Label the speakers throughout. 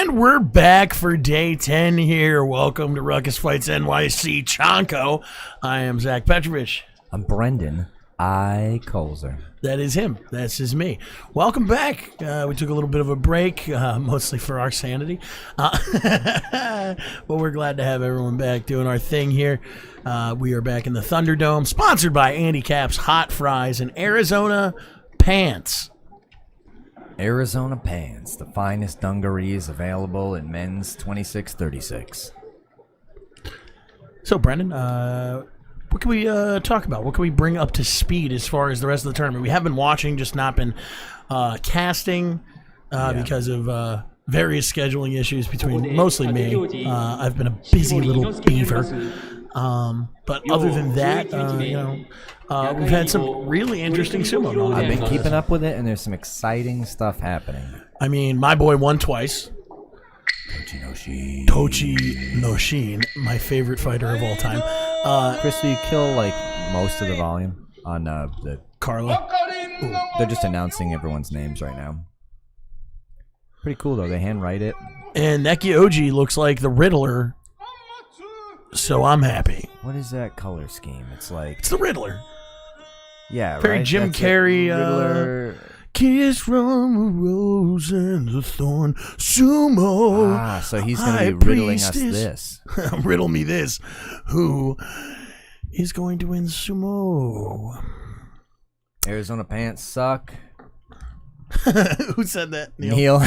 Speaker 1: And we're back for day 10 here. Welcome to Ruckus Fights NYC Chonko. I am Zach Petrovich.
Speaker 2: I'm Brendan I. Colzer.
Speaker 1: That is him. That's is me. Welcome back. We took a little bit of a break, mostly for our sanity. But we're glad to have everyone back doing our thing here. We are back in the Thunderdome, sponsored by Andy Cap's Hot Fries and Arizona Pants.
Speaker 2: Arizona Pants, the finest dungarees available in men's 26-36.
Speaker 1: So, Brendan, what can we talk about? What can we bring up to speed as far as the rest of the tournament? We have been watching, just not been casting because of various scheduling issues between mostly me. I've been a busy little beaver. But other than that, we've had some really interesting sumo going on.
Speaker 2: I've been keeping up with it, and there's some exciting stuff happening.
Speaker 1: I mean, my boy won twice. Tochi Noshin, my favorite fighter of all time.
Speaker 2: Chris, do you kill like most of the volume on the
Speaker 1: Carla?
Speaker 2: Ooh, they're just announcing everyone's names right now. Pretty cool though. They handwrite it.
Speaker 1: And Neki Oji looks like the Riddler, so I'm happy.
Speaker 2: What is that color scheme? It's
Speaker 1: the Riddler.
Speaker 2: Yeah,
Speaker 1: very
Speaker 2: right?
Speaker 1: Jim
Speaker 2: That's
Speaker 1: Carrey.
Speaker 2: Riddler.
Speaker 1: Kiss from a rose and the thorn. Sumo.
Speaker 2: Ah, so he's going to be riddling us this.
Speaker 1: Riddle me this. Who is going to win sumo?
Speaker 2: Arizona Pants suck.
Speaker 1: Who said that?
Speaker 2: Neil.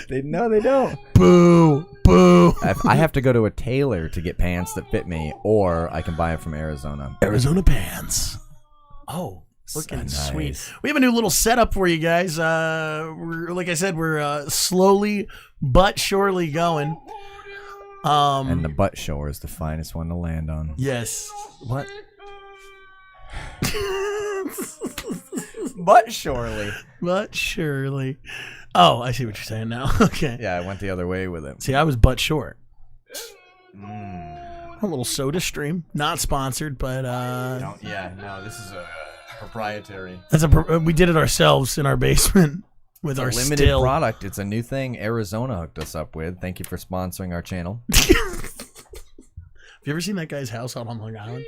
Speaker 2: No, they don't.
Speaker 1: Boo. Boo.
Speaker 2: I have to go to a tailor to get pants that fit me, or I can buy it from Arizona.
Speaker 1: Arizona Pants. Oh, looking
Speaker 2: nice.
Speaker 1: Sweet. We have a new little setup for you guys. Like I said, we're slowly but surely going.
Speaker 2: And the butt shore is the finest one to land on.
Speaker 1: Yes. What?
Speaker 2: But surely.
Speaker 1: But surely. Oh, I see what you're saying now. Okay.
Speaker 2: Yeah, I went the other way with it.
Speaker 1: See, I was butt short. A little soda stream, not sponsored, but
Speaker 2: No, this is a proprietary.
Speaker 1: We did it ourselves in our basement with our
Speaker 2: limited
Speaker 1: still
Speaker 2: product. It's a new thing Arizona hooked us up with. Thank you for sponsoring our channel.
Speaker 1: Have you ever seen that guy's house out on Long Island?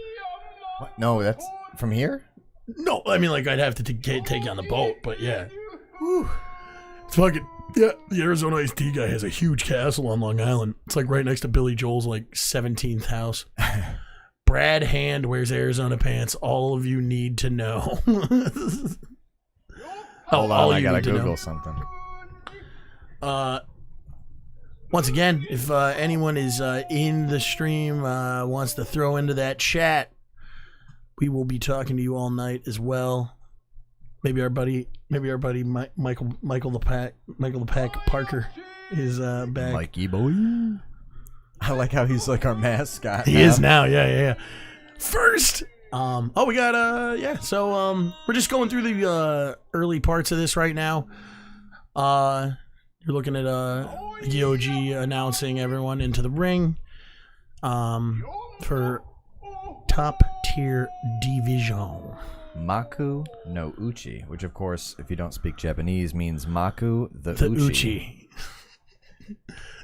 Speaker 2: What? No, that's from here?
Speaker 1: No, I mean, like, I'd have to take you on the boat, but yeah. Whew. It's fucking, yeah, the Arizona Iced Tea guy has a huge castle on Long Island. It's like right next to Billy Joel's, like, 17th house. Brad Hand wears Arizona Pants. All of you need to know.
Speaker 2: Hold on, I gotta Google something.
Speaker 1: Once again, if anyone is in the stream, wants to throw into that chat, we will be talking to you all night as well. Maybe our buddy Michael the Pack Parker is back.
Speaker 2: Mikey boy. I like how he's like our mascot.
Speaker 1: He is now. Yeah. First, we got So we're just going through the early parts of this right now. You're looking at Gyoji announcing everyone into the ring for top tier division.
Speaker 2: Maku no Uchi, which of course, if you don't speak Japanese, means Maku the Uchi.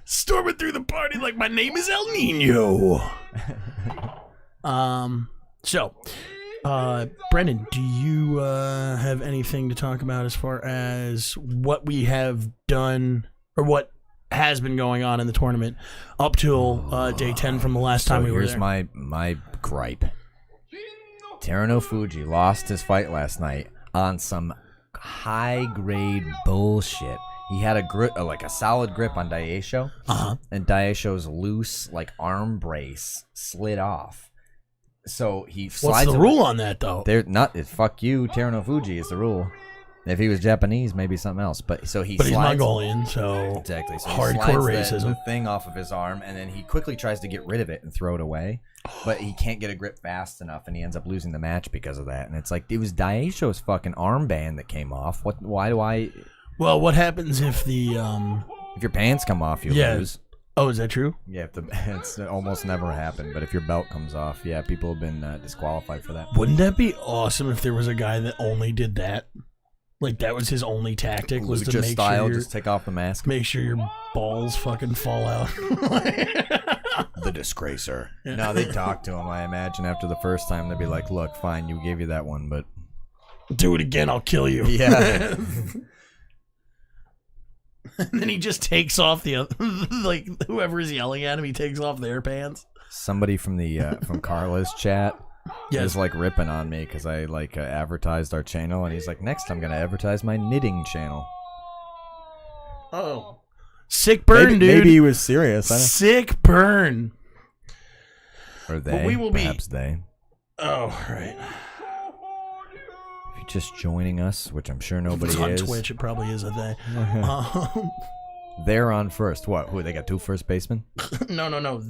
Speaker 1: Storming through the party like my name is El Nino. So, Brendan, do you have anything to talk about as far as what we have done or what has been going on in the tournament up till day 10 from the last time we were there?
Speaker 2: Here's my gripe. Teruno Fuji lost his fight last night on some high-grade bullshit. He had a grip, like a solid grip on Daisho, and Daisho's loose, like arm brace slid off. So he slides.
Speaker 1: What's the rule on that, though?
Speaker 2: They're not. Fuck you, Teruno Fuji is the rule. If he was Japanese, maybe something else. But he's
Speaker 1: Mongolian, so
Speaker 2: exactly. So
Speaker 1: hardcore
Speaker 2: he
Speaker 1: racism.
Speaker 2: The thing off of his arm, and then he quickly tries to get rid of it and throw it away, but he can't get a grip fast enough, and he ends up losing the match because of that. And it's like it was Daisho's fucking armband that came off. What? Why do I?
Speaker 1: Well, what happens if the
Speaker 2: if your pants come off, you lose.
Speaker 1: Oh, is that true?
Speaker 2: Yeah, it's almost never happened. But if your belt comes off, yeah, people have been disqualified for that.
Speaker 1: Wouldn't that be awesome if there was a guy that only did that? Like that was his only tactic was to
Speaker 2: Lucha
Speaker 1: make
Speaker 2: style,
Speaker 1: sure
Speaker 2: just take off the mask.
Speaker 1: make sure your balls fucking fall out.
Speaker 2: The disgracer. Yeah. No, they talk to him. I imagine after the first time they'd be like, "Look, fine, you gave you that one, but
Speaker 1: do it again, I'll kill you."
Speaker 2: Yeah.
Speaker 1: And then he just takes off the like whoever is yelling at him, he takes off their pants.
Speaker 2: Somebody from the from Carla's chat is like ripping on me because I like advertised our channel, and he's like, "Next, I'm gonna advertise my knitting channel."
Speaker 1: Oh, sick burn, dude.
Speaker 2: Maybe he was serious.
Speaker 1: Sick burn.
Speaker 2: Or they?
Speaker 1: But we will
Speaker 2: perhaps
Speaker 1: be.
Speaker 2: They.
Speaker 1: Oh, right.
Speaker 2: If you're just joining us, which I'm sure nobody
Speaker 1: on
Speaker 2: is.
Speaker 1: On Twitch, it probably is a they.
Speaker 2: They're on first. What? Who? They got 2 first basemen?
Speaker 1: No.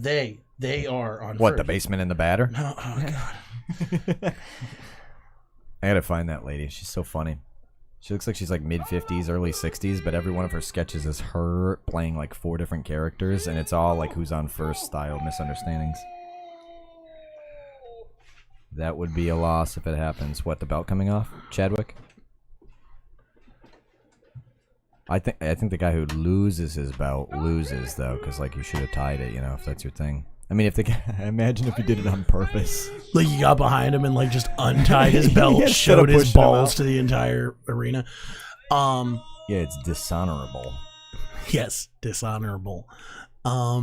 Speaker 1: They are on
Speaker 2: what,
Speaker 1: first.
Speaker 2: the basement and the batter?
Speaker 1: No, oh, God.
Speaker 2: I gotta find that lady. She's so funny. She looks like she's like mid-50s, early 60s, but every one of her sketches is her playing like 4 different characters, and it's all like who's on first style misunderstandings. That would be a loss if it happens. What, the belt coming off? Chadwick? I think the guy who loses his belt loses, though, because like you should have tied it, you know, if that's your thing. I mean, if the guy, imagine if he did it on purpose.
Speaker 1: Like he got behind him and like just untied his belt, showed his balls to the entire arena.
Speaker 2: Yeah, it's dishonorable.
Speaker 1: Yes, dishonorable. Yeah,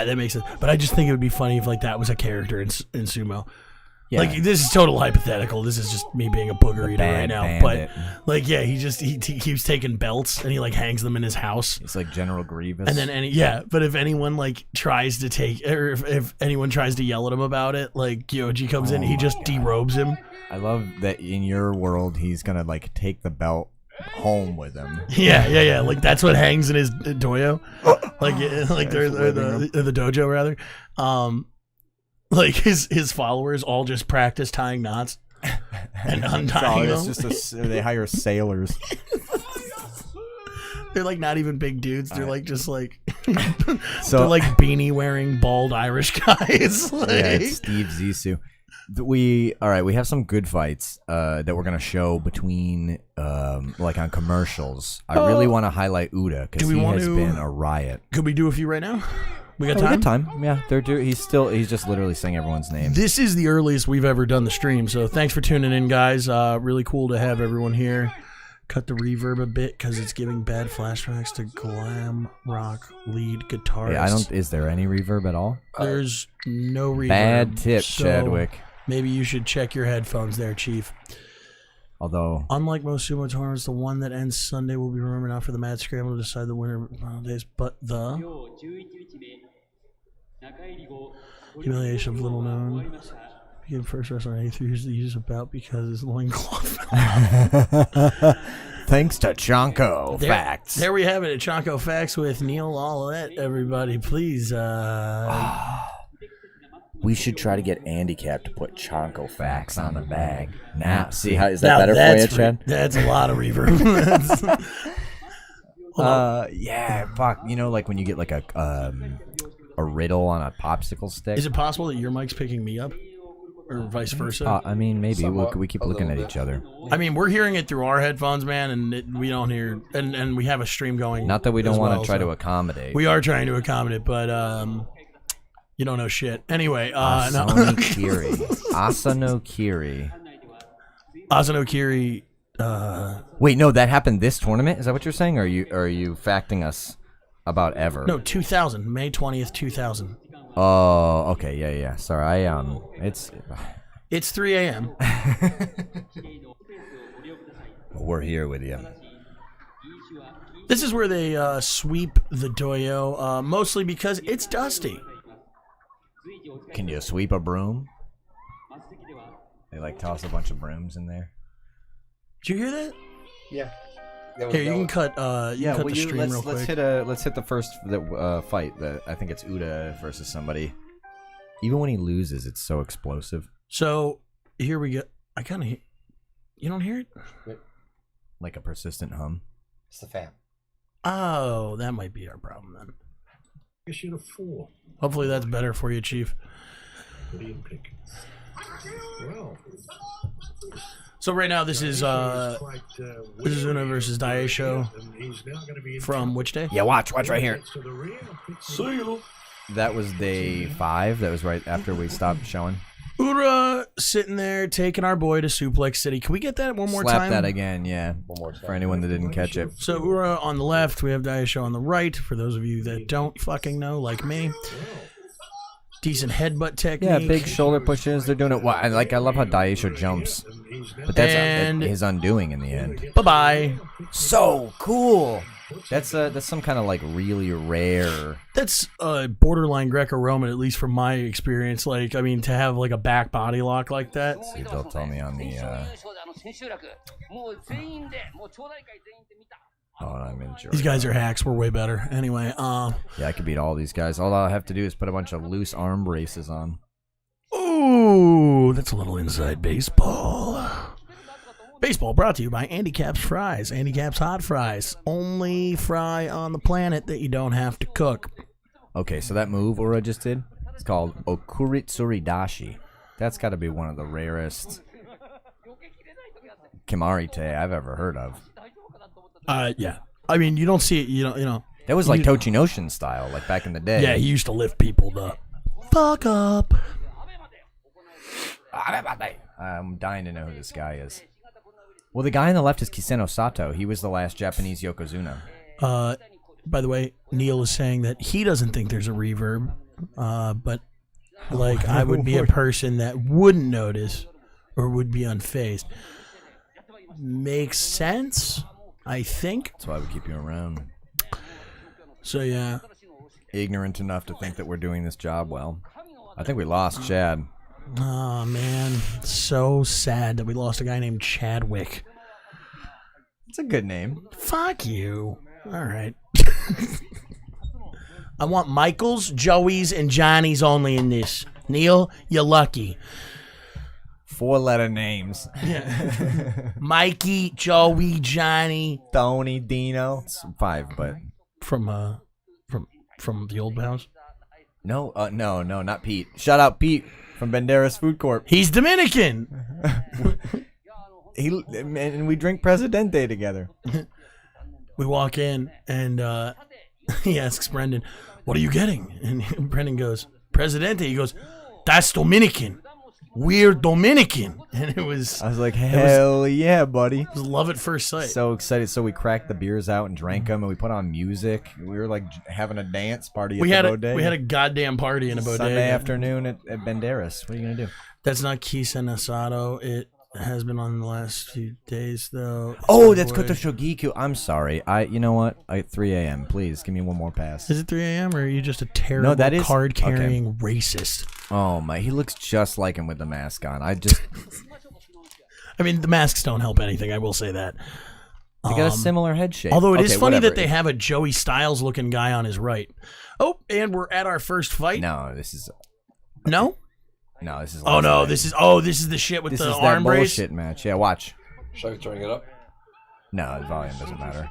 Speaker 1: that makes sense. But I just think it would be funny if like that was a character in Sumo. Yeah. Like this is total hypothetical. This is just me being a booger eater right now. Bandit. But like, yeah, he keeps taking belts and he like hangs them in his house.
Speaker 2: It's like General Grievous.
Speaker 1: And then but if anyone like tries to take, or if anyone tries to yell at him about it, like Gyoji comes in, he just derobes him.
Speaker 2: I love that in your world he's gonna like take the belt home with him.
Speaker 1: Yeah. Like that's what hangs in his dojo, like they're the dojo rather. Like his followers all just practice tying knots and untying them.
Speaker 2: It's just they hire sailors.
Speaker 1: They're like not even big dudes. They're like just like they're like beanie wearing bald Irish guys. Like.
Speaker 2: Yeah, it's Steve Zissou. We have some good fights that we're gonna show between like on commercials. I really want to highlight Uda because he has been a riot.
Speaker 1: Could we do a few right now? We got
Speaker 2: time?
Speaker 1: We got
Speaker 2: time. Yeah, he's just literally saying everyone's name.
Speaker 1: This is the earliest we've ever done the stream, so thanks for tuning in, guys. Really cool to have everyone here. Cut the reverb a bit because it's giving bad flashbacks to glam rock lead guitarist.
Speaker 2: Yeah, is there any reverb at all?
Speaker 1: There's no reverb.
Speaker 2: Bad tip,
Speaker 1: so
Speaker 2: Chadwick.
Speaker 1: Maybe you should check your headphones there, Chief.
Speaker 2: Although,
Speaker 1: unlike most sumo tournaments, the one that ends Sunday will be remembered not for the mad scramble to decide the winner of days, but the humiliation of little known. Became first wrestler in 83 years to use a bout because his loincloth.
Speaker 2: Thanks to Chonko Facts.
Speaker 1: There we have it, Chonko Facts with Neil Ollett. Everybody, please.
Speaker 2: We should try to get Handicap to put Chonko Facts on the bag. Now, see how is that better for you, Chad?
Speaker 1: That's a lot of reverb.
Speaker 2: Yeah, fuck. You know, like when you get like a riddle on a popsicle stick.
Speaker 1: Is it possible that your mic's picking me up, or vice versa?
Speaker 2: I mean, maybe we keep looking at each other.
Speaker 1: I mean, we're hearing it through our headphones, man, and we don't hear, and we have a stream going.
Speaker 2: Not that we don't want to try to accommodate.
Speaker 1: We are trying to accommodate, but you don't know shit. Anyway,
Speaker 2: Asano Kiri. Asano Kiri.
Speaker 1: Asano Kiri.
Speaker 2: Wait, no, that happened this tournament? Is that what you're saying? Or are you facting us about ever?
Speaker 1: No, 2000, May 20th, 2000.
Speaker 2: Oh, okay, yeah. Sorry,
Speaker 1: It's 3 a.m.
Speaker 2: We're here with you.
Speaker 1: This is where they sweep the dojo, mostly because it's dusty.
Speaker 2: Can you sweep a broom? They like toss a bunch of brooms in there.
Speaker 1: Did you hear that?
Speaker 3: Yeah.
Speaker 1: Here, you can cut. You can cut the stream real quick.
Speaker 2: Let's hit the first fight. I think it's Uda versus somebody. Even when he loses, it's so explosive.
Speaker 1: So here we go. I kind of hear. You don't hear it?
Speaker 2: Like a persistent hum.
Speaker 3: It's the fan.
Speaker 1: Oh, that might be our problem then.
Speaker 3: I should have 4.
Speaker 1: Hopefully that's better for you, Chief.
Speaker 3: What do you pick? Well.
Speaker 1: So right now this is Una versus Daisho from which day?
Speaker 2: Yeah, watch right here. That was day 5. That was right after we stopped showing.
Speaker 1: Ura sitting there taking our boy to Suplex City. Can we get that one more time?
Speaker 2: Slap that again, yeah. One more time. For anyone that didn't catch it.
Speaker 1: So Ura on the left, we have Daisho on the right. For those of you that don't fucking know, like me. Decent headbutt technique.
Speaker 2: Yeah, big shoulder pushes. They're doing it. Well, I love how Daisho jumps. But that's his undoing in the end.
Speaker 1: Bye-bye.
Speaker 2: So cool. That's some kind of like really rare.
Speaker 1: That's borderline Greco-Roman, at least from my experience. Like, I mean, to have like a back body lock like that.
Speaker 2: See if they'll tell me on the. Oh, I'm enjoying.
Speaker 1: These guys are hacks. We're way better. Anyway,
Speaker 2: yeah, I could beat all these guys. All I have to do is put a bunch of loose arm braces on.
Speaker 1: Ooh, that's a little inside baseball. Baseball brought to you by Andy Cap's Fries. Andy Cap's Hot Fries. Only fry on the planet that you don't have to cook.
Speaker 2: Okay, so that move Ura just did, it's called Okuritsuri Dashi. That's got to be one of the rarest Kimarite I've ever heard of.
Speaker 1: Yeah. I mean, you don't see it, you know.
Speaker 2: That was like Tochinoshin style, like back in the day.
Speaker 1: Yeah, he used to lift people the fuck up.
Speaker 2: I'm dying to know who this guy is. Well, the guy on the left is Kiseno Sato. He was the last Japanese Yokozuna.
Speaker 1: By the way, Neil is saying that he doesn't think there's a reverb, but like I would be a person that wouldn't notice or would be unfazed. Makes sense, I think.
Speaker 2: That's why we keep you around.
Speaker 1: So yeah.
Speaker 2: Ignorant enough to think that we're doing this job well. I think we lost Chad.
Speaker 1: Oh man, so sad that we lost a guy named Chadwick.
Speaker 2: It's a good name.
Speaker 1: Fuck you. All right. I want Michaels, Joey's, and Johnny's only in this. Neil, you're lucky.
Speaker 2: 4-letter names.
Speaker 1: Yeah. Mikey, Joey, Johnny,
Speaker 2: Tony, Dino. It's 5, but
Speaker 1: from the old house.
Speaker 2: No, not Pete. Shout out Pete from Banderas Food Corp.
Speaker 1: He's Dominican.
Speaker 2: And we drink Presidente together.
Speaker 1: We walk in and he asks Brendan, "What are you getting?" And Brendan goes, "Presidente." He goes, "That's Dominican. We're Dominican." And I was
Speaker 2: like, hell yeah, buddy.
Speaker 1: It was love at first sight.
Speaker 2: So excited. So we cracked the beers out and drank them, and we put on music. We were like having a dance party at the bodega.
Speaker 1: We had a goddamn party in a bodega.
Speaker 2: Sunday afternoon at Banderas. What are you going to do?
Speaker 1: That's not Kisen Asato. It has been on the last few days, though.
Speaker 2: Oh, that's Koto Shogiku. I'm sorry. You know what? 3 a.m. Please, give me one more pass.
Speaker 1: Is it 3 a.m. or are you just a terrible card-carrying racist?
Speaker 2: Oh, my. He looks just like him with the mask on. I
Speaker 1: mean, the masks don't help anything. I will say that.
Speaker 2: They got a similar head shape.
Speaker 1: Although it is funny that they have a Joey Styles-looking guy on his right. Oh, and we're at our first fight.
Speaker 2: No, this is...
Speaker 1: No?
Speaker 2: No, this is...
Speaker 1: Oh, no, this is the shit with the arm brace?
Speaker 2: This is that bullshit match. Yeah, watch.
Speaker 3: Should I be turning it up?
Speaker 2: No, the volume doesn't matter.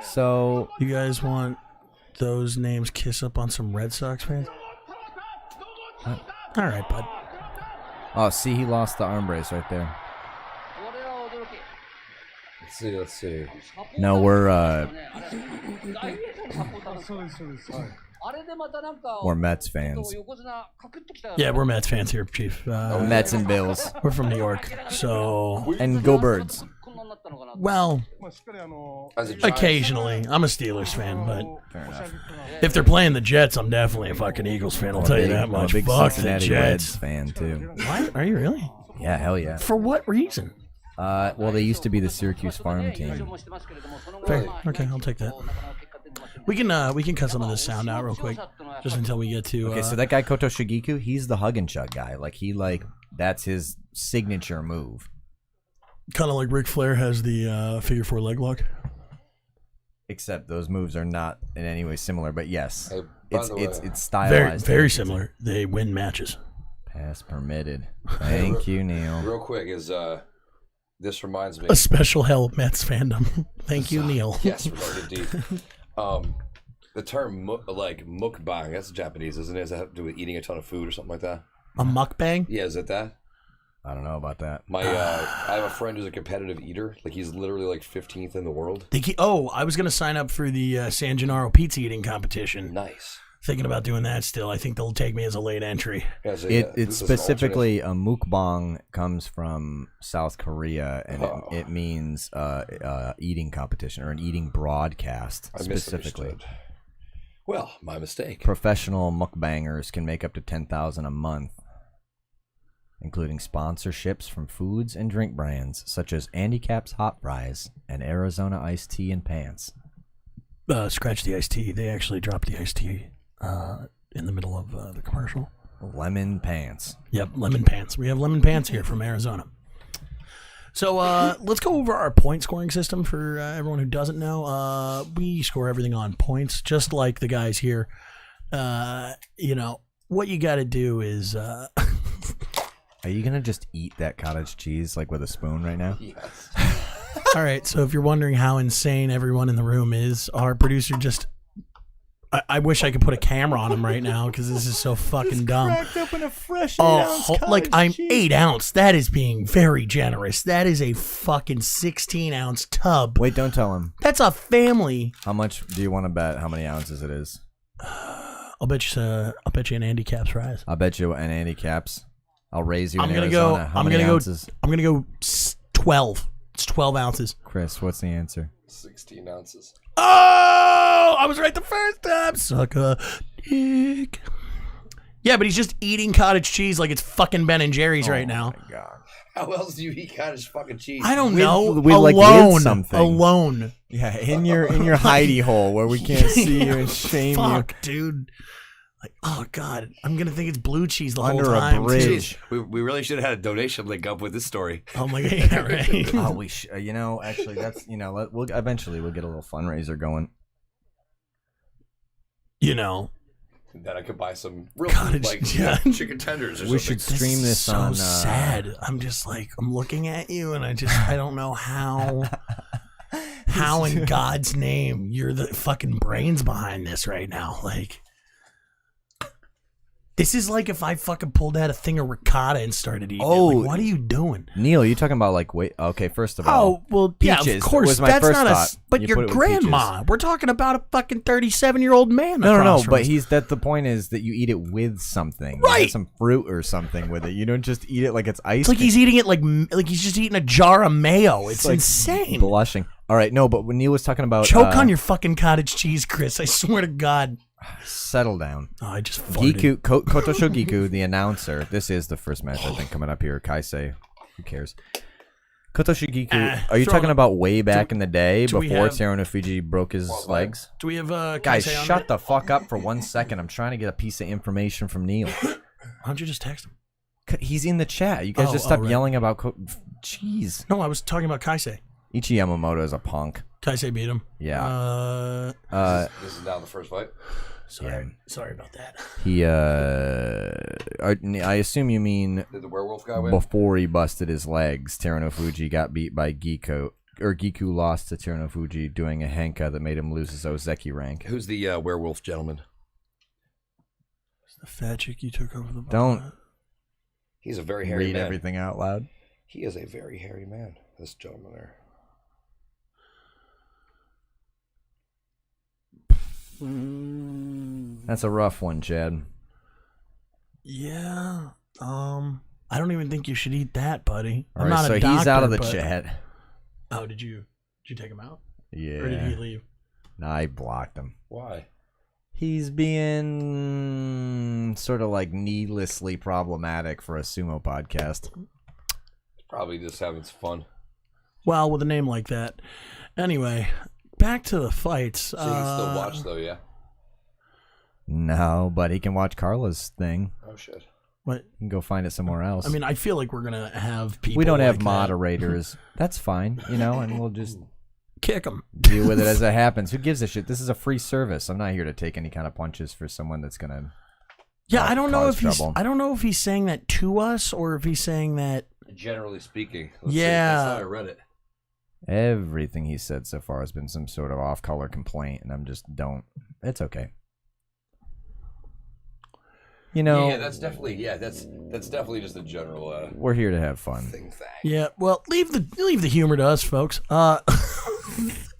Speaker 2: So...
Speaker 1: You guys want those names kiss up on some Red Sox fans? All right, bud.
Speaker 2: Oh, see, he lost the arm brace right there.
Speaker 3: Let's see.
Speaker 2: No, we're Mets fans.
Speaker 1: Yeah, we're Mets fans here, Chief.
Speaker 2: Mets and Bills.
Speaker 1: We're from New York, so...
Speaker 2: And go Birds.
Speaker 1: Well, occasionally. I'm a Steelers fan, but
Speaker 2: fair enough.
Speaker 1: If they're playing the Jets, I'm definitely a fucking Eagles fan. I'll tell you that much.
Speaker 2: I'm a big
Speaker 1: Fuck
Speaker 2: Cincinnati
Speaker 1: the Jets.
Speaker 2: Reds fan too.
Speaker 1: What? Are you really?
Speaker 2: Yeah, hell yeah.
Speaker 1: For what reason?
Speaker 2: Well, they used to be the Syracuse farm team.
Speaker 1: Fair. Okay, I'll take that. We can cut some of this sound out real quick, just until we get to.
Speaker 2: Okay, so that guy Koto Shigiku, he's the hug and chug guy. That's his signature move.
Speaker 1: Kind of like Ric Flair has the figure 4 leg lock.
Speaker 2: Except those moves are not in any way similar, but yes,
Speaker 3: Hey,
Speaker 2: it's stylized.
Speaker 1: Very similar. They win matches.
Speaker 2: Pass permitted. Thank you, Neil.
Speaker 3: Real quick, this reminds me.
Speaker 1: A special hell Mets fandom. Thank you, Neil.
Speaker 3: Yes, indeed. The term mukbang, that's Japanese, isn't it? Does that have to do with eating a ton of food or something like that?
Speaker 1: A mukbang?
Speaker 3: Yeah, is it that?
Speaker 2: I don't know about that.
Speaker 3: I have a friend who's a competitive eater. Like he's literally like 15th in the world.
Speaker 1: I was going to sign up for the San Gennaro pizza eating competition.
Speaker 3: Nice.
Speaker 1: Thinking about doing that still. I think they'll take me as a late entry.
Speaker 3: Yeah, so,
Speaker 2: It's specifically a mukbang comes from South Korea, and it means eating competition or an eating broadcast specifically.
Speaker 3: Misunderstood. Well, my mistake.
Speaker 2: Professional mukbangers can make up to $10,000 a month, including sponsorships from foods and drink brands such as Andy Capp's Hot Fries and Arizona Iced Tea and Pants.
Speaker 1: Scratch the iced tea. They actually dropped the iced tea in the middle of the commercial.
Speaker 2: Lemon Pants.
Speaker 1: Yep, lemon pants. We have lemon pants here from Arizona. So let's go over our point scoring system for everyone who doesn't know. We score everything on points, just like the guys here. What you got to do is...
Speaker 2: Are you going to just eat that cottage cheese like with a spoon right now?
Speaker 3: Yes.
Speaker 1: All right, so if you're wondering how insane everyone in the room is, our producer just... I wish I could put a camera on him right now because this is so fucking dumb.
Speaker 2: Cracked open a fresh 8-ounce
Speaker 1: like I'm
Speaker 2: cheese.
Speaker 1: 8 ounce. That is being very generous. That is a fucking 16-ounce tub.
Speaker 2: Wait, don't tell him.
Speaker 1: That's a family.
Speaker 2: How much do you want to bet how many ounces it is?
Speaker 1: I'll bet you an Andy Capp's fries.
Speaker 2: I'll bet you an Andy Capp's. I'll raise you in
Speaker 1: I'm gonna
Speaker 2: Arizona.
Speaker 1: go.
Speaker 2: How
Speaker 1: I'm
Speaker 2: many
Speaker 1: gonna
Speaker 2: ounces?
Speaker 1: go. I'm gonna go 12. It's 12 ounces.
Speaker 2: Chris, what's the answer?
Speaker 3: 16 ounces.
Speaker 1: Oh, I was right the first time. Suck a dick. Yeah, but he's just eating cottage cheese like it's fucking Ben and Jerry's right now.
Speaker 2: Oh my god.
Speaker 3: How else do you eat cottage fucking cheese?
Speaker 1: I don't know.
Speaker 2: With something.
Speaker 1: Alone.
Speaker 2: Yeah, in your hidey hole where we can't see you and shame
Speaker 1: Fuck, dude. Like, oh god, I'm gonna think it's blue cheese the
Speaker 2: Under
Speaker 1: whole
Speaker 2: a
Speaker 1: time.
Speaker 2: bridge.
Speaker 1: too.
Speaker 3: We really should have had a donation link up with this story.
Speaker 1: Oh my god, yeah, right.
Speaker 2: Oh, we actually, that's we'll eventually we'll get a little fundraiser going.
Speaker 3: Then I could buy some real
Speaker 1: Cottage-
Speaker 3: food, like
Speaker 1: yeah.
Speaker 3: chicken tenders or
Speaker 2: We
Speaker 3: something.
Speaker 2: should
Speaker 1: This
Speaker 2: stream
Speaker 1: is
Speaker 2: this
Speaker 1: so
Speaker 2: on.
Speaker 1: sad. I'm just like I'm looking at you, and I don't know how. How in God's name you're the fucking brains behind this right now? Like, this is like if I fucking pulled out a thing of ricotta and started eating.
Speaker 2: Oh.
Speaker 1: Like, what are you doing?
Speaker 2: Neil, you talking about okay, first of all.
Speaker 1: Oh well, yeah, of
Speaker 2: Peaches
Speaker 1: course.
Speaker 2: was my
Speaker 1: That's
Speaker 2: first
Speaker 1: not
Speaker 2: thought.
Speaker 1: But
Speaker 2: You
Speaker 1: your
Speaker 2: put it with
Speaker 1: grandma. We're talking about a fucking 37-year-old man.
Speaker 2: No,
Speaker 1: across from
Speaker 2: but
Speaker 1: us.
Speaker 2: the point is that you eat it with something. You
Speaker 1: Right.
Speaker 2: have some fruit or something with it. You don't just eat it like it's ice
Speaker 1: It's like
Speaker 2: cream.
Speaker 1: he's eating it like he's just eating a jar of mayo. It's
Speaker 2: like
Speaker 1: insane.
Speaker 2: Blushing. All right, no, but when Neil was talking about
Speaker 1: Choke on your fucking cottage cheese, Chris. I swear to God.
Speaker 2: settle down.
Speaker 1: Oh, I just farted.
Speaker 2: Giku Kotosho Giku, the announcer. This is the first match I think coming up here. Kaisei, who cares? Kotosho Giku. Are you
Speaker 1: throw
Speaker 2: talking
Speaker 1: it-
Speaker 2: about way back in the day
Speaker 1: do we
Speaker 2: before
Speaker 1: have-
Speaker 2: Terunofuji broke his legs?
Speaker 1: Do we have
Speaker 2: Guys,
Speaker 1: Kaisei on
Speaker 2: shut
Speaker 1: there?
Speaker 2: the fuck up for 1 second. I'm trying to get a piece of information from Neil.
Speaker 1: Why don't you just text him?
Speaker 2: He's in the chat. You guys just
Speaker 1: Oh,
Speaker 2: stop
Speaker 1: right.
Speaker 2: yelling about. Jeez.
Speaker 1: No, I was talking about Kaisei.
Speaker 2: Ichi Yamamoto is a punk.
Speaker 1: Kaisei beat him.
Speaker 2: Yeah.
Speaker 3: This is now the first fight.
Speaker 1: Sorry about that.
Speaker 2: He. I assume you mean
Speaker 3: Did the werewolf guy win?
Speaker 2: before he busted his legs, Terunofuji got beat by Giku. Or Giku lost to Terunofuji doing a henka that made him lose his Ozeki rank.
Speaker 3: Who's the werewolf gentleman?
Speaker 1: It's the fat chick you took over the bar.
Speaker 2: Don't
Speaker 3: He's a very hairy
Speaker 2: read
Speaker 3: man.
Speaker 2: everything out loud.
Speaker 3: He is a very hairy man, this gentleman there.
Speaker 2: That's a rough one, Chad.
Speaker 1: Yeah. I don't even think you should eat that, buddy.
Speaker 2: All
Speaker 1: I'm
Speaker 2: right,
Speaker 1: not
Speaker 2: so
Speaker 1: a doctor,
Speaker 2: he's out of the
Speaker 1: but-
Speaker 2: chat.
Speaker 1: Oh, did you take him out?
Speaker 2: Yeah.
Speaker 1: Or did he leave?
Speaker 2: No, I blocked him.
Speaker 3: Why?
Speaker 2: He's being sort of like needlessly problematic for a sumo podcast.
Speaker 3: Probably just having some fun.
Speaker 1: Well, with a name like that. Anyway, back to the fights.
Speaker 3: So you can still watch though, yeah?
Speaker 2: No, but he can watch Carla's thing.
Speaker 3: Oh shit.
Speaker 1: What?
Speaker 2: He can go find it somewhere else.
Speaker 1: I mean, I feel like we're gonna have people.
Speaker 2: we don't have
Speaker 1: like that.
Speaker 2: moderators. That's fine, and we'll just
Speaker 1: Kick them.
Speaker 2: deal with it as it happens. Who gives a shit? This is a free service. I'm not here to take any kind of punches for someone that's gonna.
Speaker 1: Yeah, I don't know
Speaker 2: cause
Speaker 1: if he's.
Speaker 2: trouble.
Speaker 1: I don't know if he's saying that to us or if he's saying that.
Speaker 3: Generally speaking. Let's
Speaker 1: Yeah.
Speaker 3: See. That's how I read it.
Speaker 2: Everything he said so far has been some sort of off-color complaint, and I'm just don't. It's okay. You know,
Speaker 3: Yeah, that's definitely just a general
Speaker 2: we're here to have fun.
Speaker 3: thing.
Speaker 1: Yeah, well, leave the humor to us, folks.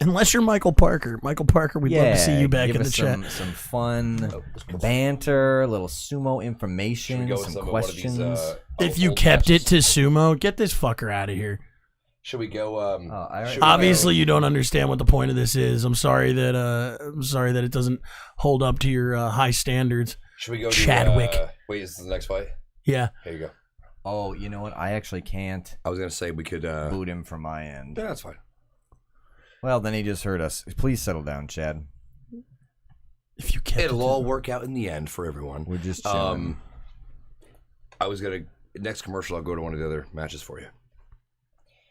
Speaker 1: Unless you're Michael Parker. Michael Parker, we'd love to see you back
Speaker 2: give
Speaker 1: in the
Speaker 2: us
Speaker 1: chat.
Speaker 2: some fun banter, a little sumo
Speaker 3: Should we
Speaker 2: information,
Speaker 3: go with
Speaker 2: some
Speaker 3: some of one of these?
Speaker 2: questions.
Speaker 1: If you
Speaker 3: old
Speaker 1: kept it
Speaker 3: matches?
Speaker 1: to sumo, get this fucker out of here.
Speaker 3: Should we go? Should we
Speaker 1: Obviously,
Speaker 3: go-
Speaker 1: you don't understand what the point of this is. I'm sorry that it doesn't hold up to your high standards.
Speaker 3: Should we go?
Speaker 1: Chadwick.
Speaker 3: Wait, is this the next fight?
Speaker 1: Yeah.
Speaker 3: Here you go.
Speaker 2: Oh, you know what? I actually can't
Speaker 3: I was gonna say we could.
Speaker 2: boot him from my end.
Speaker 3: Yeah, that's fine.
Speaker 2: Well, then he just heard us. Please settle down, Chad.
Speaker 1: If you kept
Speaker 3: It'll
Speaker 1: it
Speaker 3: all work out in the end for everyone.
Speaker 2: We're just chilling.
Speaker 3: I was gonna next commercial. I'll go to one of the other matches for you.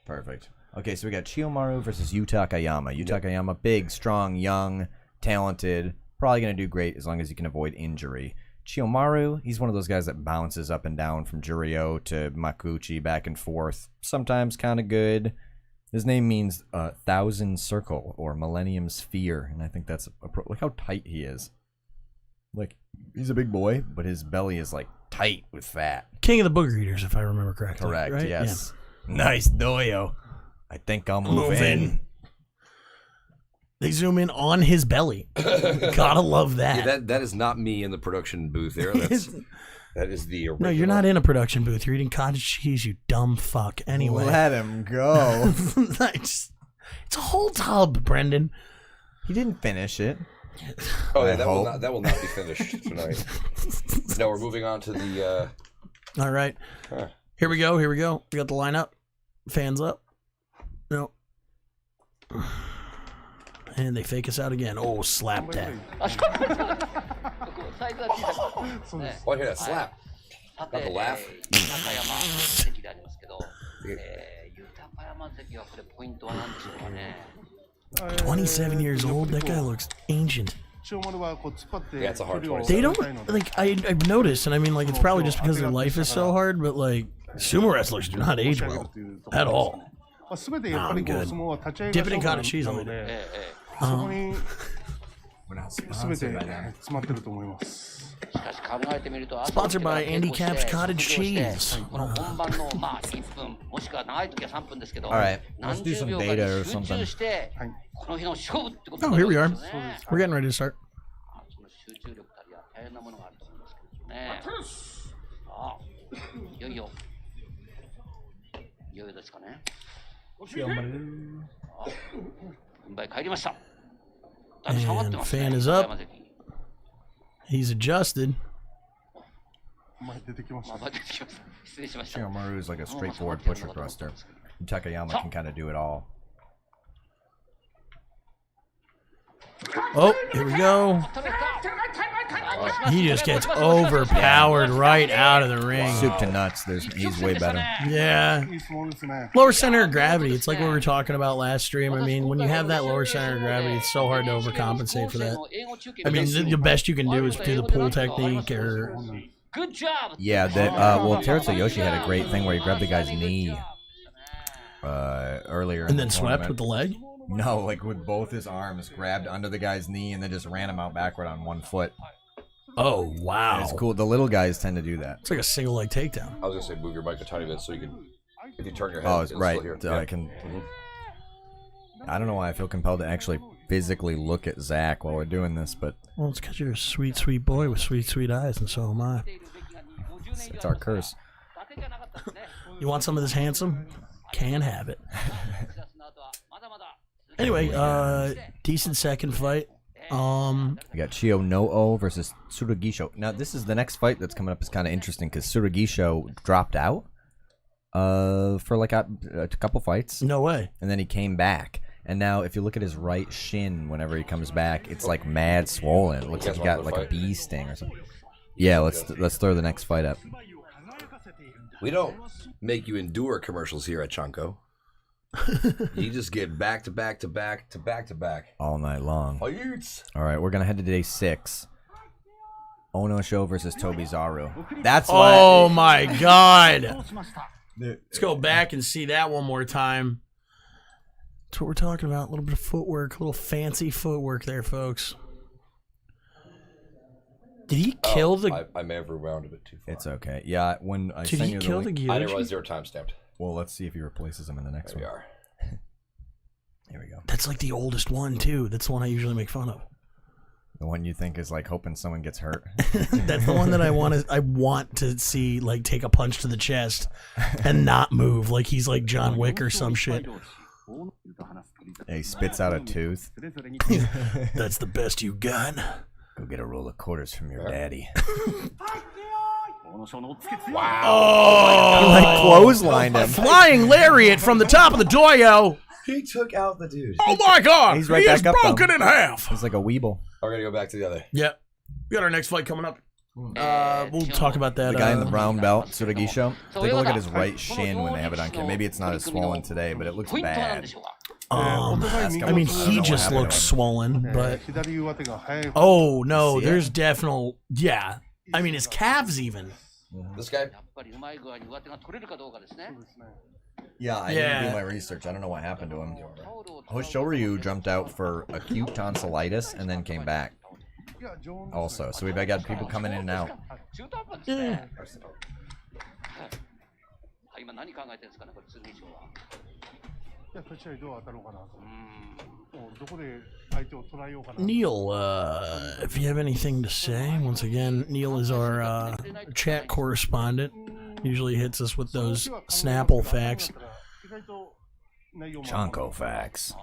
Speaker 2: Perfect. Okay, so we got Chiyomaru versus Yuta Akayama. Yuta Akayama, big, strong, young, talented. Probably going to do great as long as he can avoid injury. Chiyomaru, he's one of those guys that bounces up and down from Juryo to Makuuchi, back and forth. Sometimes kind of good. His name means 1,000 circle or millennium sphere, and I think that's look how tight he is. Like, he's a big boy, but his belly is like tight with fat.
Speaker 1: King of the Booger Eaters, if I remember correctly.
Speaker 2: Correct,
Speaker 1: right?
Speaker 2: yes. Nice doyo. I think I'll move in.
Speaker 1: Yeah. They zoom in on his belly. Gotta love that.
Speaker 3: Yeah, that is not me in the production booth there. That is the original.
Speaker 1: No, you're not in a production booth. You're eating cottage cheese, you dumb fuck. Anyway.
Speaker 2: Let him go.
Speaker 1: It's a whole tub, Brendan.
Speaker 2: He didn't finish it.
Speaker 3: Oh, yeah,
Speaker 2: I
Speaker 3: that will not be finished tonight. No, we're moving on to the.
Speaker 1: All right. Here we go. We got the lineup. Fans up. No. And they fake us out again. Oh, slap that.
Speaker 3: Oh, I hear that slap. Not the laugh.
Speaker 1: 27 years old. That guy looks ancient.
Speaker 3: Yeah, it's a hard 27.
Speaker 1: They don't like. I've noticed, and I mean, like, it's probably just because their life is so hard. But like, sumo wrestlers do not age well at all. I'm good. Dip it in cottage cheese on it.
Speaker 2: We're not sponsored by them.
Speaker 1: Sponsored by Andy Cap's Cottage Cheese.
Speaker 2: Alright, let's do some data or something.
Speaker 1: Oh, here we are. We're getting ready to start. And fan is up. He's adjusted.
Speaker 2: Chiyomaru is like a straightforward pusher thruster. Takayama can kind of do it all.
Speaker 1: Oh, here we go. He just gets overpowered right out of the ring.
Speaker 2: Soup to nuts. He's way better.
Speaker 1: Yeah. Lower center of gravity. It's like what we were talking about last stream. I mean, when you have that lower center of gravity, it's so hard to overcompensate for that. I mean, the best you can do is do the pull technique or...
Speaker 4: Good job.
Speaker 2: Yeah, well, Teruto Yoshi had a great thing where he grabbed the guy's knee earlier.
Speaker 1: And then swept with the leg?
Speaker 2: No, like with both his arms, grabbed under the guy's knee and then just ran him out backward on one foot.
Speaker 1: Oh, wow.
Speaker 2: It's cool. The little guys tend to do that.
Speaker 1: It's like a single leg takedown.
Speaker 3: I was gonna say move your mic a tiny bit so you can, if you turn your head.
Speaker 2: Oh,
Speaker 3: it's
Speaker 2: right.
Speaker 3: still here.
Speaker 2: I
Speaker 3: Yeah.
Speaker 2: can. I don't know why I feel compelled to actually physically look at Zach while we're doing this, but
Speaker 1: Well, it's because you're a sweet, sweet boy with sweet, sweet eyes, and so am I.
Speaker 2: it's our curse.
Speaker 1: You want some of this handsome? Can have it. Anyway, decent second fight.
Speaker 2: We got Chiyo No-O versus Tsurugisho. Now, this is the next fight that's coming up is kind of interesting because Tsurugisho dropped out for like a couple fights.
Speaker 1: No way.
Speaker 2: And then he came back. And now, if you look at his right shin whenever he comes back, it's like mad swollen. It looks like he got like a bee sting or something. Yeah, let's throw the next fight up.
Speaker 3: We don't make you endure commercials here at Chanko. You just get back to back to back to back to back
Speaker 2: all night long.
Speaker 3: Fights.
Speaker 2: All right, we're gonna head to day 6. Ono Show versus Tobizaru. That's why.
Speaker 1: Oh my God! Let's go back and see that one more time. That's what we're talking about. A little bit of footwork, a little fancy footwork there, folks. Did he kill the?
Speaker 3: I may have rewound a bit too far.
Speaker 2: It's okay. Yeah, when I
Speaker 1: Did
Speaker 2: send
Speaker 1: he
Speaker 2: you
Speaker 1: kill
Speaker 2: the
Speaker 1: the
Speaker 2: link,
Speaker 3: I didn't
Speaker 1: Gyoji?
Speaker 3: realize they were time stamped.
Speaker 2: well, let's see if he replaces them in the next
Speaker 3: There we
Speaker 2: one.
Speaker 3: are.
Speaker 2: Here we go.
Speaker 1: That's like the oldest one too. That's the one I usually make fun of.
Speaker 2: The one you think is like hoping someone gets hurt.
Speaker 1: That's the one that I want to see like take a punch to the chest and not move, like he's like John Wick or some shit.
Speaker 2: He spits out a tooth.
Speaker 1: That's the best you got.
Speaker 2: Go get a roll of quarters from your daddy.
Speaker 3: Wow.
Speaker 1: Oh,
Speaker 2: Like clotheslined him.
Speaker 1: flying lariat from the top of the dojo.
Speaker 3: He took out the dude.
Speaker 1: Oh my God!
Speaker 2: He's right
Speaker 1: he is
Speaker 2: back up, though.
Speaker 1: broken in half.
Speaker 2: He's like a weeble.
Speaker 3: We're gonna go back to the other.
Speaker 1: Yep. We got our next fight coming up. We'll talk about that.
Speaker 2: The guy in the brown belt, Tsurugisho. Take a look at his right shin when they have it on camera. Maybe it's not as swollen today, but it looks bad.
Speaker 1: I mean, he just looks swollen, but
Speaker 4: 左上手が速い方
Speaker 1: oh no,
Speaker 2: See it?
Speaker 1: there's definitely yeah. I mean, his calves even.
Speaker 3: This guy.
Speaker 4: ですね。
Speaker 2: Yeah, I didn't do my research. I don't know what happened to him. Hoshoryu jumped out for acute tonsillitis and then came back.
Speaker 4: いや、常温
Speaker 2: Also, so we've got people coming in and out.
Speaker 4: 中途半端ですね。今何考えてるんですかね、これ剣賞は。いや、立ち合いどう当たろうかなと。もうどこで相手を捉えようかな。
Speaker 1: Neil, if you have anything to say, once again, Neil is our chat correspondent. Usually hits us with those Snapple facts.
Speaker 4: 意外と内容も
Speaker 2: Chonko facts.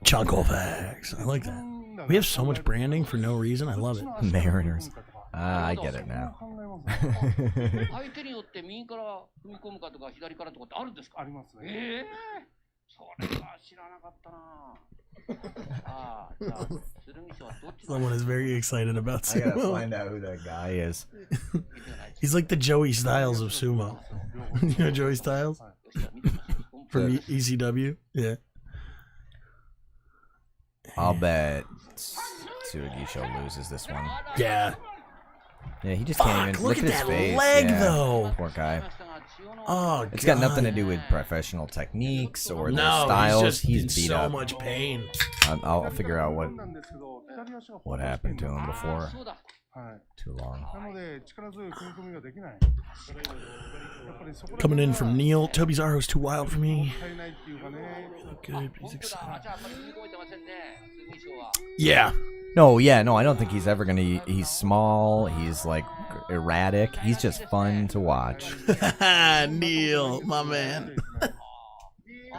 Speaker 1: Chunko facts. I like that. We have so much branding for no reason. I love it.
Speaker 2: Mariners. Ah, I get it now.
Speaker 4: 相手によって右から踏み込むかとか左からとかってあるんですか？ありますね。それは知らなかったな。ああ、じゃあ剣賞はどっちだ？
Speaker 1: Someone is very excited about
Speaker 2: I gotta
Speaker 1: sumo.
Speaker 2: find out who that guy is.
Speaker 1: He's like the Joey Styles of sumo. You know Joey Styles from ECW? Yeah.
Speaker 2: I'll bet Tsurugisho loses this one.
Speaker 1: Yeah.
Speaker 2: Yeah, he just can't even
Speaker 1: Look
Speaker 2: look
Speaker 1: at
Speaker 2: at his
Speaker 1: that
Speaker 2: face.
Speaker 1: leg,
Speaker 2: Yeah,
Speaker 1: though.
Speaker 2: Poor guy.
Speaker 1: Oh,
Speaker 2: It's got nothing to do with professional techniques or their
Speaker 1: No,
Speaker 2: styles.
Speaker 1: he's just in
Speaker 2: beat
Speaker 1: so
Speaker 2: up.
Speaker 1: much pain.
Speaker 2: I'll figure out
Speaker 4: なんですけど、左足が
Speaker 2: what happened to him
Speaker 4: あ
Speaker 2: before
Speaker 4: そうだ。 はい。
Speaker 2: too long.
Speaker 4: なので力強い踏み込みができない。やっぱりそこら
Speaker 1: Coming in from Neil. Toby Zaro's too wild for me.
Speaker 4: 足りないっていうかね。
Speaker 1: Good. He's excited.
Speaker 4: じゃああんまり踏み込めてませんね。剣賞は。
Speaker 1: Yeah.
Speaker 2: No, yeah, no, I don't think he's ever gonna. He's small. He's like erratic. He's just fun to watch.
Speaker 1: Neil, my man.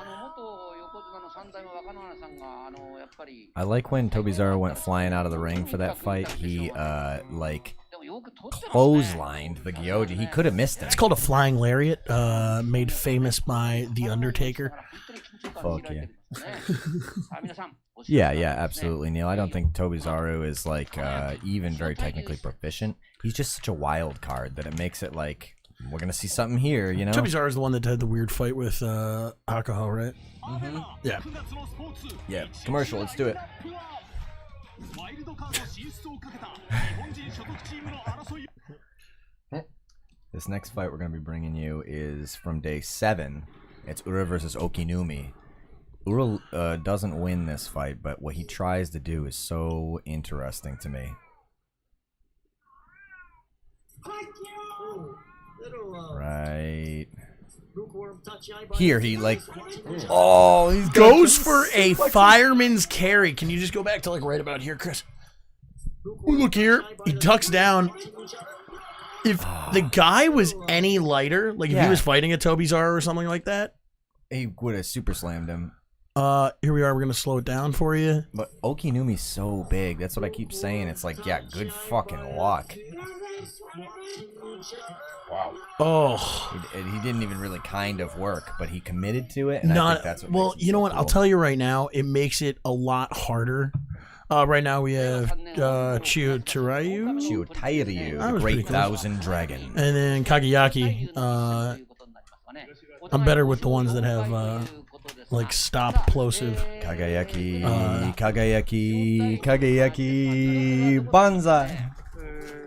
Speaker 4: 元横綱の三代目若野さんがやっぱり
Speaker 2: I like when Tobizaro went flying out of the ring for that fight. He like
Speaker 4: でもよく取ってますね。
Speaker 2: clotheslined the Gyoji. He could have missed him.
Speaker 1: It's called a flying lariat, made famous by The Undertaker.
Speaker 2: Fuck yeah.
Speaker 4: あ皆さん
Speaker 2: Yeah, yeah, absolutely, Neil. I don't think Tobizaru is like even very technically proficient. He's just such a wild card that it makes it like we're gonna see something here, you know?
Speaker 1: Toby Zaro is the one that had the weird fight with Akaho, right? Yeah.
Speaker 2: Yeah, commercial. Let's do it. This next fight we're gonna be bringing you is from day 7. It's Ura versus Okinumi. Ura doesn't win this fight, but what he tries to do is so interesting to me. Right here, he like, oh, he
Speaker 1: Goes for a fireman's carry. Can you just go back to like right about here, Chris? Ooh, look here. He ducks down. If the guy was any lighter, like if he
Speaker 2: Yeah.
Speaker 1: was fighting a Toby Zaro or something like that,
Speaker 2: he would have super slammed him.
Speaker 1: here we are. We're gonna slow it down for you.
Speaker 2: But Okinumi's so big. That's what I keep saying. It's like, yeah, good fucking luck.
Speaker 3: Wow.
Speaker 1: Oh,
Speaker 2: He didn't even really kind of work, but he committed to it, and I think that's what
Speaker 1: well.
Speaker 2: makes him
Speaker 1: You know
Speaker 2: so
Speaker 1: what? I'll
Speaker 2: cool.
Speaker 1: tell you right now. It makes it a lot harder. Right now we have Chiyo Terayu
Speaker 2: Chiyotairyu,
Speaker 1: That
Speaker 2: the
Speaker 1: was
Speaker 2: Great
Speaker 1: pretty cool.
Speaker 2: Thousand Dragon.
Speaker 1: and then Kagayaki. I'm better with the ones that have like stop plosive.
Speaker 2: Kagayaki, Kagayaki, Banzai.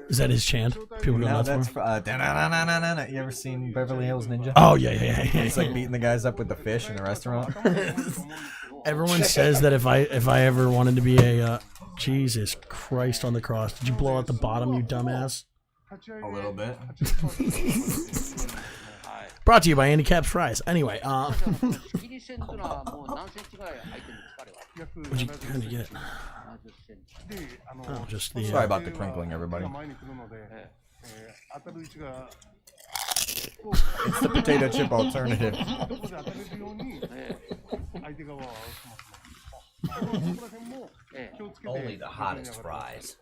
Speaker 1: Is that his chant? People go
Speaker 2: No,
Speaker 1: nuts
Speaker 2: that's
Speaker 1: for him?
Speaker 2: da-na-na-na-na-na. You ever seen Beverly Hills Ninja?
Speaker 1: Oh yeah.
Speaker 2: It's like beating the guys up with the fish in the restaurant.
Speaker 1: Everyone says that if I ever wanted to be a Jesus Christ on the cross, did you blow out the bottom, you dumbass?
Speaker 2: A little bit.
Speaker 1: Brought to you by Andy Cap's Fries. Anyway, how'd you get it? Oh, just the.
Speaker 2: Sorry about the crinkling, everybody. It's the potato chip alternative.
Speaker 3: Only the hottest fries.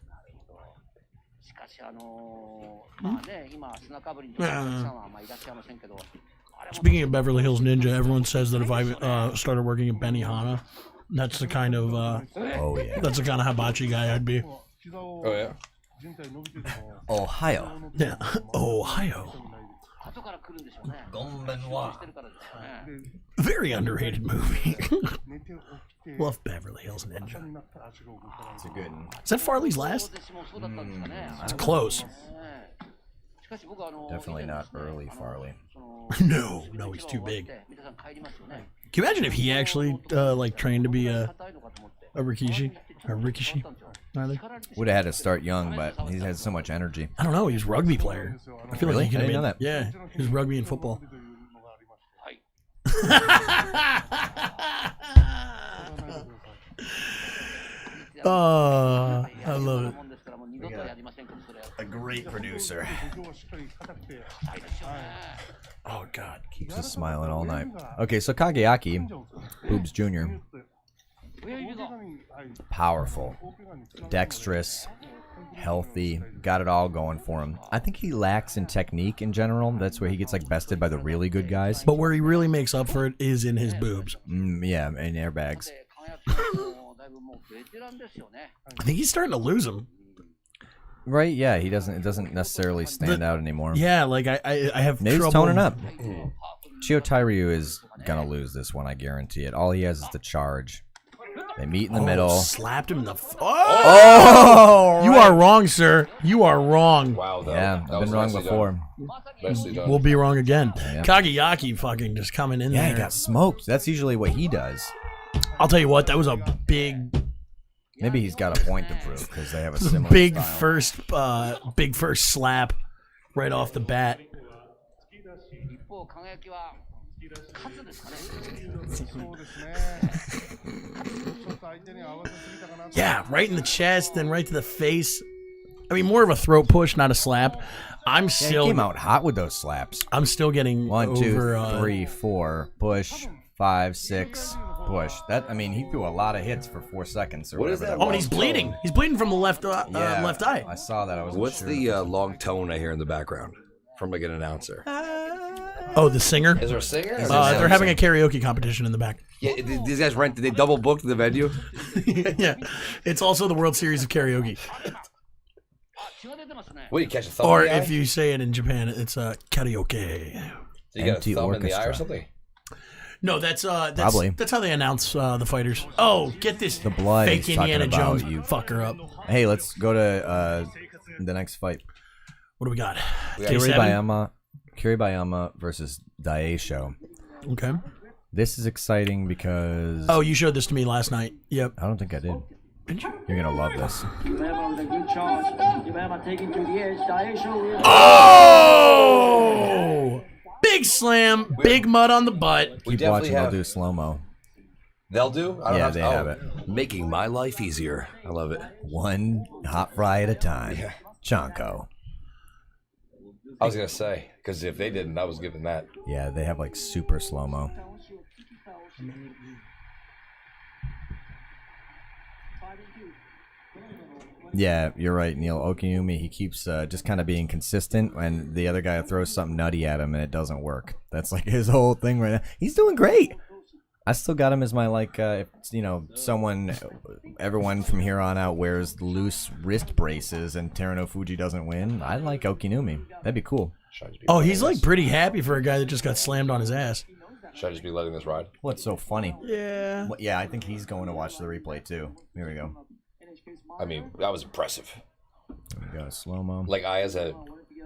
Speaker 1: Speaking of Beverly Hills Ninja, everyone says that if I started working at Benihana, that's the kind of
Speaker 2: Oh yeah.
Speaker 1: that's the kind of hibachi guy I'd be.
Speaker 3: Oh yeah.
Speaker 2: Ohio.
Speaker 1: Yeah, Ohio. Very underrated movie. Love Beverly Hills Ninja.
Speaker 2: It's a good one.
Speaker 1: Is that Farley's last? It's close.
Speaker 2: Definitely not early Farley.
Speaker 1: No, he's too big. Can you imagine if he actually like trained to be a rikishi? Or rikishi? Rather?
Speaker 2: Would have had to start young, but he has so much energy.
Speaker 1: I don't know. He was a rugby player. I feel
Speaker 2: Really?
Speaker 1: like he
Speaker 2: I
Speaker 1: could
Speaker 2: didn't
Speaker 1: have
Speaker 2: know
Speaker 1: been.
Speaker 2: that.
Speaker 1: Yeah, he was rugby and football. Oh, I love it.
Speaker 2: A great producer.
Speaker 1: Oh God,
Speaker 2: Keeps us smiling all night. Okay, so Kageaki, Boobs Jr. Powerful, dexterous, healthy, got it all going for him. I think he lacks in technique in general. That's where he gets like bested by the really good guys.
Speaker 1: But where he really makes up for it is in his boobs.
Speaker 2: Yeah, and airbags.
Speaker 1: I think he's starting to lose them.
Speaker 2: Right? Yeah, he doesn't. It doesn't necessarily stand out anymore.
Speaker 1: Yeah, like I have
Speaker 2: Maybe
Speaker 1: trouble.
Speaker 2: he's toning up. Chio Tairyu is gonna lose this one. I guarantee it. All he has is the charge. They meet in the middle.
Speaker 1: Slapped him in the. Oh! You are wrong, sir. You are wrong.
Speaker 3: Wow. Though.
Speaker 2: Yeah,
Speaker 3: That
Speaker 2: I've
Speaker 3: was
Speaker 2: been wrong
Speaker 3: nicely
Speaker 2: before.
Speaker 3: done. Nicely done.
Speaker 1: We'll be wrong again.
Speaker 2: Yeah.
Speaker 1: Kageyaki fucking just coming in
Speaker 2: Yeah,
Speaker 1: there.
Speaker 2: he got smoked. That's usually what he does.
Speaker 1: I'll tell you what, that was a big,
Speaker 2: Maybe he's got a point to prove because they have a similar
Speaker 1: big
Speaker 2: style.
Speaker 1: first slap right off the bat. Yeah, right in the chest, then right to the face. I mean, more of a throat push, not a slap. I'm
Speaker 2: Yeah,
Speaker 1: still
Speaker 2: he came out hot with those slaps.
Speaker 1: I'm still getting
Speaker 2: 1, 2,
Speaker 1: over,
Speaker 2: 3, 4, push, 5, 6, push. That I mean, he threw a lot of hits for 4 seconds. Or
Speaker 3: What is
Speaker 2: whatever
Speaker 3: that?
Speaker 1: Oh, and he's bleeding. He's bleeding from the left
Speaker 2: Yeah,
Speaker 1: left eye.
Speaker 2: I saw that. I was.
Speaker 3: What's the long tone I hear in the background from like an announcer?
Speaker 1: Oh, the singer.
Speaker 3: Is there a singer?
Speaker 1: They're having a karaoke competition in the back.
Speaker 3: Yeah, these guys rent. They double booked the venue.
Speaker 1: Yeah, it's also the World Series of Karaoke.
Speaker 3: What do you catch a thumb?
Speaker 1: Or
Speaker 3: in the eye?
Speaker 1: if you say it in Japan, it's karaoke.
Speaker 3: So you got a
Speaker 2: Empty
Speaker 3: thumb in the eye or
Speaker 2: orchestra.
Speaker 3: something.
Speaker 1: No, that's
Speaker 2: Probably.
Speaker 1: that's how they announce the fighters. Oh, get this
Speaker 2: The blood
Speaker 1: fake
Speaker 2: he's talking
Speaker 1: Indiana
Speaker 2: about,
Speaker 1: Jones
Speaker 2: you-
Speaker 1: fucker up.
Speaker 2: Hey, let's go to the next fight.
Speaker 1: What do we got?
Speaker 3: We got
Speaker 1: Day seven?
Speaker 2: Kiribayama versus Daisho.
Speaker 1: Okay.
Speaker 2: This is exciting because
Speaker 1: Oh, you showed this to me last night. Yep.
Speaker 2: I don't think I did. You're gonna love this.
Speaker 1: Oh! Big slam, big mud on the butt.
Speaker 3: We
Speaker 2: Keep
Speaker 3: definitely
Speaker 2: watching. They'll
Speaker 3: have.
Speaker 2: do slow mo.
Speaker 3: They'll do. I don't
Speaker 2: Yeah,
Speaker 3: have
Speaker 2: they
Speaker 3: to,
Speaker 2: have it.
Speaker 3: Making my life easier. I love it.
Speaker 2: One hot fry at a time. Chanko.
Speaker 3: I was gonna say because if they didn't, I was giving that.
Speaker 2: Yeah, they have like super slow mo. Yeah, you're right, Neil. Okiyumi, he keeps just kind of being consistent, and the other guy throws something nutty at him, and it doesn't work. That's like his whole thing right now. He's doing great. I still got him as my if, everyone from here on out wears loose wrist braces, and Terano Fuji doesn't win. I like Okinumi. That'd be cool.
Speaker 3: Should I just be
Speaker 1: Oh,
Speaker 3: letting
Speaker 1: he's like
Speaker 3: this-
Speaker 1: pretty happy for a guy that just got slammed on his ass.
Speaker 3: Should I just be letting this ride?
Speaker 2: What's so funny?
Speaker 1: Yeah.
Speaker 2: Well, yeah, I think he's going to watch the replay too. Here we go.
Speaker 3: I mean, that was impressive.
Speaker 2: There we go. Slow mo.
Speaker 3: Like I as a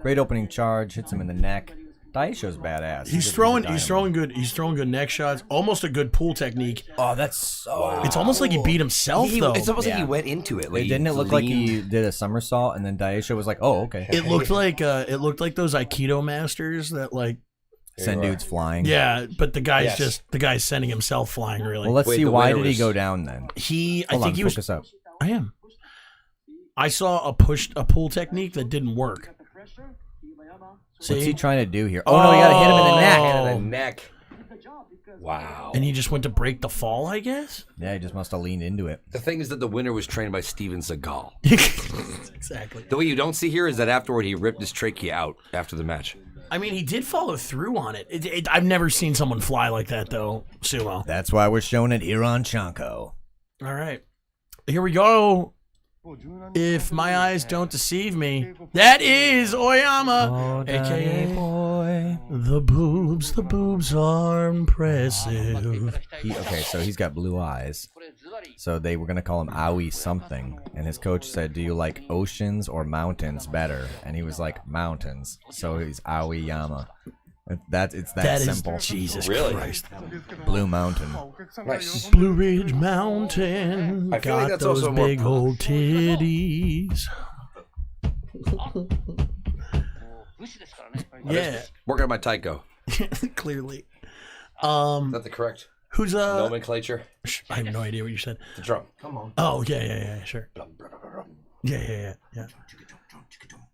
Speaker 2: Great opening charge. Hits him in the neck. Daisho's badass.
Speaker 1: He's throwing good neck shots. Almost a good pull technique.
Speaker 2: Oh, that's so.
Speaker 1: It's almost like he beat himself though.
Speaker 3: It's almost like
Speaker 2: Yeah.
Speaker 3: he went into it. Like
Speaker 2: Didn't it look like he did a somersault and then Daisho was like, "Oh, okay."
Speaker 1: It looked like those Aikido masters that like
Speaker 2: Send dudes flying.
Speaker 1: yeah, but the guy's sending himself flying really.
Speaker 2: Well, let's
Speaker 3: Wait,
Speaker 2: see.
Speaker 3: the
Speaker 2: Why
Speaker 3: winner
Speaker 2: did he
Speaker 3: was-
Speaker 2: go down then?
Speaker 1: I
Speaker 2: Hold
Speaker 1: think
Speaker 2: on,
Speaker 1: he was.
Speaker 2: focus up.
Speaker 1: I am. I saw a pull technique that didn't work. See?
Speaker 2: What's he trying to do here? Oh, no, he got to hit him in the neck.
Speaker 3: Hit in the neck. Wow.
Speaker 1: And he just went to break the fall, I guess.
Speaker 2: Yeah, he just must have leaned into it.
Speaker 3: The thing is that the winner was trained by Steven Seagal.
Speaker 1: Exactly.
Speaker 3: The way you don't see here is that afterward he ripped his trachea out after the match.
Speaker 1: I mean, he did follow through on it. I've never seen someone fly like that, though, Sumo.
Speaker 2: That's why we're showing it here on Chanko.
Speaker 1: All right. Here we go. If my eyes don't deceive me, that is Oyama, a.k.a.
Speaker 2: boy.
Speaker 1: The boobs are impressive.
Speaker 2: Okay, so he's got blue eyes. So they were going to call him Aoi something. And his coach said, "Do you like oceans or mountains better?" And he was like, "Mountains." So he's Aoyama. It's that simple.
Speaker 1: Is Jesus
Speaker 3: Really?
Speaker 1: Christ.
Speaker 2: Blue Mountain.
Speaker 3: Nice.
Speaker 1: Blue Ridge Mountain
Speaker 3: I feel like
Speaker 1: got
Speaker 3: that's
Speaker 1: those
Speaker 3: also more-
Speaker 1: big old titties. Yeah,
Speaker 3: Working on my taiko.
Speaker 1: clearly.
Speaker 3: Is that the correct
Speaker 1: Who's
Speaker 3: nomenclature?
Speaker 1: I have no idea what you said.
Speaker 3: The drum. Come on.
Speaker 1: Oh yeah, sure. Yeah.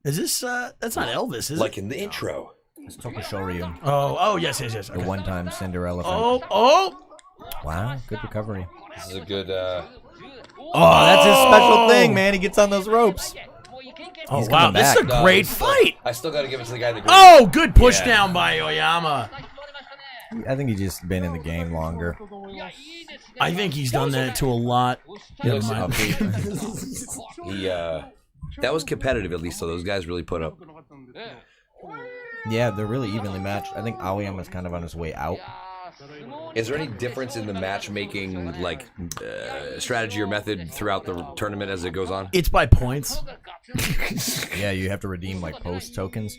Speaker 1: Is this that's not Elvis, is
Speaker 3: Like
Speaker 1: it?
Speaker 3: in the intro.
Speaker 2: It's Tokushoryu,
Speaker 1: Oh yes.
Speaker 2: the
Speaker 1: Okay.
Speaker 2: one-time Cinderella.
Speaker 1: Oh.
Speaker 2: Wow, good recovery.
Speaker 3: This is a good.
Speaker 2: Oh, that's his special thing, man. He gets on those ropes.
Speaker 1: Oh
Speaker 2: He's
Speaker 1: wow,
Speaker 2: coming
Speaker 1: this is a
Speaker 2: back.
Speaker 1: great fight.
Speaker 3: I still got to give it to the guy in the green.
Speaker 1: Oh, good push down by Oyama.
Speaker 2: I think he's just been in the game longer.
Speaker 1: I think he's done that to a lot.
Speaker 3: He
Speaker 1: Never
Speaker 3: looks
Speaker 1: mind.
Speaker 3: upbeat. He that was competitive at least. So those guys really put up.
Speaker 2: Yeah, they're really evenly matched. I think Aoyama's kind of on his way out.
Speaker 3: Is there any difference in the matchmaking, like strategy or method throughout the tournament as it goes on?
Speaker 1: It's by points.
Speaker 2: Yeah, you have to redeem like post tokens.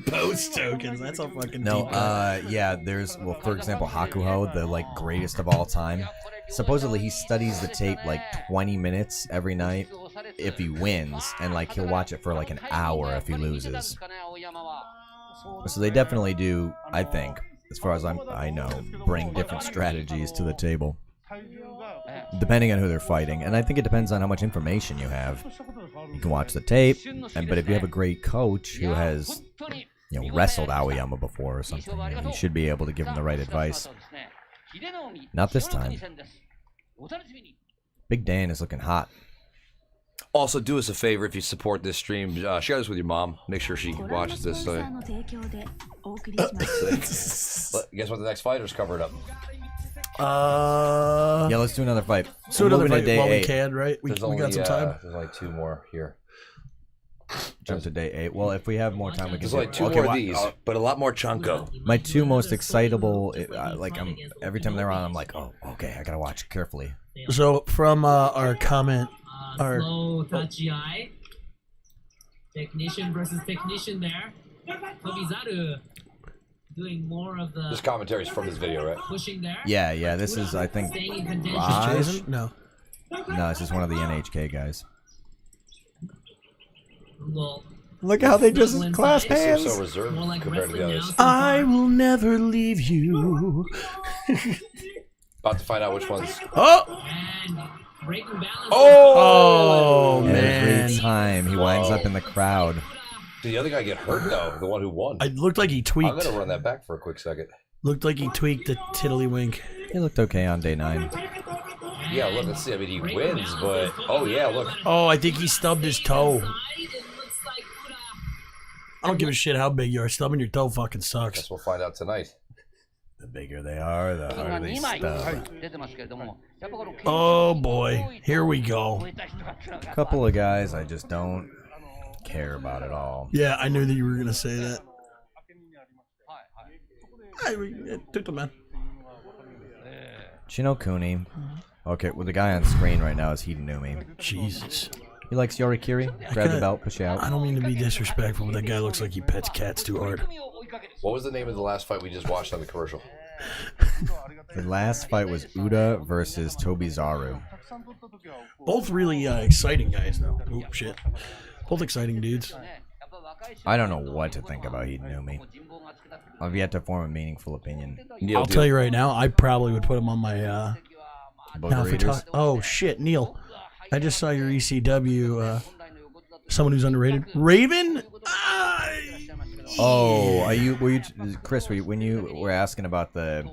Speaker 1: Post tokens. That's a fucking
Speaker 2: No,
Speaker 1: deep cut.
Speaker 2: yeah, there's, well, for example, Hakuho, the like greatest of all time. Supposedly he studies the tape like 20 minutes every night if he wins, and like he'll watch it for like an hour if he loses. So they definitely do, I think, as far as I know, bring different strategies to the table, depending on who they're fighting. And I think it depends on how much information you have. You can watch the tape, but if you have a great coach who has, wrestled Aoyama before or something, he should be able to give him the right advice. Not this time. Big Dan is looking hot.
Speaker 3: Also, do us a favor if you support this stream. Share this with your mom. Make sure she watches this. So, guess what? The next fighter's covered up.
Speaker 2: Yeah, let's do another fight.
Speaker 1: So
Speaker 2: We're
Speaker 1: another
Speaker 2: moving to
Speaker 1: fight
Speaker 2: day
Speaker 1: while we
Speaker 2: 8.
Speaker 1: can, right? We got some time.
Speaker 3: There's only 2 more here.
Speaker 2: Jump to day 8. Well, if we have more time, we can
Speaker 3: There's
Speaker 2: do
Speaker 3: only 2 more of these, but a lot more chunko.
Speaker 2: My 2 most excitable, every time they're on, I'm like, oh, okay, I gotta watch carefully.
Speaker 1: So from our comment, our
Speaker 5: slow Tachiai. Technician versus technician there. Tobizaru doing more of the
Speaker 3: This commentary is from this video, right?
Speaker 5: pushing there.
Speaker 2: Yeah, this is, I think,
Speaker 5: Staying in contention.
Speaker 2: Raj?
Speaker 1: Jason? No.
Speaker 2: No, this is one of the NHK guys.
Speaker 5: Well,
Speaker 2: Look how they just
Speaker 5: Wins
Speaker 2: clasp
Speaker 5: by-
Speaker 2: hands.
Speaker 3: So reserved
Speaker 5: more like
Speaker 3: compared to the
Speaker 5: wrestling
Speaker 3: others.
Speaker 5: now.
Speaker 1: I will never leave you.
Speaker 3: About to find out which ones.
Speaker 1: Oh!
Speaker 5: And breaking balance.
Speaker 1: Oh, man.
Speaker 2: Every time he winds up in the crowd.
Speaker 3: Did the other guy get hurt though? The one who won.
Speaker 1: It looked like he
Speaker 3: I'm
Speaker 1: tweaked.
Speaker 3: gonna run that back for a quick second.
Speaker 1: Looked like he tweaked the tiddlywink.
Speaker 2: He looked okay on day 9.
Speaker 3: Yeah, look, let's see. I mean, he wins, but oh yeah, look.
Speaker 1: Oh, I think he stubbed his toe. I don't give a shit how big you are. Stubbing your toe fucking sucks.
Speaker 3: Guess we'll find out tonight.
Speaker 2: The bigger they are, the harder they stub.
Speaker 1: Oh boy, here we go.
Speaker 2: A couple of guys I just don't care about at all.
Speaker 1: Yeah, I knew that you were gonna say that. Took man.
Speaker 2: Shino Kuni. Okay, well, the guy on screen right now is Hidenumi.
Speaker 1: Jesus.
Speaker 2: He likes yorikiri. Grab the belt, push you out.
Speaker 1: I don't mean to be disrespectful, but that guy looks like he pets cats too hard.
Speaker 3: What was the name of the last fight we just watched on the commercial?
Speaker 2: The last fight was Uda versus Tobizaru.
Speaker 1: Both really exciting guys, though. Oh, shit. Both exciting dudes.
Speaker 2: I don't know what to think about Hidenumi. I've yet to form a meaningful opinion.
Speaker 1: Neil, I'll tell you right now, I probably would put him on my... Oh, shit, Neil. I just saw your ECW, someone who's underrated. Raven?
Speaker 2: Oh, were you, Chris, when you were asking about the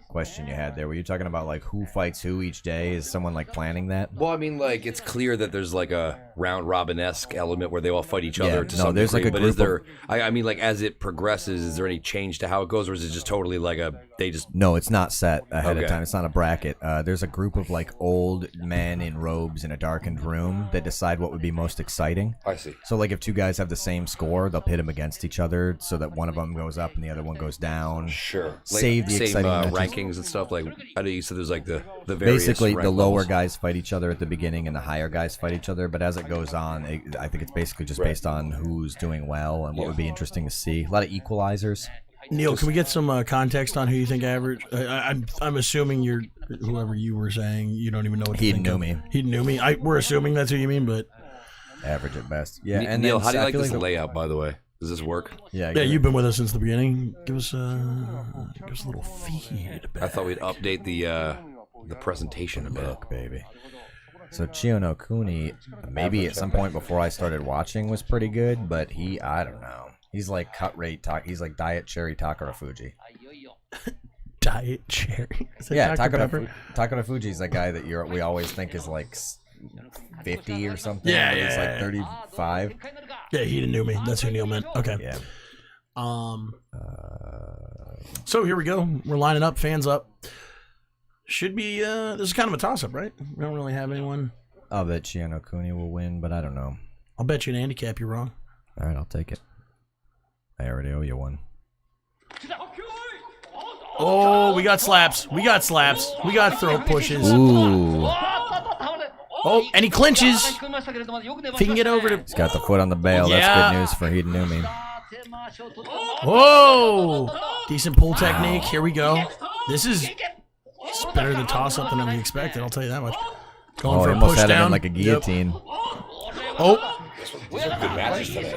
Speaker 2: question you had there, were you talking about like who fights who each day? Is someone like planning that?
Speaker 3: Well, I mean, like it's clear that there's like a round robin-esque element where they all fight each other to some
Speaker 2: there's
Speaker 3: degree.
Speaker 2: like a
Speaker 3: but
Speaker 2: group
Speaker 3: is there? I mean, like as it progresses, is there any change to how it goes, or is it just totally like they just?
Speaker 2: No, it's not set ahead of
Speaker 3: Okay.
Speaker 2: time. It's not a bracket. There's a group of like old men in robes in a darkened room that decide what would be most exciting.
Speaker 3: I see.
Speaker 2: So like if two guys have the same score, they'll pit them against each other so that one of them goes up and the other one goes down.
Speaker 3: Sure.
Speaker 2: Save the
Speaker 3: same,
Speaker 2: exciting matches.
Speaker 3: rankings and stuff. Like I know you said there's like the various
Speaker 2: Basically,
Speaker 3: rank
Speaker 2: the lower
Speaker 3: levels.
Speaker 2: guys fight each other at the beginning, and the higher guys fight each other. But as it goes on, I think it's basically just based on who's doing well and what would be interesting to see. A lot of equalizers.
Speaker 1: Neil, can we get some context on who you think average? I'm assuming you're whoever you were saying. You don't even know what to think of. Hidenumi. We're assuming that's who you mean, but
Speaker 2: Average at best. Yeah. And
Speaker 3: Neil,
Speaker 2: then,
Speaker 3: how do you
Speaker 2: I
Speaker 3: like
Speaker 2: feel
Speaker 3: this
Speaker 2: the-
Speaker 3: layout, by the way? Does this work?
Speaker 2: Yeah.
Speaker 1: yeah, you've been with us since the beginning. Give us a little feedback.
Speaker 3: I thought we'd update the presentation a bit.
Speaker 2: Look, baby. So Chio Kuni, maybe at some point before I started watching, was pretty good, but I don't know. He's like cut rate he's like Diet Cherry Takara Fuji.
Speaker 1: Diet Cherry. Is that
Speaker 2: Yeah,
Speaker 1: Dr. Pepper?
Speaker 2: Takara Fuji's that guy that we always think is like 50 or something.
Speaker 1: Yeah,
Speaker 2: but
Speaker 1: yeah,
Speaker 2: he's like
Speaker 1: yeah.
Speaker 2: 35.
Speaker 1: Yeah, Hidenumi. That's who Neil meant. Okay.
Speaker 2: Yeah.
Speaker 1: So here we go. We're lining up. Fans up. Should be. This is kind of a toss-up, right? We don't really have anyone.
Speaker 2: I'll bet Chio Kuni will win, but I don't know.
Speaker 1: I'll bet you an handicap. You're wrong.
Speaker 2: All right, I'll take it. I already owe you one.
Speaker 1: Oh, we got slaps. We got slaps. We got throat pushes.
Speaker 2: Ooh.
Speaker 1: Oh, and he clinches. If he can get over to.
Speaker 2: He's got the foot on the bail.
Speaker 1: Yeah.
Speaker 2: That's good news for Hidenumi.
Speaker 1: Whoa! Decent pull technique. Here we go. This is it's better than toss-up than I expected. I'll tell you that much. Going
Speaker 2: Oh,
Speaker 1: for
Speaker 2: he
Speaker 1: a
Speaker 2: almost
Speaker 1: push
Speaker 2: had him
Speaker 1: down.
Speaker 2: in like a guillotine.
Speaker 1: Oh,
Speaker 3: These are good matches today.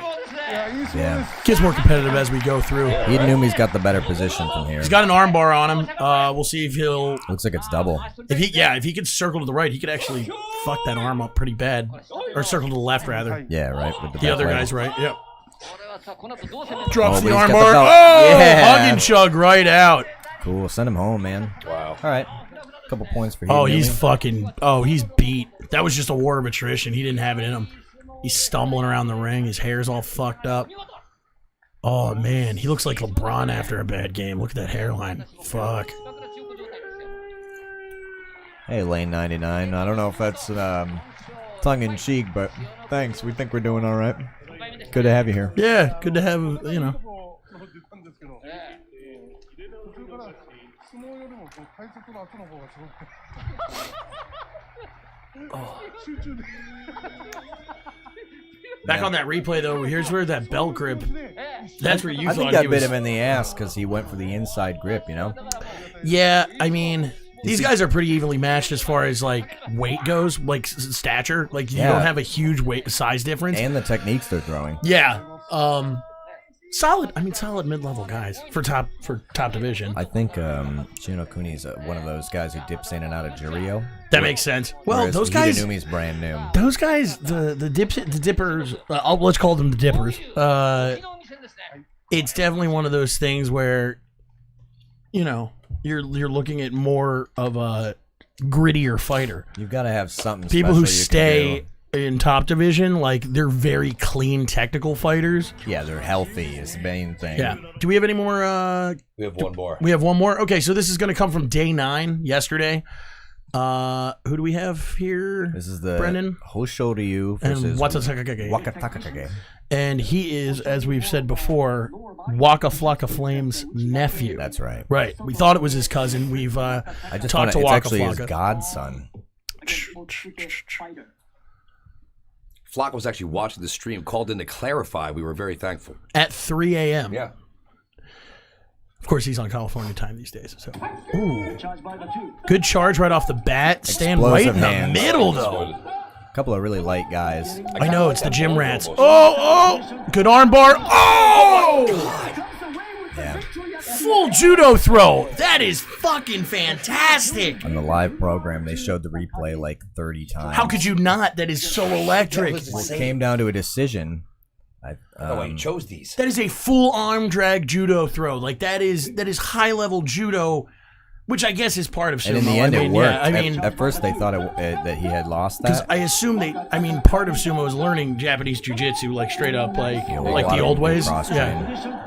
Speaker 2: Yeah.
Speaker 1: gets more competitive as we go through.
Speaker 2: Hidenumi's got the better position from here.
Speaker 1: He's got an armbar on him. We'll see if he'll.
Speaker 2: Looks like it's double.
Speaker 1: If he could circle to the right, he could actually fuck that arm up pretty bad, or circle to the left rather.
Speaker 2: Yeah, right. With
Speaker 1: The
Speaker 2: back
Speaker 1: other
Speaker 2: leg.
Speaker 1: guy's right. Yep.
Speaker 2: Oh,
Speaker 1: Drops
Speaker 2: but
Speaker 1: the
Speaker 2: he's got the
Speaker 1: armbar.
Speaker 2: belt.
Speaker 1: Oh,
Speaker 2: Yeah.
Speaker 1: hug and chug right out.
Speaker 2: Cool. Send him home, man.
Speaker 3: Wow.
Speaker 2: All right. Couple points for
Speaker 1: Oh,
Speaker 2: Hidenumi.
Speaker 1: he's fucking. Oh, he's beat. That was just a war of attrition. He didn't have it in him. He's stumbling around the ring. His hair's all fucked up. Oh man, he looks like LeBron after a bad game. Look at that hairline. Fuck.
Speaker 2: Hey, Lane 99. I don't know if that's tongue in cheek, but thanks. We think we're doing all right. Good to have you here.
Speaker 1: Yeah, good to have. You know. Back on that replay though, here's where that belt grip. That's where you
Speaker 2: I
Speaker 1: thought
Speaker 2: think
Speaker 1: he
Speaker 2: that
Speaker 1: was.
Speaker 2: bit him in the ass because he went for the inside grip, you know?
Speaker 1: Yeah, I mean, these guys are pretty evenly matched as far as like weight goes, like stature. Like you
Speaker 2: Yeah.
Speaker 1: don't have a huge weight size difference.
Speaker 2: And the techniques they're throwing.
Speaker 1: Yeah. Solid. I mean, solid mid-level guys for top division.
Speaker 2: I think Chio Kuni's one of those guys who dips in and out of Jurio.
Speaker 1: That makes sense. Well,
Speaker 2: Whereas
Speaker 1: those guys,
Speaker 2: Hidenumi's brand new.
Speaker 1: the dippers. Let's call them the dippers. It's definitely one of those things where, you know, you're looking at more of a grittier fighter.
Speaker 2: You've got to have something
Speaker 1: People who
Speaker 2: special you can
Speaker 1: stay
Speaker 2: do.
Speaker 1: in top division, like they're very clean technical fighters.
Speaker 2: Yeah, they're healthy is the main thing.
Speaker 1: Yeah. Do we have any more?
Speaker 3: We have one more.
Speaker 1: We have one more. Okay, so this is going to come from day 9 yesterday. Who do we have here?
Speaker 2: This is the
Speaker 1: Brennan
Speaker 2: Hoshoryu
Speaker 1: and
Speaker 2: versus
Speaker 1: Watatakage.
Speaker 2: Wakatakage.
Speaker 1: And he is, as we've said before, Waka Flocka Flame's nephew.
Speaker 2: That's right.
Speaker 1: Right. We thought it was his cousin. We've
Speaker 2: I just
Speaker 1: talked
Speaker 2: found
Speaker 1: to
Speaker 2: it's
Speaker 1: Waka
Speaker 2: actually his
Speaker 1: Flocka.
Speaker 2: godson.
Speaker 3: Flock was actually watching the stream, called in to clarify. We were very thankful.
Speaker 1: At 3 a.m.
Speaker 3: Yeah.
Speaker 1: Of course, he's on California time these days. So, ooh, good charge right off the bat. Stand right in the middle, though.
Speaker 2: A couple of really light guys.
Speaker 1: I know, it's the gym rats. Oh, good armbar. Oh!
Speaker 2: Yeah.
Speaker 1: Full judo throw. That is fucking fantastic.
Speaker 2: On the live program, they showed the replay like 30 times.
Speaker 1: How could you not? That is so electric.
Speaker 2: It came down to a decision.
Speaker 3: He chose these.
Speaker 1: That is a full arm drag judo throw. Like that is high level judo, which I guess is part of sumo.
Speaker 2: And in the end, it worked.
Speaker 1: Yeah, I mean,
Speaker 2: at first they thought that he had lost
Speaker 1: because
Speaker 2: that.
Speaker 1: I assume part of sumo is learning Japanese jiu-jitsu, like straight up, like the old ways. Yeah.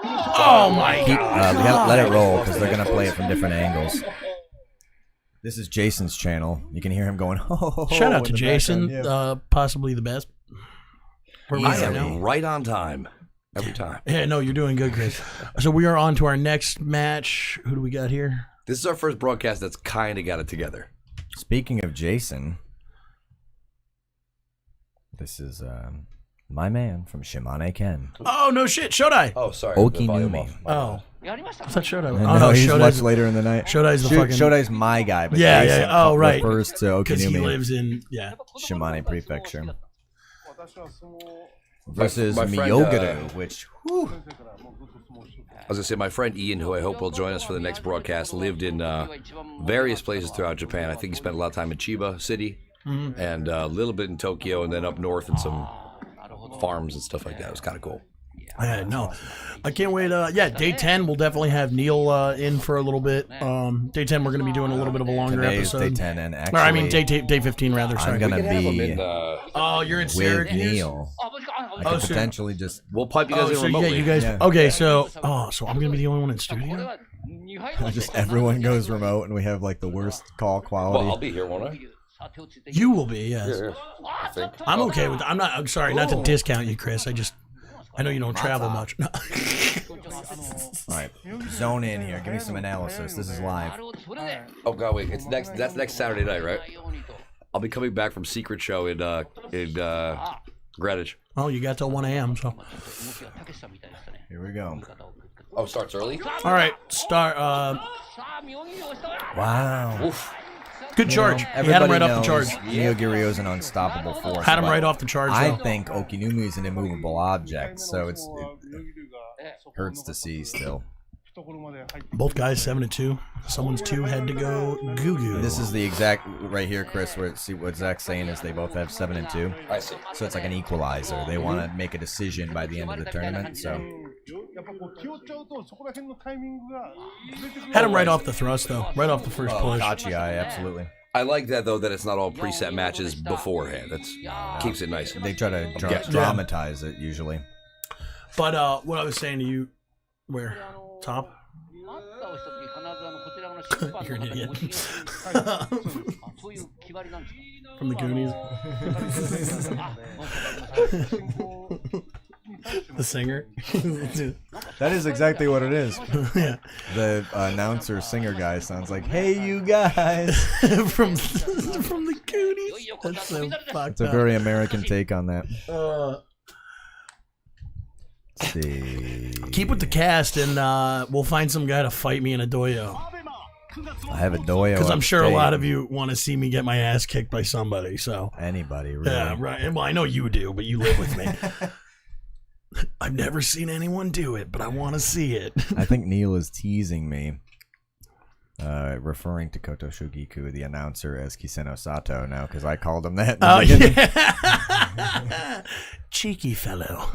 Speaker 1: Oh my god!
Speaker 2: Let it roll because they're gonna play it from different angles. This is Jason's channel. You can hear him going. Oh,
Speaker 1: shout out to Jason, possibly the best.
Speaker 3: I am right on time every time.
Speaker 1: Yeah, no, you're doing good, Chris. So we are on to our next match. Who do we got here?
Speaker 3: This is our first broadcast that's kind of got it together.
Speaker 2: Speaking of Jason, this is my man from Shimane Ken.
Speaker 1: Oh, no shit. Shodai.
Speaker 3: Oh, sorry.
Speaker 2: Okinumi.
Speaker 1: Oh. I thought Shodai.
Speaker 2: No, he's much later in the night.
Speaker 1: Shodai's the fucking...
Speaker 2: Shodai's my guy, but
Speaker 1: yeah,
Speaker 2: Jason
Speaker 1: Oh, right.
Speaker 2: refers to Okinumi.
Speaker 1: Because he lives in,
Speaker 2: Shimane Prefecture. Versus
Speaker 3: my friend,
Speaker 2: Miyogaru, which...
Speaker 3: I was going to say, my friend Ian, who I hope will join us for the next broadcast, lived in various places throughout Japan. I think he spent a lot of time in Chiba City and a little bit in Tokyo and then up north in some farms and stuff like that. It was kind of cool.
Speaker 1: No, I can't wait. Day 10, we'll definitely have Neil in for a little bit. Day 10, we're going to be doing a little bit of a longer
Speaker 2: Today's
Speaker 1: episode.
Speaker 2: Day 10, and actually...
Speaker 1: Or, I mean, day 15, rather. Sorry.
Speaker 2: I'm going to be...
Speaker 1: oh, you're in
Speaker 2: with
Speaker 1: Syracuse?
Speaker 2: Neil. I could potentially just...
Speaker 3: We'll pipe you guys in remotely.
Speaker 1: Yeah, you guys...
Speaker 2: Yeah.
Speaker 1: Okay, so... Oh, so I'm going to be the only one in studio?
Speaker 2: Just everyone goes remote, and we have, like, the worst call quality.
Speaker 3: Well, I'll be here, won't I?
Speaker 1: You will be, yes.
Speaker 3: Yeah, I think.
Speaker 1: I'm okay with... I'm sorry, not to discount you, Chris. I know you don't travel much. No.
Speaker 2: All right, zone in here. Give me some analysis. This is live.
Speaker 3: Oh god, wait! That's next Saturday night, right? I'll be coming back from Secret Show in Greenwich.
Speaker 1: Oh, you got till 1 a.m. So.
Speaker 2: Here we go.
Speaker 3: Oh, starts early.
Speaker 1: All right, start.
Speaker 2: Wow.
Speaker 3: Oof.
Speaker 1: Good charge. He had him right off the charge.
Speaker 2: Miyogaryu is an unstoppable force.
Speaker 1: Had him right off the charge.
Speaker 2: I think Okinumi is an immovable object, so it hurts to see still.
Speaker 1: Both guys 7-2. Someone's 2 had to go goo-goo.
Speaker 2: This is the exact right here, Chris. Where see what Zach's saying is they both have 7-2.
Speaker 3: I see.
Speaker 2: So it's like an equalizer. They want to make a decision by the end of the tournament. So
Speaker 1: had him right off the thrust though. Right off the first push.
Speaker 2: Kachi eye, absolutely.
Speaker 3: I like that though, that it's not all preset matches beforehand. That's keeps it nice.
Speaker 2: They try to dramatize it usually.
Speaker 1: But what I was saying to you, where top. You're an idiot. From the Goonies. The singer.
Speaker 2: That is exactly what it is.
Speaker 1: Yeah.
Speaker 2: The announcer singer guy sounds like, "Hey, you guys,"
Speaker 1: from the Goonies. That's so fucked
Speaker 2: It's a
Speaker 1: up.
Speaker 2: very American take on that. Let's see.
Speaker 1: Keep with the cast, and we'll find some guy to fight me in a doyo.
Speaker 2: I have a doyo.
Speaker 1: Because I'm sure a lot of you want to see me get my ass kicked by somebody. So
Speaker 2: anybody, really.
Speaker 1: yeah, right. Well, I know you do, but you live with me. I've never seen anyone do it, but I want to see it.
Speaker 2: I think Neil is teasing me, referring to Koto Shugiku, the announcer, as Kiseno Sato now, because I called him that.
Speaker 1: Oh yeah, cheeky fellow.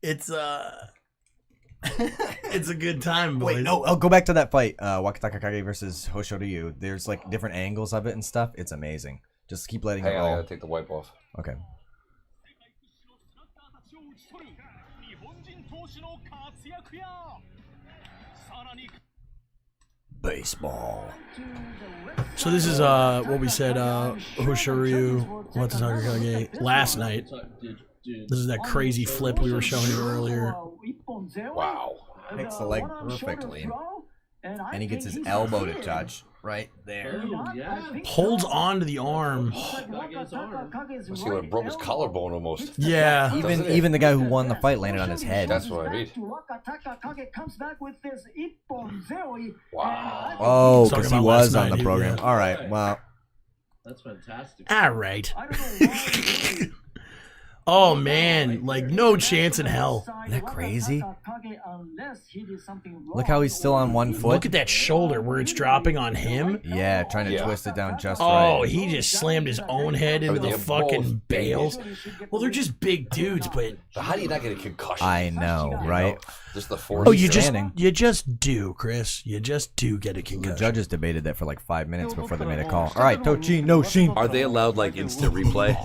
Speaker 1: It's it's a good time, boys.
Speaker 2: Wait, no, I'll go back to that fight, Wakataka Kage versus Hoshoryu. There's like different angles of it and stuff. It's amazing. Just keep letting it
Speaker 3: Hang on, I
Speaker 2: roll.
Speaker 3: gotta take the wipe off.
Speaker 2: Okay. Baseball.
Speaker 1: So this is what we said, Hoshoryu Watasaka last night. This is that crazy flip we were showing you earlier.
Speaker 3: Wow.
Speaker 2: Hits the leg perfectly. And he gets his elbow to touch. right there.
Speaker 5: Oh, yeah.
Speaker 1: Holds on to the arm.
Speaker 3: Let's see what broke his collarbone almost.
Speaker 1: Yeah.
Speaker 2: Even the guy who won the fight landed on his head.
Speaker 3: That's what I mean. Wow.
Speaker 2: Oh,
Speaker 1: Talking
Speaker 2: because he
Speaker 1: about
Speaker 2: was
Speaker 1: last
Speaker 2: on the
Speaker 1: night,
Speaker 2: program.
Speaker 1: yeah.
Speaker 2: All right, well,
Speaker 5: That's fantastic.
Speaker 1: All right. Oh man, like no chance in hell.
Speaker 2: isn't that crazy? Look how he's still on one foot.
Speaker 1: Look at that shoulder where it's dropping on him.
Speaker 2: Yeah, trying to
Speaker 3: Yeah.
Speaker 2: twist it down just
Speaker 1: Oh,
Speaker 2: right.
Speaker 1: he just slammed his own head into
Speaker 3: mean,
Speaker 1: the
Speaker 3: they're
Speaker 1: fucking
Speaker 3: both
Speaker 1: bales. Well, they're just big dudes, but
Speaker 3: But how do you not get a concussion?
Speaker 2: I know, right?
Speaker 3: Just the force.
Speaker 1: oh,
Speaker 2: He's
Speaker 1: you
Speaker 2: standing.
Speaker 1: just do, Chris. You just do get a
Speaker 2: The
Speaker 1: concussion.
Speaker 2: judges debated that for like 5 minutes before they made a call. All right, Tochi, no Shin.
Speaker 3: Are they allowed like instant replay?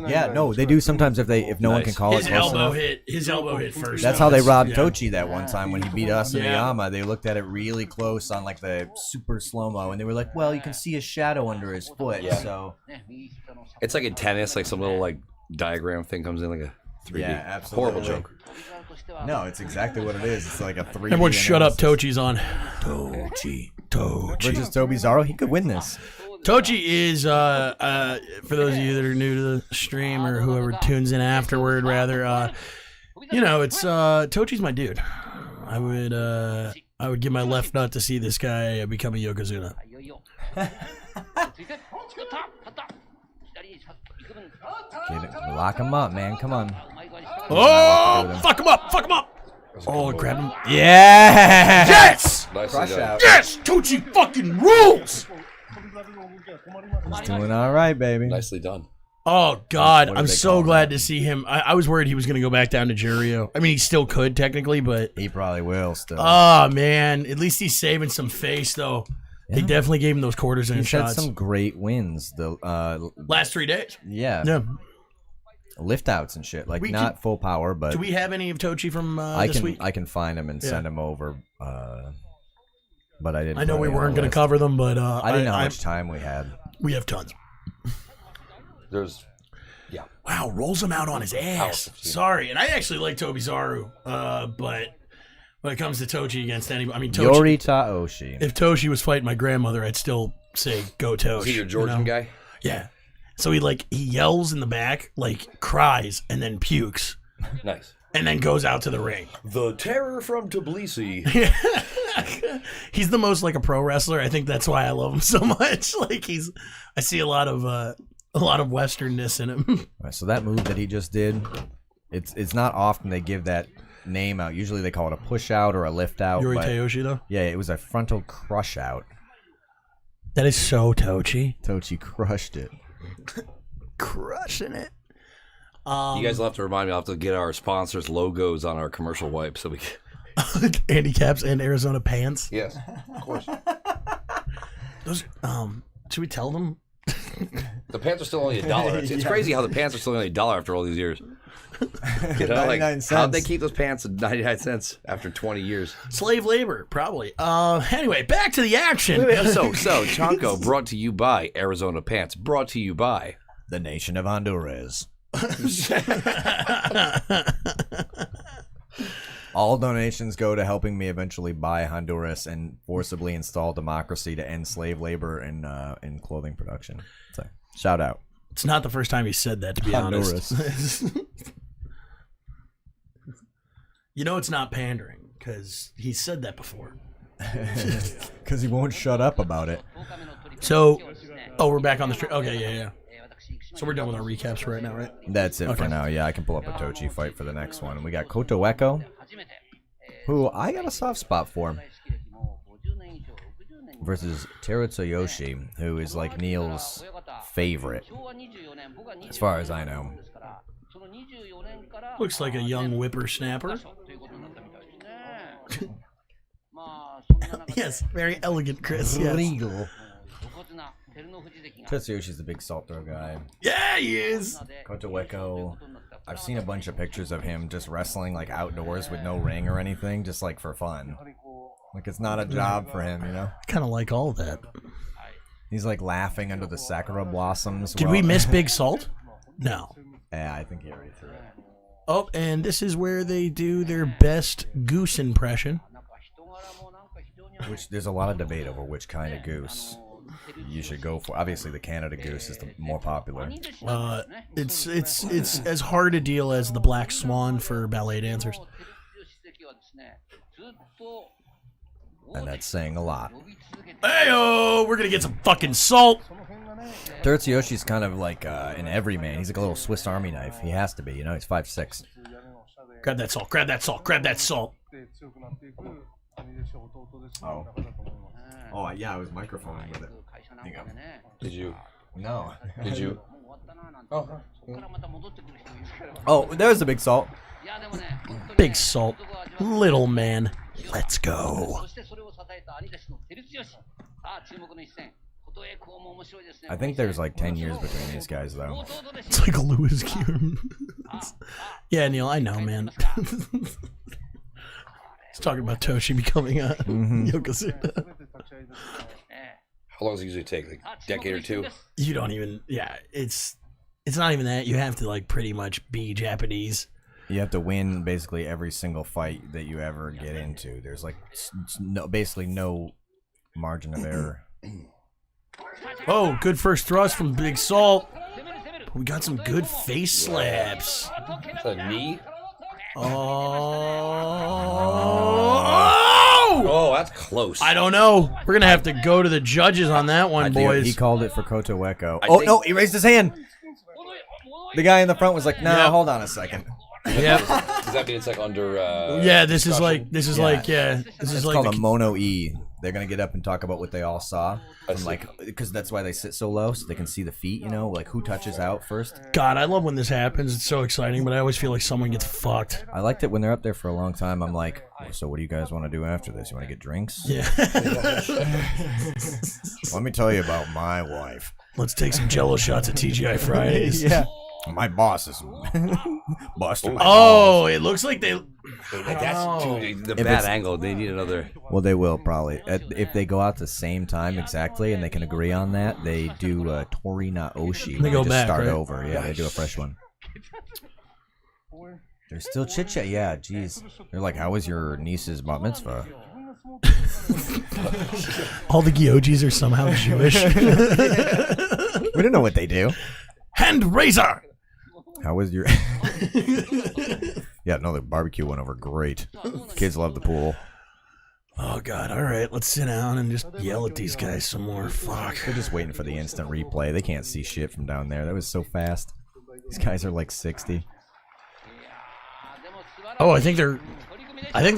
Speaker 2: Yeah, no, they do sometimes if no one can call
Speaker 1: His
Speaker 2: it close
Speaker 1: elbow
Speaker 2: enough.
Speaker 1: hit. His elbow hit first.
Speaker 2: That's
Speaker 1: though.
Speaker 2: how they robbed
Speaker 1: Yeah.
Speaker 2: Tochi that one time when he beat us in
Speaker 1: Yeah.
Speaker 2: Miyama. They looked at it really close on like the super slow mo, and they were like, "Well, you can see a shadow under his foot."
Speaker 3: Yeah.
Speaker 2: So
Speaker 3: It's like in tennis, like some little like diagram thing comes in like a 3D.
Speaker 2: Yeah, absolutely.
Speaker 3: Horrible joke.
Speaker 2: no, it's exactly what it is. It's like a 3D.
Speaker 1: Everyone, shut up.
Speaker 2: analysis.
Speaker 1: Tochi's on. Tochi.
Speaker 2: Versus Tobizaru, he could win this.
Speaker 1: Tochi is for those of you that are new to the stream or whoever tunes in afterward, rather. You know, it's Tochi's my dude. I would give my left nut to see this guy become a Yokozuna.
Speaker 2: Get it. Lock him up, man. Come on.
Speaker 1: Oh, fuck him up! Fuck him up! Oh, grab him.
Speaker 2: Yeah.
Speaker 1: Yes!
Speaker 3: Nicely
Speaker 2: Crush
Speaker 3: done.
Speaker 2: out.
Speaker 1: Yes! Tochi fucking rules!
Speaker 2: He's doing all right, baby.
Speaker 3: Nicely done.
Speaker 1: Oh, God.
Speaker 2: What do
Speaker 1: I'm
Speaker 2: they
Speaker 1: so
Speaker 2: call
Speaker 1: glad
Speaker 2: that?
Speaker 1: to see him. I was worried he was going to go back down to Juryo. I mean, he still could, technically, but...
Speaker 2: He probably will still.
Speaker 1: Oh, man. At least he's saving some face, though. They
Speaker 2: Yeah.
Speaker 1: definitely gave him those quarters and
Speaker 2: He's had
Speaker 1: shots.
Speaker 2: some great wins. The
Speaker 1: Last 3 days.
Speaker 2: yeah,
Speaker 1: Yeah.
Speaker 2: lift outs and shit. Like
Speaker 1: We
Speaker 2: not
Speaker 1: can-
Speaker 2: full power, but
Speaker 1: Do we have any of Tochi from
Speaker 2: I
Speaker 1: this
Speaker 2: can
Speaker 1: week?
Speaker 2: I can find him and
Speaker 1: Yeah.
Speaker 2: send him over. But I didn't.
Speaker 1: I know
Speaker 2: put
Speaker 1: we
Speaker 2: any on
Speaker 1: weren't
Speaker 2: the
Speaker 1: going to
Speaker 2: list.
Speaker 1: cover them, but
Speaker 2: I didn't know how much time we had.
Speaker 1: we have tons.
Speaker 3: There's
Speaker 1: Wow, rolls him out on his ass. Sorry, and I actually like Tobizaru, but when it comes to Tochi against anybody, I mean, Tochi,
Speaker 2: Yorita Oshi.
Speaker 1: if Toshi was fighting my grandmother, I'd still say go Tosh.
Speaker 3: is he your Georgian guy?
Speaker 1: Yeah. So he yells in the back, like cries, and then pukes,
Speaker 3: Nice.
Speaker 1: and then goes out to the ring.
Speaker 3: The terror from Tbilisi.
Speaker 1: He's the most like a pro wrestler. I think that's why I love him so much. Like I see a lot of westernness in him.
Speaker 2: Right, so that move that he just did, it's not often they give that name out. Usually they call it a push out or a lift out.
Speaker 1: Yuri
Speaker 2: but
Speaker 1: Teoshi though.
Speaker 2: yeah, it was a frontal crush out.
Speaker 1: That is so Tochi.
Speaker 2: Tochi crushed it.
Speaker 1: Crushing it.
Speaker 3: You guys will have to remind me. I'll have to get our sponsors' logos on our commercial wipe so we can.
Speaker 1: Handicaps and Arizona pants.
Speaker 3: Yes, of course.
Speaker 1: Those should we tell them?
Speaker 3: The pants are still only $1. It's crazy how the pants are still only $1 after all these years. You know, like
Speaker 2: 99
Speaker 3: how'd they
Speaker 2: cents.
Speaker 3: keep those pants at 99 cents after 20 years?
Speaker 1: Slave labor, probably. Anyway, back to the action.
Speaker 3: So Chanko brought to you by Arizona Pants. Brought to you by
Speaker 2: The nation of Honduras. All donations go to helping me eventually buy Honduras and forcibly install democracy to end slave labor in clothing production. So, shout out.
Speaker 1: It's not the first time he said that, to be
Speaker 2: Honduras.
Speaker 1: honest. You know it's not pandering, because he said that before.
Speaker 2: Because he won't shut up about it.
Speaker 1: So, we're back on the street. Okay, yeah. So we're done with our recaps right now, right?
Speaker 2: That's it for now. Yeah, I can pull up a Tochi fight for the next one. We got Koto Eko, who I got a soft spot for, versus Terutsuyoshi, who is like Neil's favorite, as far as I know.
Speaker 1: Looks like a young whippersnapper. Yes, very elegant, Chris. Yes.
Speaker 2: Legal. Tetsuyoshi's the big salt throw guy.
Speaker 1: Yeah, he is.
Speaker 2: Koto Eko, I've seen a bunch of pictures of him just wrestling like outdoors with no ring or anything, just like for fun. Like it's not a job for him, you know?
Speaker 1: I kind of like all of that.
Speaker 2: He's like laughing under the sakura blossoms.
Speaker 1: Did we miss Big Salt? No.
Speaker 2: Yeah, I think he already threw it.
Speaker 1: Oh, and this is where they do their best goose impression.
Speaker 2: Which there's a lot of debate over which kind of goose. you should go for. Obviously, the Canada Goose is the more popular.
Speaker 1: It's as hard a deal as the Black Swan for ballet dancers.
Speaker 2: And that's saying a lot.
Speaker 1: Hey-oh, we're gonna get some fucking salt.
Speaker 2: Tertsuyoshi's kind of like an everyman. He's like a little Swiss Army knife. He has to be, you know. He's 5'6".
Speaker 1: Grab that salt. Grab that salt. Grab that salt.
Speaker 2: Oh, yeah, I was microphoning with it.
Speaker 3: Did you?
Speaker 2: No.
Speaker 3: Did you?
Speaker 2: Oh, there's the big salt.
Speaker 1: Big salt. Little man. Let's go.
Speaker 2: I think there's like 10 years between these guys, though.
Speaker 1: It's like a Lewis Cuban. Yeah, Neil, I know, man. He's talking about Toshi becoming a Yokozuna.
Speaker 3: How long does it usually take? Like a decade or two?
Speaker 1: You don't even. Yeah, it's not even that. You have to like pretty much be Japanese.
Speaker 2: You have to win basically every single fight that you ever get into. There's like basically no margin of error.
Speaker 1: Oh, good first thrust from Big Salt. We got some good face slaps.
Speaker 3: Is that a knee? Oh, that's close.
Speaker 1: I don't know. We're going to have to go to the judges on that one, boys.
Speaker 2: He called it for Koto Ueko. Oh, no, he raised his hand. The guy in the front was like, nah, hold on a second.
Speaker 1: Yep.
Speaker 3: Does that mean it's like under
Speaker 1: yeah, this is like
Speaker 2: It's called a mono E. They're gonna get up and talk about what they all saw, from because that's why they sit so low, so they can see the feet. You know, like who touches out first.
Speaker 1: God, I love when this happens. It's so exciting, but I always feel like someone gets fucked.
Speaker 2: I liked it when they're up there for a long time. I'm like, so what do you guys want to do after this? You want to get drinks?
Speaker 1: Yeah.
Speaker 2: Let me tell you about my wife.
Speaker 1: Let's take some Jello shots at TGI Fridays.
Speaker 2: Yeah. My boss is busting my
Speaker 1: balls.
Speaker 2: balls.
Speaker 1: It looks like they.
Speaker 3: That's the bad angle. They need another.
Speaker 2: Well, they will probably. If they go out the same time exactly and they can agree on that, they do Tori Naoshi.
Speaker 1: They go
Speaker 2: just
Speaker 1: back,
Speaker 2: start
Speaker 1: right?
Speaker 2: over. Yeah, they do a fresh one. They're still chit chat. Yeah, jeez. They're like, how was your niece's bat mitzvah?
Speaker 1: All the Gyojis are somehow Jewish.
Speaker 2: We don't know what they do.
Speaker 1: Hand razor.
Speaker 2: How was your? Yeah, no, the barbecue went over great. Kids love the pool.
Speaker 1: Oh God! All right, let's sit down and just yell at these guys some more. Fuck.
Speaker 2: They're just waiting for the instant replay. They can't see shit from down there. That was so fast. These guys are like 60.
Speaker 1: Oh, I think they're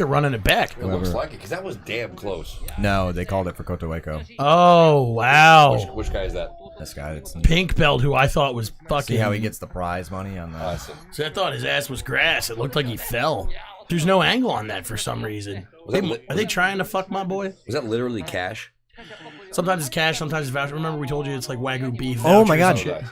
Speaker 1: running it back.
Speaker 3: It looks like it because that was damn close.
Speaker 2: No, they called it for Koto Ueko.
Speaker 1: Oh wow!
Speaker 3: Which guy is that?
Speaker 2: This guy that's
Speaker 1: Pink belt, who I thought was fucking.
Speaker 2: See how he gets the prize money on the.
Speaker 1: So I thought his ass was grass. It looked like he fell. There's no angle on that for some reason. Are they trying to fuck my boy?
Speaker 3: Was that literally cash?
Speaker 1: Sometimes it's cash, sometimes it's voucher. Remember we told you it's like Wagyu beef.
Speaker 2: Oh my God!
Speaker 1: Shit.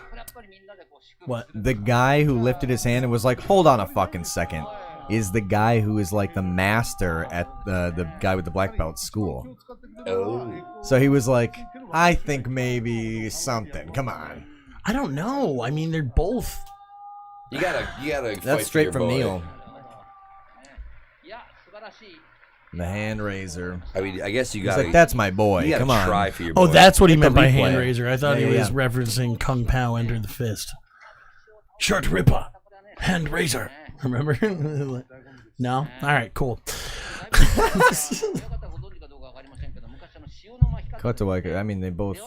Speaker 1: What?
Speaker 2: The guy who lifted his hand and was like, "Hold on a fucking second," is the guy who is like the master at the guy with the black belt school.
Speaker 3: Oh.
Speaker 2: So he was like, I think maybe something. Come on.
Speaker 1: I don't know. I mean, they're both.
Speaker 3: You gotta.
Speaker 2: That's
Speaker 3: fight
Speaker 2: straight
Speaker 3: for
Speaker 2: from
Speaker 3: your boy.
Speaker 2: Neil. The hand raiser.
Speaker 3: I mean, I guess you
Speaker 2: He's
Speaker 3: gotta.
Speaker 2: like, that's my boy.
Speaker 3: You gotta
Speaker 2: Come on.
Speaker 3: try for your boy.
Speaker 1: Oh, that's what he meant by
Speaker 2: replay.
Speaker 1: hand raiser. I thought
Speaker 2: Yeah,
Speaker 1: he
Speaker 2: yeah,
Speaker 1: was referencing Kung Pao Enter the Fist. Shirt ripper, hand raiser. Remember? No? All right, cool.
Speaker 2: Koto Ueko. I mean, they both.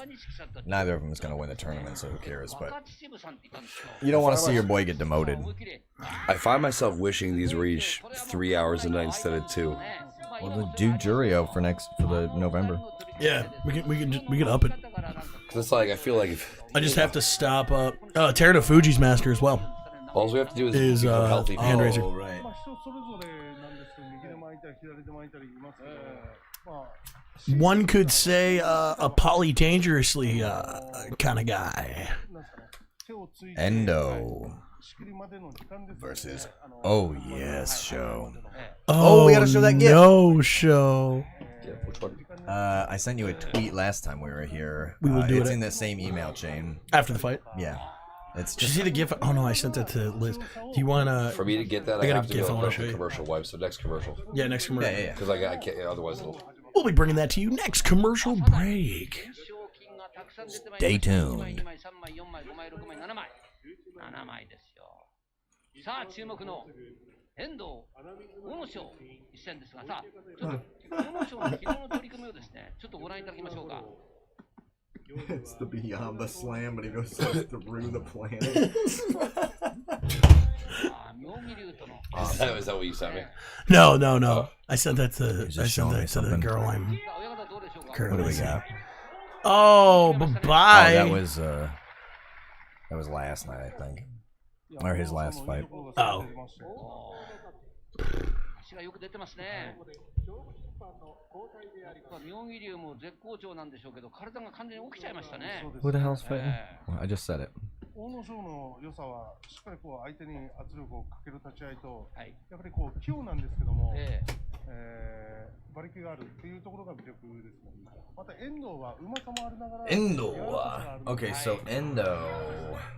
Speaker 2: Neither of them is going to win the tournament, so who cares? But you don't want to see your boy get demoted.
Speaker 3: I find myself wishing these were each 3 hours a night instead of 2.
Speaker 2: Well, do Jurio for the November.
Speaker 1: Yeah, we can up it.
Speaker 3: Cause it's like I feel like if
Speaker 1: I just have to stop up. Teruto Fuji's master as well.
Speaker 3: all we have to do is become healthy.
Speaker 1: hand raiser.
Speaker 2: Oh, right.
Speaker 1: One could say a poly-dangerously kind of guy.
Speaker 2: Endo versus Oh Yes Show.
Speaker 1: Oh,
Speaker 2: we gotta show that gift.
Speaker 1: No show.
Speaker 3: Yeah, which one?
Speaker 2: I sent you a tweet last time we were here.
Speaker 1: We will do
Speaker 2: it's
Speaker 1: it
Speaker 2: in the same email chain.
Speaker 1: After the fight.
Speaker 2: Yeah. It's
Speaker 1: Did you
Speaker 2: just
Speaker 1: see the GIF? Oh no, I sent it to Liz. Do you want to?
Speaker 3: For me to get that,
Speaker 1: I
Speaker 3: I
Speaker 1: got a
Speaker 3: have to
Speaker 1: GIF I
Speaker 3: go
Speaker 1: wanna
Speaker 3: to
Speaker 1: show
Speaker 3: the
Speaker 1: you.
Speaker 3: commercial wipe. So next commercial.
Speaker 1: Yeah, next commercial.
Speaker 2: yeah.
Speaker 3: Because I can't. Otherwise, it'll.
Speaker 1: We'll be bringing that to you next commercial break.
Speaker 2: Stay tuned.
Speaker 4: 2枚、3枚、4枚、5枚、6枚、7枚。7枚ですよ。さあ、注目の遠藤、阿武咲一戦ですが、さあ、ちょっと阿武咲の昨日の取り組みをですね、ちょっとご覧いただきましょうか。
Speaker 2: It's the beyond the slam, but he goes through the planet.
Speaker 4: 妙義龍との
Speaker 3: Is that what you sent me?
Speaker 1: No, no, no. I sent that to
Speaker 2: He's just showing me
Speaker 1: the
Speaker 2: something.
Speaker 1: girl I'm
Speaker 4: 親方どうでしょうか。
Speaker 2: What do we got?
Speaker 1: Oh, bye
Speaker 2: Oh,
Speaker 1: bye.
Speaker 2: that was last night, I think, or his last fight.
Speaker 1: Oh.
Speaker 4: 足がよく出てますね。妙義龍も絶好調なんでしょうけど、体が完全に起きちゃいましたね。
Speaker 2: Who the hell's fighting? I just said it.
Speaker 6: 阿武咲の良さはしっかりこう相手に圧力をかける立ち合いと、
Speaker 4: はい。
Speaker 6: やっぱりこう器用なんですけども、
Speaker 4: え
Speaker 6: 馬力があるっていうところが魅力ですね。また遠藤はうまさもありながら
Speaker 2: Endo.
Speaker 6: 柔らかさがあるので
Speaker 2: Okay, so Endo.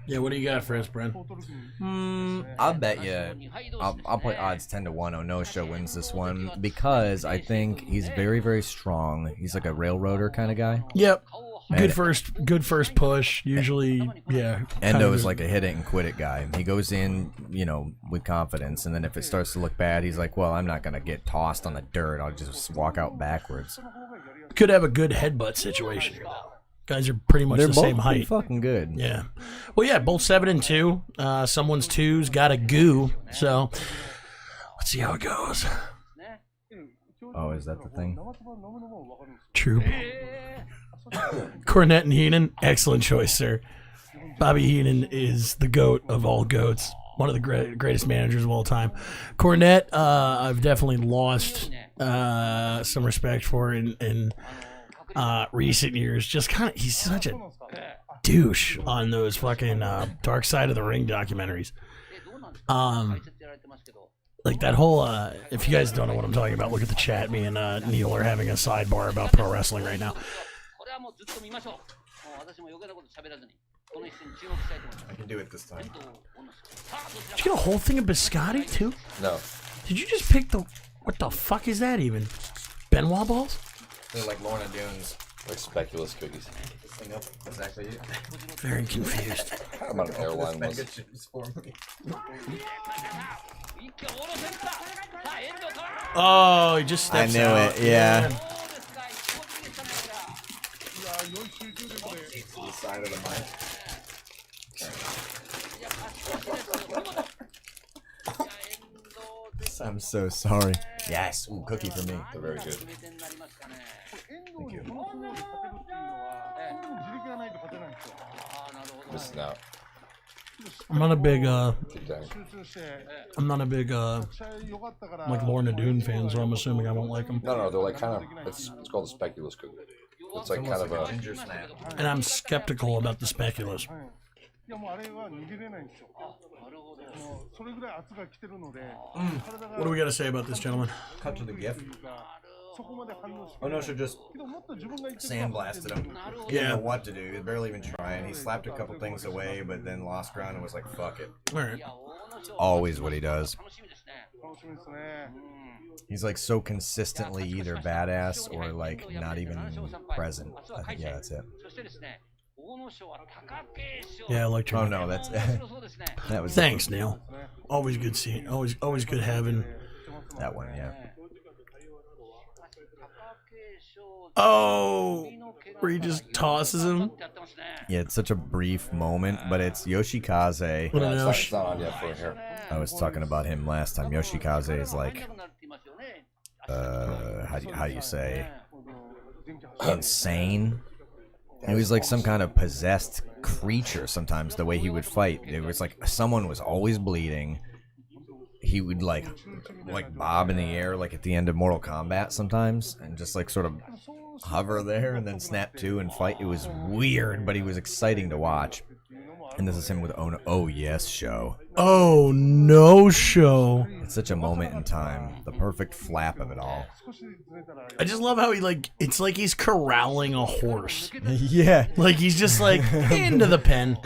Speaker 1: Yeah, what do you got for us, Brent?
Speaker 6: こう取る分
Speaker 2: I'll bet you. I'll put odds 10 to 1 on No Show wins this one because I think he's very, very strong. He's like a railroader kind of guy.
Speaker 1: Yep.
Speaker 2: And
Speaker 1: Good first push. Usually, yeah. kind
Speaker 2: Endo
Speaker 1: of
Speaker 2: is like a hit it and quit it guy. He goes in, with confidence, and then if it starts to look bad, he's like, well, I'm not going to get tossed on the dirt. I'll just walk out backwards.
Speaker 1: could have a good headbutt situation. Guys are pretty much
Speaker 2: They're
Speaker 1: the
Speaker 2: both
Speaker 1: same
Speaker 2: pretty
Speaker 1: height.
Speaker 2: fucking good.
Speaker 1: Yeah. Well, yeah, both 7 and 2. Someone's 2's got a goo. So let's see how it goes.
Speaker 2: Oh, is that the thing?
Speaker 1: True. Cornette and Heenan, excellent choice, sir. Bobby Heenan is the GOAT of all GOATs. One of the greatest managers of all time. Cornette, I've definitely lost some respect for in recent years. Just kind of, he's such a douche on those fucking Dark Side of the Ring documentaries. Like that whole, if you guys don't know what I'm talking about, look at the chat. Me and Neil are having a sidebar about pro wrestling right now.
Speaker 2: I can do it this time.
Speaker 1: Did you get a whole thing of biscotti too?
Speaker 3: No.
Speaker 1: Did you just pick the, what the fuck is that even? Benoit balls?
Speaker 2: They're like Lorna Dunes.
Speaker 3: Like speculous cookies.
Speaker 2: Exactly.
Speaker 1: Very confused.
Speaker 3: I'm on an airline once.
Speaker 1: Oh, he just steps
Speaker 2: I knew
Speaker 1: out.
Speaker 2: it, yeah. Side of the mic. I'm so sorry. Yes, ooh, cookie for me.
Speaker 3: They're very good.
Speaker 2: Thank you.
Speaker 3: Missing out.
Speaker 1: I'm not a big,
Speaker 3: Big time.
Speaker 1: like Lorna Doone fan, so I'm assuming I won't like them.
Speaker 3: No, they're like kind of. It's called a speculous cookie. It's like kind of a
Speaker 2: ginger snap.
Speaker 1: And I'm skeptical about the speculous.
Speaker 6: いやもうあれは握れないんですよ。もうそれぐらい圧が来てるので、
Speaker 1: What do we got to say about this, gentleman?
Speaker 2: Cut to the gift.
Speaker 6: そこまで反応して
Speaker 2: Oh no, should just
Speaker 6: けどもっと自分が言ってる
Speaker 2: sandblasted him. He didn't know what to do. He was barely even trying. He slapped a couple things away, but then lost ground and was like, fuck it.
Speaker 1: All right.
Speaker 2: Always what he does.
Speaker 6: 楽しみですね。
Speaker 2: He's like so consistently either badass or like not even present. I think, yeah, that's it.
Speaker 1: Yeah, I like
Speaker 2: Oh
Speaker 1: your.
Speaker 2: no, that's that was
Speaker 1: Thanks, Neil. Always good seeing. Always good having.
Speaker 2: that one, yeah.
Speaker 1: Oh, where he just tosses him.
Speaker 2: Yeah, it's such a brief moment, but it's Yoshikaze.
Speaker 1: What
Speaker 3: Yeah,
Speaker 1: an
Speaker 3: it's not on yet for here.
Speaker 2: I was talking about him last time. Yoshikaze is like, how do you say, insane. He was like some kind of possessed creature sometimes, the way he would fight. It was like someone was always bleeding. He would like bob in the air like at the end of Mortal Kombat sometimes and just like sort of hover there and then snap to and fight. It was weird, but he was exciting to watch. And this is him with Oh Yes Show.
Speaker 1: Oh no show.
Speaker 2: It's such a moment in time. The perfect flap of it all.
Speaker 1: I just love how he it's like he's corralling a horse.
Speaker 2: Yeah.
Speaker 1: Like he's just like into the pen.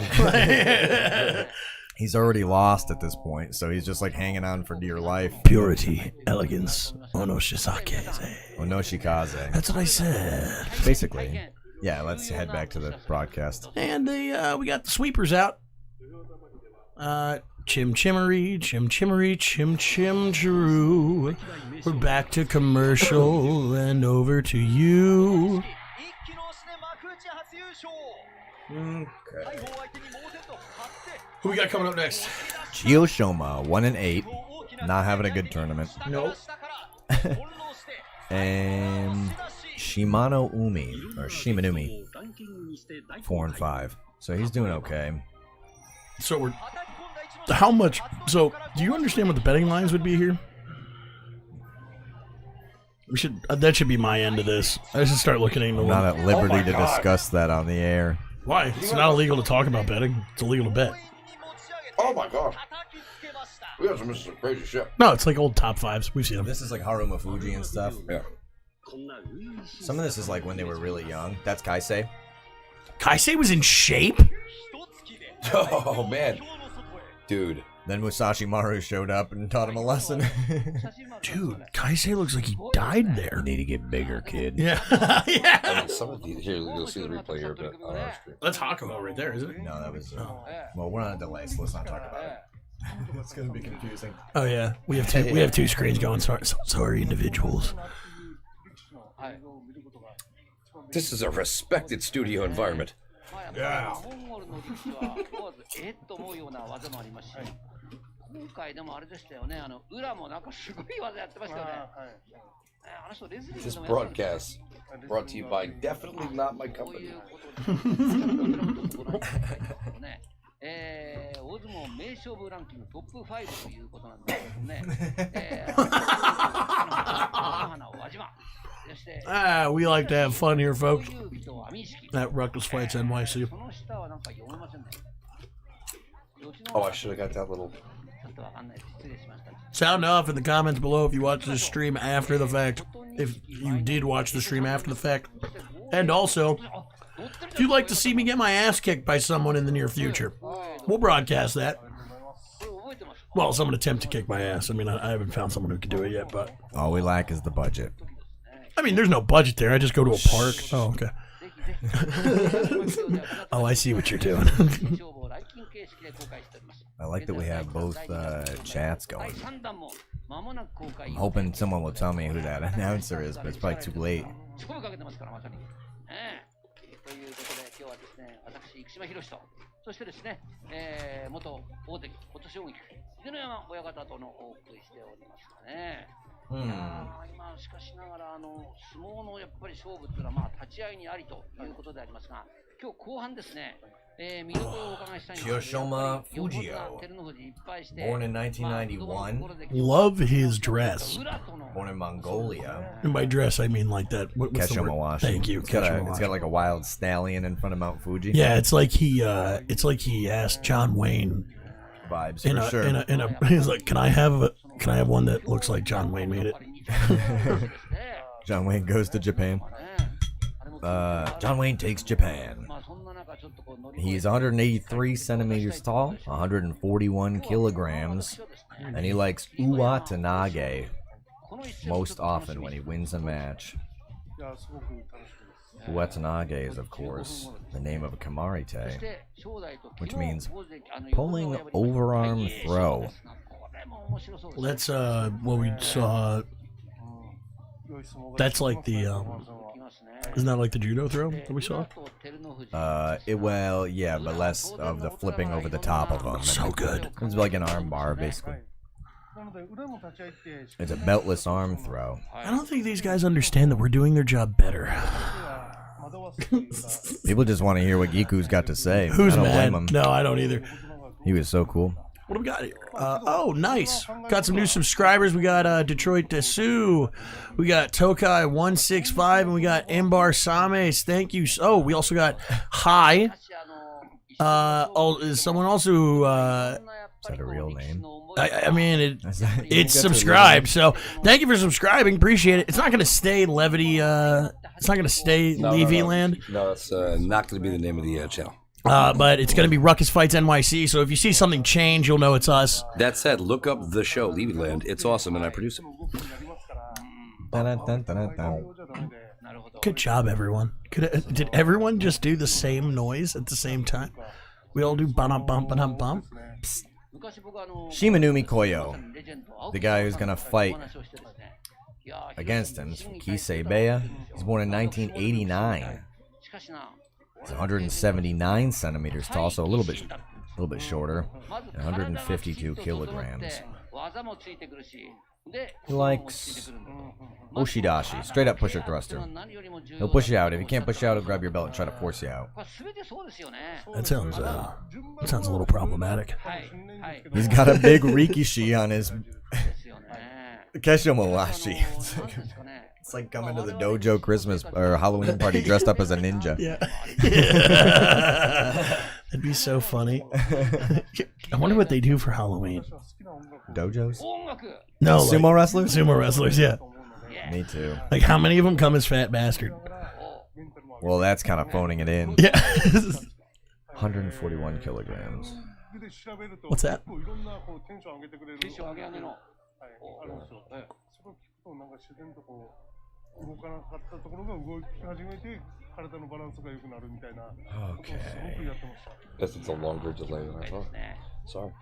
Speaker 2: He's already lost at this point, so he's just like hanging on for dear life.
Speaker 1: Purity, elegance, onoshizake.
Speaker 2: Onoshikaze.
Speaker 1: That's what I said.
Speaker 2: Basically. Yeah, let's head back to the broadcast.
Speaker 1: And we got the sweepers out. Chim chimmery, chim chimmery, chim chim chiroo. We're back to commercial and over to you. Who we got coming up next?
Speaker 2: Chiyoshoma 1-8, not having a good tournament.
Speaker 1: Nope.
Speaker 2: And Shimano Umi or Shimanumi 4-5. So he's doing okay.
Speaker 1: So we're how much? So do you understand what the betting lines would be here? We should. That should be my end of this. I should start looking into.
Speaker 2: I'm not at liberty to discuss that on the air.
Speaker 1: Why? It's not illegal to talk about betting. It's illegal to bet.
Speaker 3: Oh my god. We have some crazy shit.
Speaker 1: No, it's like old top fives. We've seen them.
Speaker 2: This is like Haruma Fuji and stuff.
Speaker 3: Yeah.
Speaker 2: Some of this is like when they were really young. That's Kaisei.
Speaker 1: Kaisei was in shape.
Speaker 3: Oh man. Dude.
Speaker 2: Then Musashi Maru showed up and taught him a lesson.
Speaker 1: Dude, Kaisei looks like he died there.
Speaker 2: You need to get bigger, kid.
Speaker 1: Yeah. Yeah.
Speaker 3: I mean, some of these here, you'll see the replay here but on our stream.
Speaker 1: That's Hakuho right there, isn't it?
Speaker 2: No, that was. Well, we're on a delay, so let's not talk about it. It's gonna be confusing.
Speaker 1: Oh yeah, we have two screens going. Sorry, individuals.
Speaker 3: This is a respected studio environment.
Speaker 1: Yeah.
Speaker 4: 今回でもあれでしたよね。裏もなんかすごい技やってましたよね。あの人レスリング
Speaker 3: This broadcast brought to you by definitely not my company.
Speaker 4: 大相撲名勝負ランキングトップ5ということなんですけどね。
Speaker 1: We like to have fun here, folks. At Ruckus Fights NYC.
Speaker 3: Oh, I should have got that little.
Speaker 1: Sound off in the comments below if you watch this stream after the fact. If you did watch the stream after the fact. And also, if you'd like to see me get my ass kicked by someone in the near future, we'll broadcast that. Well, someone attempt to kick my ass. I mean, I haven't found someone who can do it yet, but...
Speaker 2: All we lack is the budget.
Speaker 1: I mean, there's no budget there. I just go to a park. Oh, okay. Oh, I see what you're doing.
Speaker 2: I like that we have both chats going. I'm hoping someone will tell me who that announcer is, but it's probably too late.
Speaker 4: そしてですね、元大関琴奨菊犬山親方とのお送りしておりますかね。今しかしながら相撲のやっぱり勝負っていうのはまあ立ち合いにありということでありますが、今日後半ですね。見どころをお伺いしたいんですけど、Chiyoshoma Fujio, born in 1991.
Speaker 1: Love his dress.
Speaker 2: Born in Mongolia.
Speaker 1: And by dress, I mean like that. What's the word? Thank you.
Speaker 2: It's got like a wild stallion in front of Mount Fuji.
Speaker 1: Yeah, it's like he asked John Wayne.
Speaker 2: Vibes for sure.
Speaker 1: He's like, can I have one that looks like John Wayne made it?
Speaker 2: John Wayne goes to Japan. John Wayne takes Japan. He's 183 centimeters tall, 141 kilograms, and he likes Uwatanage most often when he wins a match. Uwatanage is, of course, the name of a kamarite, which means pulling overarm throw.
Speaker 1: Well, that's what we saw. That's like the isn't that like the judo throw that we saw?
Speaker 2: Well, yeah, but less of the flipping over the top of them.
Speaker 1: So good.
Speaker 2: It's like an arm bar, basically. It's a beltless arm throw.
Speaker 1: I don't think these guys understand that we're doing their job better.
Speaker 2: People just want to hear what Giku's got to say.
Speaker 1: Who's mad? No, I don't either.
Speaker 2: He was so cool.
Speaker 1: What do we got here? Oh, nice. Got some new subscribers. We got Detroit Desu. We got Tokai 165, and we got Embar Sames. Thank you. Oh, we also got Hi. Is someone else who
Speaker 2: is that a real name?
Speaker 1: I mean, it's subscribed. So thank you for subscribing. Appreciate it. It's not going to stay Levity. It's not going to stay Levy Land.
Speaker 3: No, it's not going to be the name of the channel.
Speaker 1: But it's going to be Ruckus Fights NYC, so if you see something change, you'll know it's us.
Speaker 3: That said, look up the show, Levy Land. It's awesome, and I produce it.
Speaker 1: Good job, everyone. Did everyone just do the same noise at the same time? We all do bump bump bump bump.
Speaker 2: Shimanumi Koyo, the guy who's gonna fight against him, is from Kisei Beya. He's born in 1989. He's 179 centimeters tall, so a little bit shorter, and 152 kilograms. He likes Oshidashi, straight up pusher thruster. He'll push you out. If you can't push you out, he'll grab your belt and try to force you out.
Speaker 1: That sounds a little problematic.
Speaker 2: He's got a big rikishi on his Keshomowashi. It's like coming to the dojo Christmas or Halloween party dressed up as a ninja.
Speaker 1: Yeah. That'd be so funny. I wonder what they do for Halloween.
Speaker 2: Dojos?
Speaker 1: No,
Speaker 2: Sumo wrestlers?
Speaker 1: Sumo wrestlers, yeah.
Speaker 2: Me too.
Speaker 1: Like, how many of them come as Fat Bastard?
Speaker 2: Well, that's kind of phoning it in.
Speaker 1: Yeah.
Speaker 2: 141 kilograms.
Speaker 1: What's that?
Speaker 2: Okay.
Speaker 3: Guess it's a longer delay than I thought. Sorry.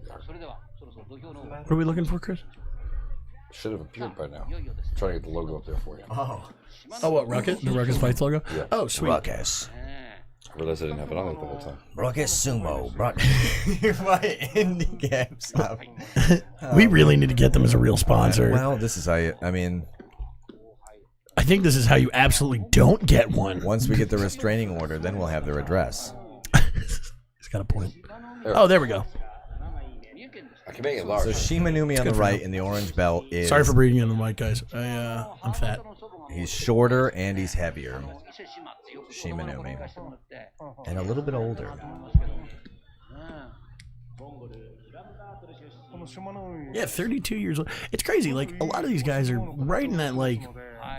Speaker 1: What are we looking for, Chris?
Speaker 3: Should have appeared by now. I'm trying to get the logo up there for you.
Speaker 2: Oh.
Speaker 1: Oh, what, Ruckus? The Ruckus Fights logo?
Speaker 3: Yeah.
Speaker 1: Oh, sweet.
Speaker 2: Ruckus.
Speaker 3: I realized I didn't have it on it the whole time.
Speaker 2: Ruckus Sumo. My indie game stuff.
Speaker 1: We really need to get them as a real sponsor.
Speaker 2: Well, this is how you, I mean,
Speaker 1: I think this is how you absolutely don't get one.
Speaker 2: once we get the restraining order, then we'll have their address.
Speaker 1: He's got a point. Oh, there we go.
Speaker 3: I can make it large.
Speaker 2: So Shimanumi on the right in the orange belt is...
Speaker 1: Sorry for breathing in the mic, guys. I'm fat.
Speaker 2: He's shorter and he's heavier. Shimanumi. And a little bit older.
Speaker 1: Yeah, 32 years old. It's crazy. Like, a lot of these guys are right in that, like,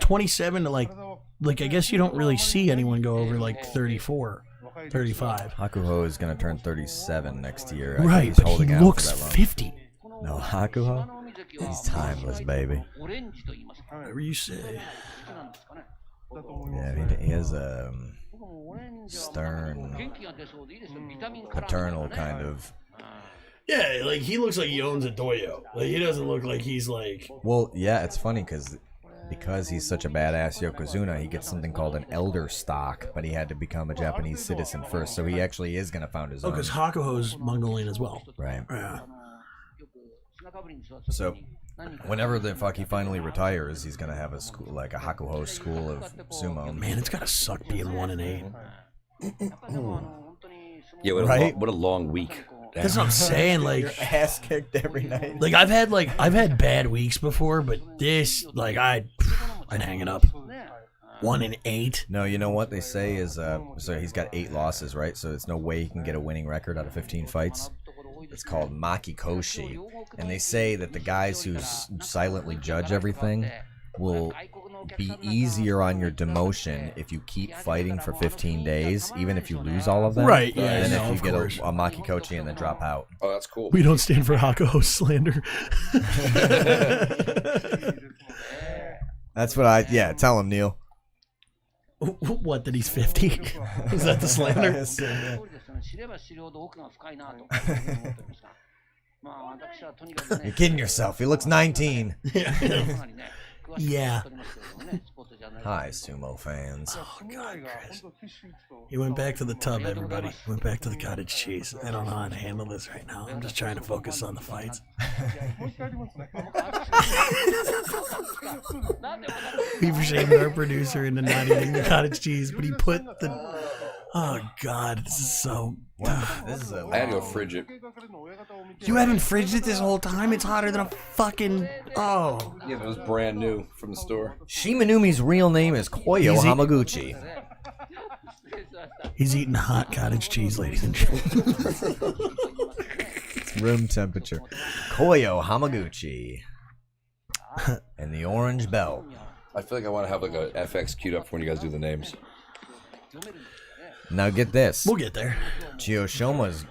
Speaker 1: 27 to, like I guess you don't really see anyone go over, like, 34, 35.
Speaker 2: Hakuho is going to turn 37 next year. I think
Speaker 1: Right,
Speaker 2: he's
Speaker 1: but
Speaker 2: holding
Speaker 1: he
Speaker 2: out
Speaker 1: looks
Speaker 2: for that long.
Speaker 1: 50.
Speaker 2: No, Hakuho? He's timeless, baby.
Speaker 1: Whatever you say.
Speaker 2: Yeah, he has a stern, paternal kind of...
Speaker 1: Yeah, like, he looks like he owns a doyo. Like, he doesn't look like he's, like...
Speaker 2: Well, yeah, it's funny because he's such a badass Yokozuna, he gets something called an elder stock, but he had to become a Japanese citizen first, so he actually is going to found his own.
Speaker 1: because Hakuho's Mongolian as well.
Speaker 2: Right.
Speaker 1: Yeah.
Speaker 2: So, whenever the fuck he finally retires, he's going to have a school, like a Hakuho school of sumo.
Speaker 1: Man, it's gotta suck being 1-8.
Speaker 3: Yeah,
Speaker 1: Right?
Speaker 3: what a long week.
Speaker 1: That's what I'm saying. Like,
Speaker 2: Ass kicked every night.
Speaker 1: like I've had bad weeks before, but this, like, I'd hang it up. 1-8.
Speaker 2: No, you know what they say is, so he's got 8 losses, right? So there's no way he can get a winning record out of 15 fights. It's called Makikoshi. And they say that the guys who silently judge everything will be easier on your demotion if you keep fighting for 15 days, even if you lose all of them.
Speaker 1: Right, yeah,
Speaker 2: Than
Speaker 1: no,
Speaker 2: if you
Speaker 1: of
Speaker 2: get
Speaker 1: course.
Speaker 2: a Makikoshi and then drop out.
Speaker 3: Oh, that's cool.
Speaker 1: We don't stand for Hakuho slander.
Speaker 2: That's what yeah, tell him, Neil.
Speaker 1: What, that he's 50? Is that the slander?
Speaker 2: You're kidding yourself. He looks 19.
Speaker 1: Yeah.
Speaker 2: Hi, sumo fans.
Speaker 1: Oh, God, Chris. He went back to the tub, everybody. He went back to the cottage cheese. I don't know how to handle this right now. I'm just trying to focus on the fights. We've shamed our producer into not eating the cottage cheese, but he put the... Oh, God, this is so...
Speaker 2: This is
Speaker 3: I had to go fridge it.
Speaker 1: You haven't fridged it this whole time? It's hotter than a fucking... Oh.
Speaker 3: Yeah, it was brand new from the store.
Speaker 2: Shimanumi's real name is Koyo
Speaker 1: Easy.
Speaker 2: Hamaguchi.
Speaker 1: He's eating hot cottage cheese, ladies and gentlemen.
Speaker 2: Room temperature. Koyo Hamaguchi. And the orange belt.
Speaker 3: I feel like I want to have like a FX queued up for when you guys do the names.
Speaker 2: Now get this.
Speaker 1: We'll get there.
Speaker 2: Chiyoshoma's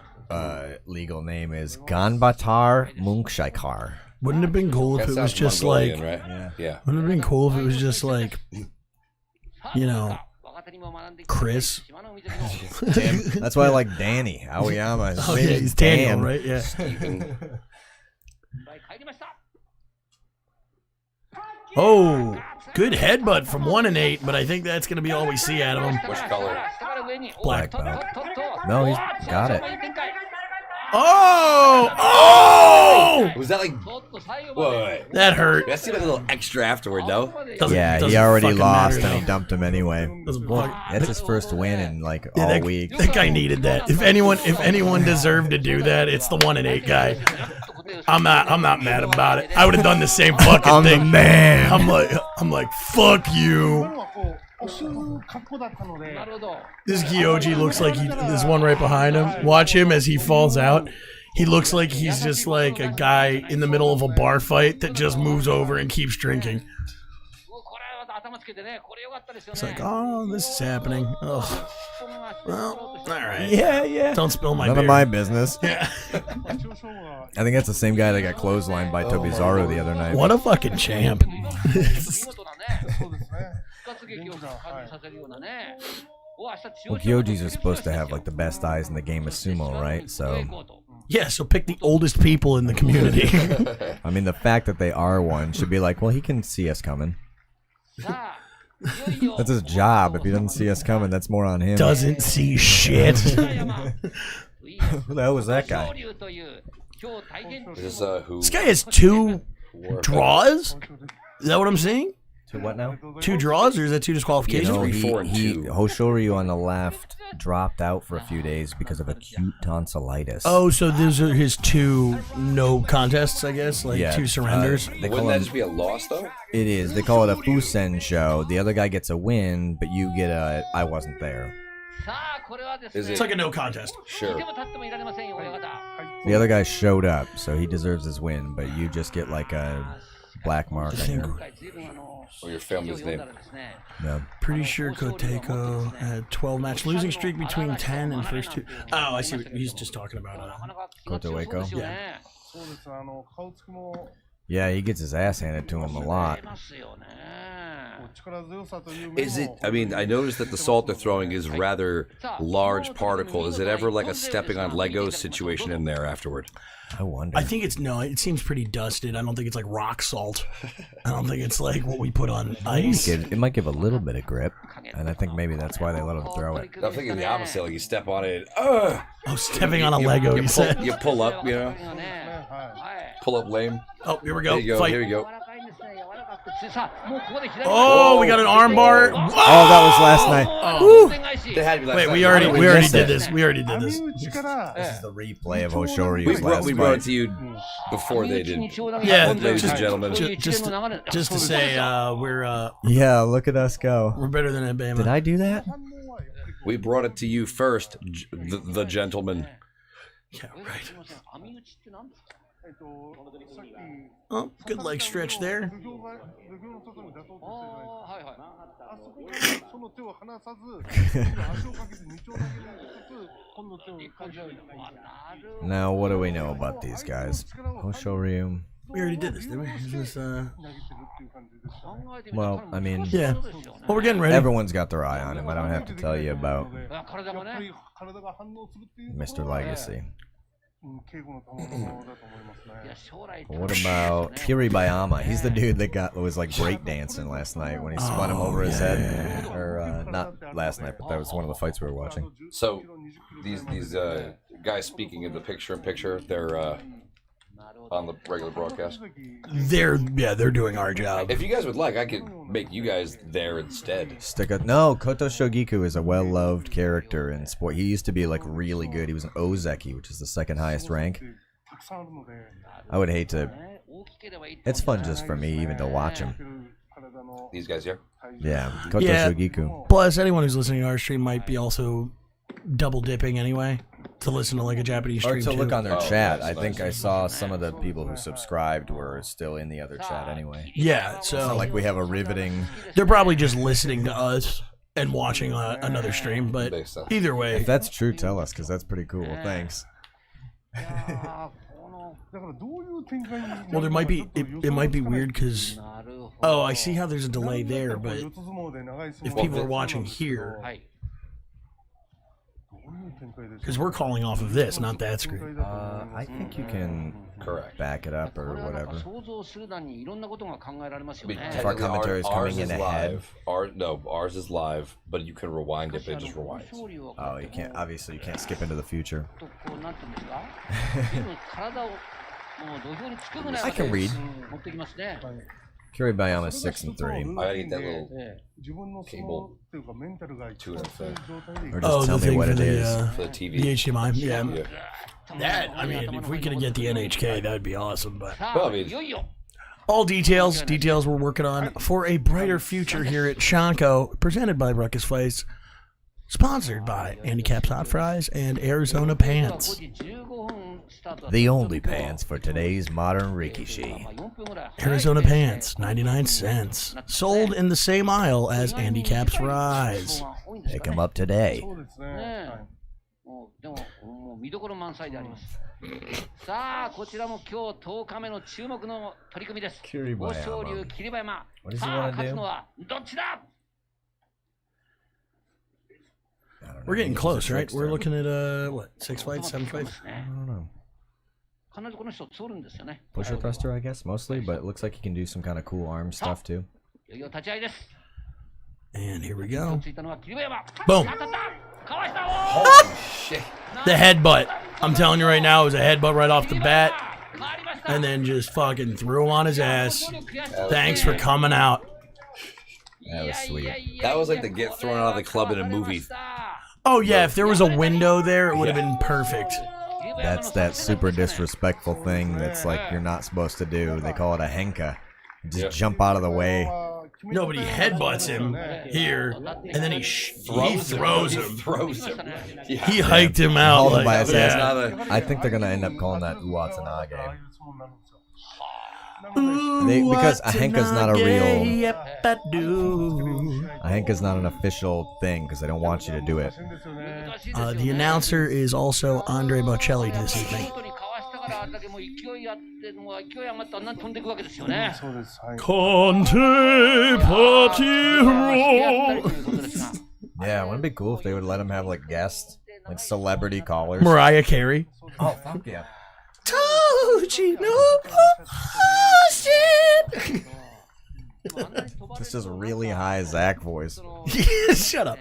Speaker 2: legal name is Ganbatar Munkshaikar.
Speaker 1: Wouldn't it have been cool if
Speaker 3: That
Speaker 1: it was
Speaker 3: sounds
Speaker 1: just
Speaker 3: Mongolian,
Speaker 1: like?
Speaker 3: right? Yeah.
Speaker 1: Wouldn't it have been cool if it was just like, you know, Chris?
Speaker 2: Tim. That's why I like Danny. Aoyama. His
Speaker 1: Oh
Speaker 2: name
Speaker 1: yeah,
Speaker 2: is
Speaker 1: he's
Speaker 2: Dan.
Speaker 1: Daniel, right? Yeah. Oh, good headbutt from 1 and 8, but I think that's gonna be all we see out of him.
Speaker 3: Which color?
Speaker 1: Black.
Speaker 2: belt. No, he's got it.
Speaker 1: Oh! Oh!
Speaker 3: Was that like? Whoa.
Speaker 1: That hurt.
Speaker 3: That seemed like a little extra afterward, though.
Speaker 2: Yeah, he
Speaker 1: doesn't
Speaker 2: already
Speaker 1: fucking
Speaker 2: lost
Speaker 1: matter,
Speaker 2: and he
Speaker 1: though.
Speaker 2: dumped him anyway.
Speaker 1: Doesn't fuck-
Speaker 2: That's his first win in like
Speaker 1: Yeah,
Speaker 2: all
Speaker 1: that,
Speaker 2: week.
Speaker 1: that guy needed that. If anyone deserved to do that, it's the 1 and 8 guy. I'm not mad about it. I would have done the same fucking
Speaker 2: I'm the
Speaker 1: thing.
Speaker 2: man.
Speaker 1: I'm like, fuck
Speaker 6: これ
Speaker 1: you.
Speaker 6: はこう押す格好だったので
Speaker 1: This Gyoji looks like there's one right behind him. Watch him as he falls out. He looks like he's just like a guy in the middle of a bar fight that just moves over and keeps drinking. It's like, oh, this is happening. Oh, well, all right.
Speaker 2: Yeah.
Speaker 1: Don't spill my
Speaker 2: None
Speaker 1: beer.
Speaker 2: of my business.
Speaker 1: Yeah.
Speaker 6: 一応ショーが
Speaker 2: I think that's the same guy that got clotheslined by Tobizaru the other night.
Speaker 1: What a fucking champ.
Speaker 6: そうですね
Speaker 2: Well, Gyojis are supposed to have like the best eyes in the game of sumo, right? So,
Speaker 1: Yeah, so pick the oldest people in the community.
Speaker 2: I mean, the fact that they are one should be like, well, he can see us coming. That's his job. If he doesn't see us coming, that's more on him.
Speaker 1: Doesn't see shit.
Speaker 2: Who the hell was that guy?
Speaker 3: Is this who?
Speaker 1: This guy has 2 draws? Is that what I'm seeing?
Speaker 2: To what now?
Speaker 1: 2 draws, or is that 2 disqualifications?
Speaker 2: No,
Speaker 3: 3, 4, and 2.
Speaker 2: Hoshoryu on the left dropped out for a few days because of acute tonsillitis.
Speaker 1: Oh, so those are his 2 no contests, I guess? Like
Speaker 2: Yeah,
Speaker 1: 2 surrenders?
Speaker 2: they
Speaker 3: Wouldn't
Speaker 2: call
Speaker 3: that
Speaker 2: him,
Speaker 3: just be a loss, though?
Speaker 2: it is. They call it a Fusen show. The other guy gets a win, but you get a I wasn't there.
Speaker 3: Is
Speaker 1: It's
Speaker 3: it?
Speaker 1: like a no contest.
Speaker 3: Sure.
Speaker 2: The other guy showed up, so he deserves his win, but you just get like a black mark on your...
Speaker 3: Or your family's name.
Speaker 2: No.
Speaker 1: Pretty sure Koteko had 12-match losing streak between 10 and first 2. Oh, I see. He's just talking about
Speaker 2: Koto Waco?
Speaker 1: Yeah.
Speaker 6: そうです顔つきも
Speaker 2: Yeah, he gets his ass handed to him a lot.
Speaker 6: 力強さという面
Speaker 3: Is it?
Speaker 6: も
Speaker 3: I mean, I noticed that the salt they're throwing is rather large particle. Is it ever like a stepping on Legos situation in there afterward?
Speaker 2: I wonder.
Speaker 1: I think it seems pretty dusted. I don't think it's like rock salt. I don't think it's like what we put on ice.
Speaker 2: It might give a little bit of grip, and I think maybe that's why they let him throw it.
Speaker 3: I'm thinking the opposite. Like you step on it,
Speaker 1: Oh, stepping on a Lego, you said.
Speaker 3: you pull up, you know,
Speaker 6: ねはい
Speaker 3: pull up lame.
Speaker 1: Oh, here we
Speaker 3: There
Speaker 1: go.
Speaker 3: you go.
Speaker 1: Fight.
Speaker 3: Here we go.
Speaker 1: Oh, we got an armbar.
Speaker 2: Oh, that was last night.
Speaker 3: They had me last
Speaker 1: Wait,
Speaker 3: night.
Speaker 1: we already
Speaker 2: we
Speaker 1: did
Speaker 2: missed it?
Speaker 1: this. We already did this.
Speaker 6: 網打ちから
Speaker 2: This is the replay of
Speaker 3: We
Speaker 2: Hoshoryu's
Speaker 3: brought,
Speaker 2: last
Speaker 3: we brought it
Speaker 2: fight.
Speaker 3: to you before they did.
Speaker 1: Yeah,
Speaker 3: Ladies and
Speaker 1: just,
Speaker 3: gentlemen.
Speaker 1: just to say, we're
Speaker 2: Yeah, look at us go.
Speaker 1: better than Alabama.
Speaker 2: Did I do that?
Speaker 6: 反応はやっぱり
Speaker 3: We brought it to you first, the gentleman.
Speaker 1: Yeah, right.
Speaker 6: さっき
Speaker 1: Oh, good leg stretch there.
Speaker 6: 土俵の外に出そうとしてるじゃないですかあそこからその手を離さず足をかけて二丁投げでつつ今度手を返しないと
Speaker 2: Now, what do we know about these guys? Hoshoryu.
Speaker 1: We already did this, didn't we? Is this,
Speaker 6: 投げてるっていう感じでした
Speaker 2: Well, I mean,
Speaker 1: yeah. Well, we're getting ready.
Speaker 2: everyone's got their eye on him. I don't have to tell you about
Speaker 6: やっぱり体が反応するっていう
Speaker 2: Mr. Legacy.
Speaker 6: 稽古の賜物だと思いますね
Speaker 2: What about Kiribayama? He's the dude that was like breakdancing last night when he spun him over his head. Or not last night, but that was one of the fights we were watching.
Speaker 3: So these guys speaking in the picture-in-picture, they're on the regular broadcast.
Speaker 1: They're doing our job.
Speaker 3: If you guys would like, I could make you guys there instead.
Speaker 2: No, Koto Shogiku is a well-loved character in sport. He used to be like really good. He was an Ozeki, which is the second highest rank.
Speaker 6: たくさんあるので
Speaker 2: I would hate to. It's fun just for me even to watch him.
Speaker 6: 体の
Speaker 3: These guys here.
Speaker 2: Yeah, Koto
Speaker 1: Yeah.
Speaker 2: Shogiku.
Speaker 1: Plus, anyone who's listening to our stream might be also double dipping anyway to listen to like a Japanese
Speaker 2: Or
Speaker 1: stream
Speaker 2: to
Speaker 1: too.
Speaker 2: look on their
Speaker 3: Oh,
Speaker 2: chat.
Speaker 3: nice,
Speaker 2: I think
Speaker 3: nice.
Speaker 2: I saw some of the people who subscribed were still in the other chat anyway.
Speaker 1: Yeah,
Speaker 2: It's
Speaker 1: so
Speaker 2: not like we have a riveting.
Speaker 1: they're probably just listening to us and watching another stream. But
Speaker 3: Makes sense.
Speaker 1: either way,
Speaker 2: If that's true, tell us because that's pretty cool. Thanks.
Speaker 1: Well, there might be. It might be weird because. Oh, I see how there's a delay there, but if people are watching here, because we're calling off of this, not that screen.
Speaker 2: I think you can back it up or whatever.
Speaker 3: If
Speaker 2: our commentary is coming in ahead.
Speaker 3: Ours is live, but you can rewind it, but it just rewinds.
Speaker 2: Oh, you can't. Obviously, you can't skip into the future. I can read. Kyrie Bayama is 6-3.
Speaker 3: I gotta get that little cable tuner thing
Speaker 2: Or just tell me what it is.
Speaker 3: for the TV.
Speaker 1: The HDMI, yeah. That, I mean, if we could get the NHK, that would be awesome. But
Speaker 3: Well, I mean,
Speaker 1: all details we're working on for a brighter future here at Shanko, presented by Ruckus Face, sponsored by Andy Cap's Hot Fries and Arizona Pants.
Speaker 2: The only pants for today's modern Rikishi.
Speaker 1: Arizona Pants, 99 cents. Sold in the same aisle as Andy Cap's Fries.
Speaker 2: Pick them up today.
Speaker 4: でももう見どころ満載であります。さあこちらも今日10日目の注目の取り組みです。豊昇龍、霧馬山。さあ勝つのはどっちだ?
Speaker 1: We're getting close, right? We're looking at what, 6 fights, 7 fights?
Speaker 2: I don't know.
Speaker 4: 必ずこの人通るんですよね。
Speaker 2: Pusher thruster, I guess, mostly, but it looks like he can do some kind of cool arm stuff too.
Speaker 4: いよいよ立ち合いです。
Speaker 1: And here we go.
Speaker 4: ついたのは霧馬山。
Speaker 1: Boom.
Speaker 4: かわした。
Speaker 3: holy shit.
Speaker 1: The headbutt. I'm telling you right now, it was a headbutt right off the bat. And then just fucking threw him on his ass. Thanks for coming out.
Speaker 2: That was sweet.
Speaker 3: That was like the get thrown out of the club in a movie.
Speaker 1: Oh, yeah, if there was a window there, it would have been perfect.
Speaker 2: That's that super disrespectful thing that's like you're not supposed to do. They call it a henka. Just jump out of the way.
Speaker 1: Nobody headbutts him here, and then he throws him.
Speaker 3: Yeah.
Speaker 1: He hiked him out.
Speaker 2: Hold him by his ass.
Speaker 1: Yeah.
Speaker 2: I think they're gonna end up calling that Uwatsanage. Because a henka's not a real. A henka's not an official thing because they don't want you to do it.
Speaker 1: The announcer is also Andre Bocelli this evening.
Speaker 2: Yeah, wouldn't it be cool if they would let him have like guests, like celebrity callers?
Speaker 1: Mariah Carey.
Speaker 2: Oh, fuck yeah.
Speaker 1: Told you no bullshit.
Speaker 2: This is really high Zach voice.
Speaker 1: Shut up.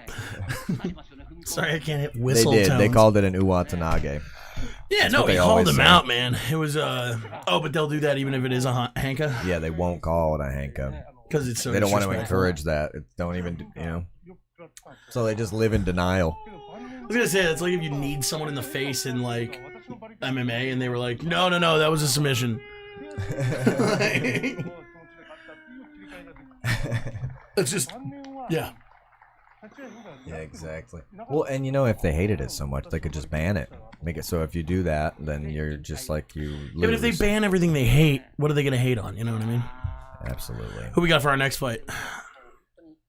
Speaker 1: Sorry, I can't hit whistle
Speaker 2: They did.
Speaker 1: tones.
Speaker 2: They called it an Uwatsanage.
Speaker 1: Yeah,
Speaker 2: That's
Speaker 1: no,
Speaker 2: what
Speaker 1: he
Speaker 2: they
Speaker 1: called
Speaker 2: always
Speaker 1: him
Speaker 2: say.
Speaker 1: out, man. It was but they'll do that even if it is a hanka.
Speaker 2: Yeah, they won't call it a henka.
Speaker 1: Because it's so
Speaker 2: They don't want to
Speaker 1: disrespectful.
Speaker 2: encourage that. Don't even, you know. So they just live in denial.
Speaker 1: I was gonna say it's like if you need someone in the face in like MMA and they were like, no, that was a submission. It's just, yeah.
Speaker 2: Yeah, exactly. Well, and you know, if they hated it so much, they could just ban it. Make it so if you do that, then you're just like you lose.
Speaker 1: Yeah, but if they ban everything they hate, what are they gonna hate on? You know what I mean?
Speaker 2: Absolutely.
Speaker 1: Who we got for our next fight?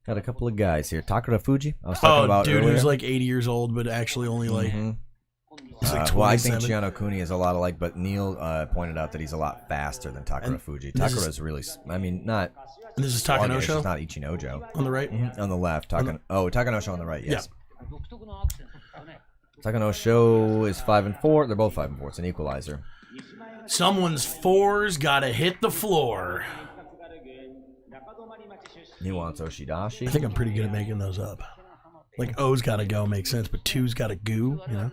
Speaker 2: Got a couple of guys here. Takara Fuji, I was talking about
Speaker 1: dude
Speaker 2: earlier.
Speaker 1: who's like 80 years old, but actually only like, he's like 27.
Speaker 2: Well, I think Shiano Kuni is a lot alike, but Neil pointed out that he's a lot faster than Takara Fuji. Takara is really, I mean, not.
Speaker 1: And this is
Speaker 2: sluggish,
Speaker 1: Takanosho
Speaker 2: it's not Ichinojo.
Speaker 1: on the right.
Speaker 2: On the left. Takanosho on the right. Yes.
Speaker 1: Yeah.
Speaker 2: Takanosho is 5-4. They're both 5-4. It's an equalizer.
Speaker 1: Someone's fours gotta hit the floor.
Speaker 2: He wants Oshidashi.
Speaker 1: I think I'm pretty good at making those up. Like O's gotta go makes sense, but two's gotta goo, you know?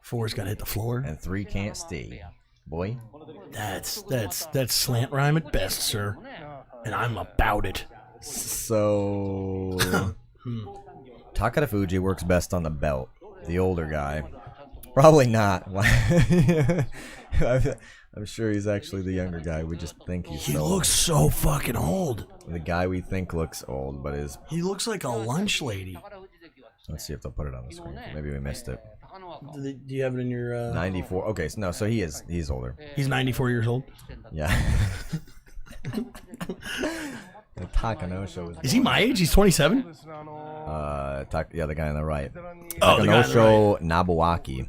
Speaker 1: Four's gotta hit the floor.
Speaker 2: And 3 can't stay. Boy.
Speaker 1: That's slant rhyme at best, sir. And I'm about it.
Speaker 2: So Takara Fuji works best on the belt. The older guy. Probably not. I'm sure he's actually the younger guy. We just think he's
Speaker 1: He
Speaker 2: old.
Speaker 1: looks so fucking old.
Speaker 2: The guy we think looks old, but is.
Speaker 1: He looks like a lunch lady.
Speaker 2: Let's see if they'll put it on the screen. Maybe we missed it.
Speaker 1: Do you have it in your
Speaker 2: 94. Okay, so he's older.
Speaker 1: He's 94 years old.
Speaker 2: Yeah. The Takanosho
Speaker 1: Is he my age? He's 27?
Speaker 2: yeah, the guy on the right.
Speaker 1: Oh, the guy on the
Speaker 2: Takanosho Nabuaki.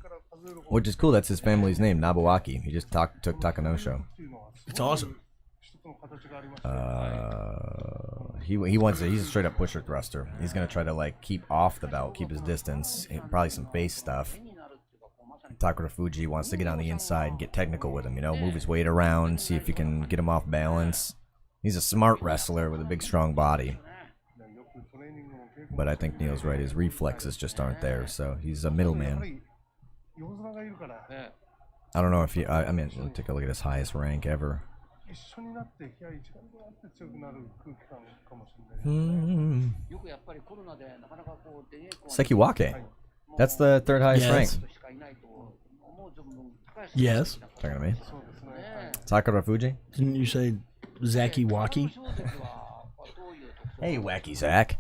Speaker 2: Which is cool. That's his family's name, Nabuaki. He just took Takanosho.
Speaker 1: It's awesome.
Speaker 2: He wants it. He's a straight up pusher thruster. He's gonna try to like keep off the belt, keep his distance, probably some face stuff. Takara Fuji wants to get on the inside and get technical with him, you know, move his weight around, see if you can get him off balance. He's a smart wrestler with a big strong body. But I think Neil's right, his reflexes just aren't there, so he's a middleman. I don't know if he, I mean, take a look at his highest rank ever. Sekiwake. That's the third highest rank.
Speaker 1: Yes.
Speaker 2: Talking to me. Takara Fuji.
Speaker 1: Didn't you say Zaki Waki?
Speaker 2: Hey, Wacky Zach.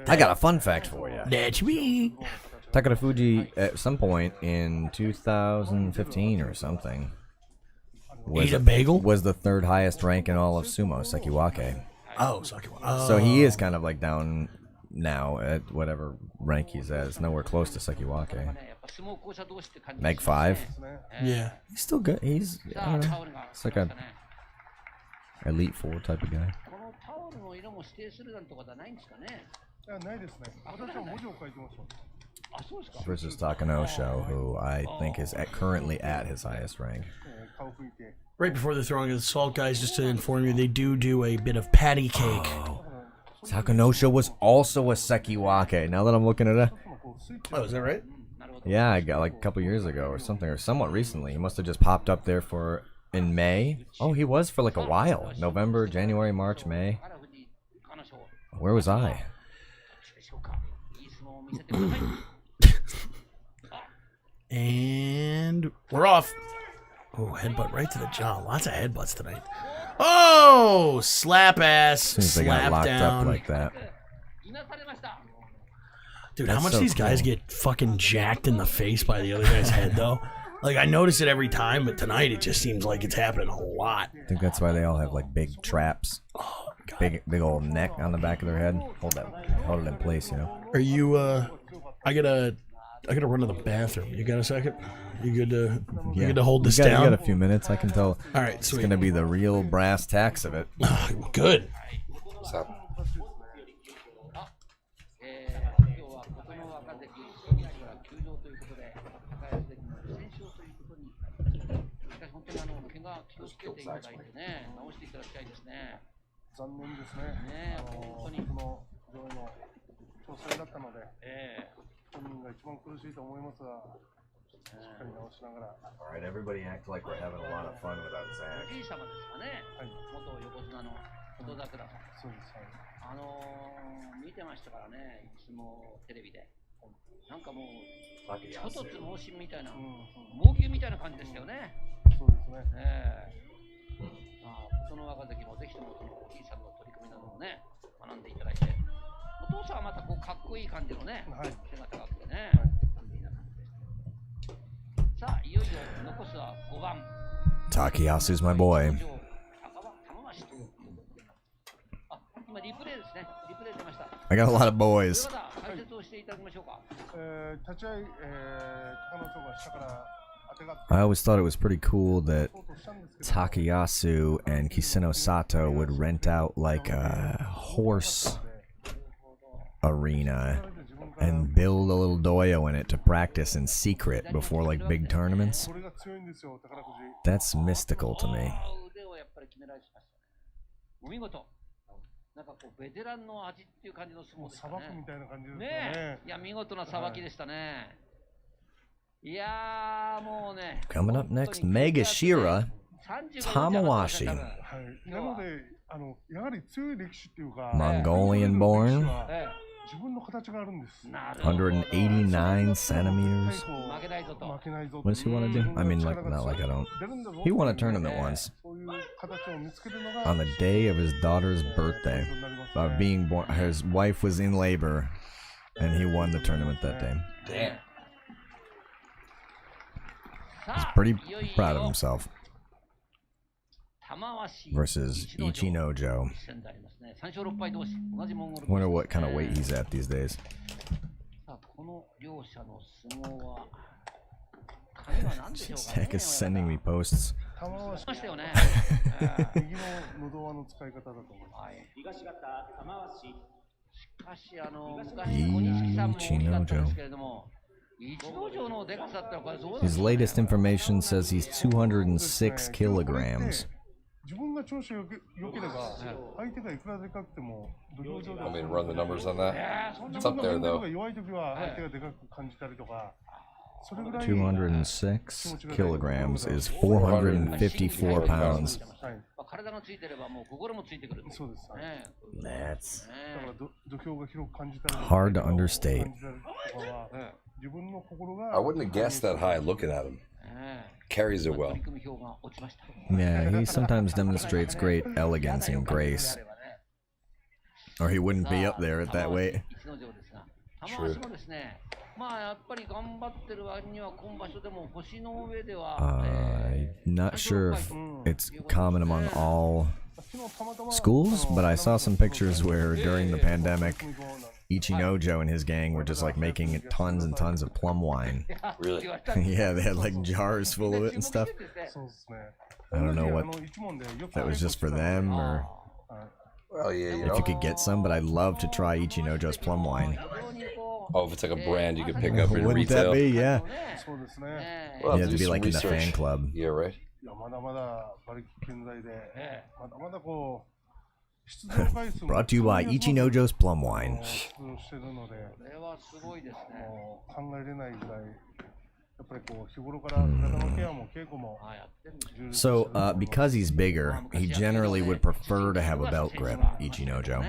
Speaker 2: I got a fun fact for you.
Speaker 1: That's me.
Speaker 2: Takara Fuji, at some point in 2015 or something,
Speaker 1: Ate a bagel?
Speaker 2: was the third highest rank in all of sumo, Sekiwake.
Speaker 1: Oh, Sekiwake. Oh.
Speaker 2: So he is kind of like down now at whatever rank he's at. It's nowhere close to Sekiwake. Meg 5.
Speaker 1: Yeah.
Speaker 2: He's still good. He's, I don't know, it's like a Elite 4 type of guy. Versus Takanosho, who I think is currently at his highest rank.
Speaker 1: Right before the throwing of the salt, guys, just to inform you, they do a bit of patty cake.
Speaker 2: Oh. Takanosho was also a Sekiwake. Now that I'm looking at it.
Speaker 1: Oh, is that right?
Speaker 2: Yeah, I got like a couple years ago or something, or somewhat recently. He must have just popped up there for in May. Oh, he was for like a while. November, January, March, May. Where was I?
Speaker 1: And we're off. Oh, headbutt right to the jaw. Lots of headbutts tonight. Oh, slap ass,
Speaker 2: As soon as they got
Speaker 1: slap
Speaker 2: locked
Speaker 1: down.
Speaker 2: up like that.
Speaker 1: Dude,
Speaker 2: That's
Speaker 1: how much
Speaker 2: so
Speaker 1: these guys
Speaker 2: cool.
Speaker 1: get fucking jacked in the face by the other guy's head, though? Like, I notice it every time, but tonight it just seems like it's happening a lot.
Speaker 2: I think that's why they all have like big traps.
Speaker 1: Oh, God.
Speaker 2: Big old neck on the back of their head. Hold it in place, you know.
Speaker 1: Are you, I gotta run to the bathroom. You got a second? You good to, you good to hold this down?
Speaker 2: You got a few minutes, I can tell.
Speaker 1: All right,
Speaker 2: It's
Speaker 1: sweet.
Speaker 2: gonna be the real brass tacks of it.
Speaker 1: Good.
Speaker 3: What's up?
Speaker 4: 今日は琴ノ若関が休場ということで、高安関の不戦勝ということに。しかし本当に怪我気をつけていただいてね、治していただきたいですね。
Speaker 6: 残念ですね。
Speaker 4: 本当に
Speaker 6: この上位の調整だったので、本人が一番苦しいと思いますが、しっかり直しながら。
Speaker 2: Alright, everybody act like we're having a lot of fun without
Speaker 4: お
Speaker 2: Zach.
Speaker 4: じい様ですかね。元横綱の琴桜さん。
Speaker 6: そうです。
Speaker 4: 見てましたからね、いつもテレビで。なんかもう、ちょっとつ盲信みたいな、猛牛みたいな感じでしたよね。
Speaker 6: そうですね。
Speaker 4: 琴ノ若関もぜひともそのおじいさんの取り組みなどをね、学んでいただいて、お父さんはまたこうかっこいい感じのね、背が高くてね、いいな感じでした。さあ、いよいよ残すは5番。
Speaker 2: Takayasu's my boy.
Speaker 4: 今リプレイですね。リプレイ出ました。
Speaker 2: I got a lot of boys.
Speaker 4: 解説をしていただきましょうか。
Speaker 6: 立ち合い、高野翔が下から当てがって
Speaker 2: I always thought it was pretty cool that Takayasu and Kiseno Sato would rent out like a horse arena and build a little dojo in it to practice in secret before like big tournaments.
Speaker 6: これが強いんですよ、宝くじ。
Speaker 2: That's mystical to me.
Speaker 4: 腕をやっぱり決められてましたね。お見事。なんかこうベテランの味っていう感じの相撲でしたね。
Speaker 6: さばくみたいな感じですよ
Speaker 4: ね
Speaker 6: ね。
Speaker 4: え、いや見事なさばきでしたね。いやーもうね。
Speaker 2: Coming up next, Mega Shira Tamawashi.
Speaker 6: はい。なので、やはり強い歴史っていうか、
Speaker 2: Mongolian born,
Speaker 6: 自分の形があるんです。
Speaker 2: 189 centimeters.
Speaker 4: 負けないぞと。
Speaker 6: 負けないぞ。
Speaker 2: What does he want to do? I mean, like, not like I don't. He won a tournament once
Speaker 6: そういう形を見つけるのが
Speaker 2: on the day of his daughter's birthday. Being born, his wife was in labor, and he won the tournament that day.
Speaker 3: Damn.
Speaker 2: He's pretty proud of himself. Versus Ichinojo. Wonder what kind of weight he's at these days.
Speaker 4: この両者の相撲は
Speaker 2: Heck is sending me posts.
Speaker 6: 玉は
Speaker 4: しましたよね。
Speaker 6: 右の喉輪の使い方だと思います。
Speaker 4: はい。しかし昔小錦さんも大きかったんですけれども、一道場のでかさってのはこれどうなんです
Speaker 2: His
Speaker 4: かね
Speaker 2: latest information says he's 206 kilograms.
Speaker 6: 自分が調子良ければ、相手がいくらでかくても土俵上で
Speaker 3: Want me to run the numbers on that?
Speaker 4: そんな
Speaker 3: It's up there
Speaker 6: 自分が
Speaker 3: though.
Speaker 6: 弱い時は相手がでかく感じたりとか、それぐらい
Speaker 2: 206 kilograms is 454 pounds.
Speaker 6: はい、
Speaker 4: 体がついてればもう心もついてくる。
Speaker 6: そうです。はい、
Speaker 4: ね
Speaker 2: That's
Speaker 6: だから土俵が広く感じたり
Speaker 2: hard to understate.
Speaker 6: 感じたりとかは自分の心が
Speaker 3: I wouldn't have guessed that high looking at him. Carries it well.
Speaker 4: 取り組み表が落ちました。
Speaker 2: Yeah, he sometimes demonstrates great elegance and grace. Or he wouldn't be up there at that weight.
Speaker 4: 逸ノ城ですが、玉鷲もですね、まあやっぱり頑張ってる割には今場所でも星の上では、
Speaker 2: I'm not sure if it's common among all schools, but I saw some pictures where during the pandemic, Ichinojo and his gang were just like making tons and tons of plum wine.
Speaker 3: Really?
Speaker 2: Yeah, they had like jars full of it and stuff.
Speaker 6: そうですね。
Speaker 2: I don't know what
Speaker 6: 一問でよく
Speaker 2: that was just for them or
Speaker 3: Well, yeah, you
Speaker 2: if you
Speaker 3: know.
Speaker 2: could get some, but I'd love to try Ichinojo's plum wine.
Speaker 3: Oh, if it's like a brand you could pick up in
Speaker 2: Wouldn't that
Speaker 3: retail.
Speaker 2: be? Yeah.
Speaker 6: そうですね。
Speaker 3: Well,
Speaker 2: You have
Speaker 3: do
Speaker 2: to be
Speaker 3: some
Speaker 2: like in the
Speaker 3: research.
Speaker 2: fan club.
Speaker 3: Yeah, right.
Speaker 6: いやまだまだ馬力健在で、まだまだこう出場回数も
Speaker 2: Brought to you by Ichinojo's plum wine.
Speaker 6: 出場してるので、
Speaker 4: これはすごいですね。
Speaker 6: もう考えれないぐらいやっぱりこう日頃から体のケアも稽古も
Speaker 2: So, because he's bigger, he generally would prefer to have a belt grip, Ichinojo.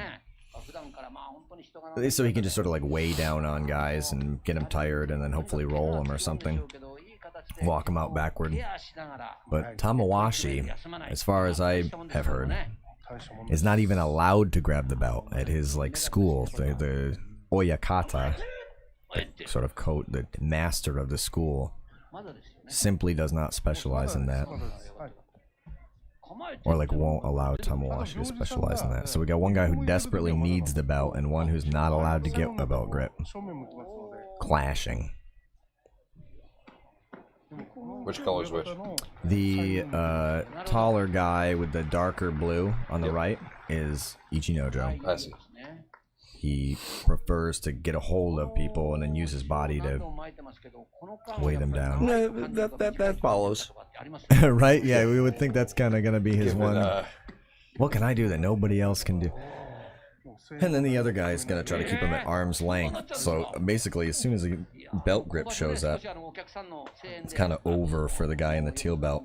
Speaker 4: 普段からまあ本当に人が
Speaker 2: So he can just sort of like weigh down on guys and get them tired and then hopefully roll them or something. Walk them out backward. But Tamawashi, as far as I have heard, is not even allowed to grab the belt at his like school. The Oyakata, the sort of the master of the school, simply does not specialize in that. Or like won't allow Tamawashi to specialize in that. So we got one guy who desperately needs the belt and one who's not allowed to get a belt grip.
Speaker 6: 正面向きますので、
Speaker 2: Clashing.
Speaker 3: Which color's which?
Speaker 2: The taller guy with the darker blue on the right is Ichinojo.
Speaker 3: I see.
Speaker 2: He prefers to get a hold of people and then use his body to weigh them down.
Speaker 3: That follows.
Speaker 2: Right? Yeah, we would think that's kind of going to be his
Speaker 3: Given,
Speaker 2: one. What can I do that nobody else can do? And then the other guy is going to try to keep him at arm's length. So basically, as soon as a belt grip shows up, it's kind of over for the guy in the teal belt.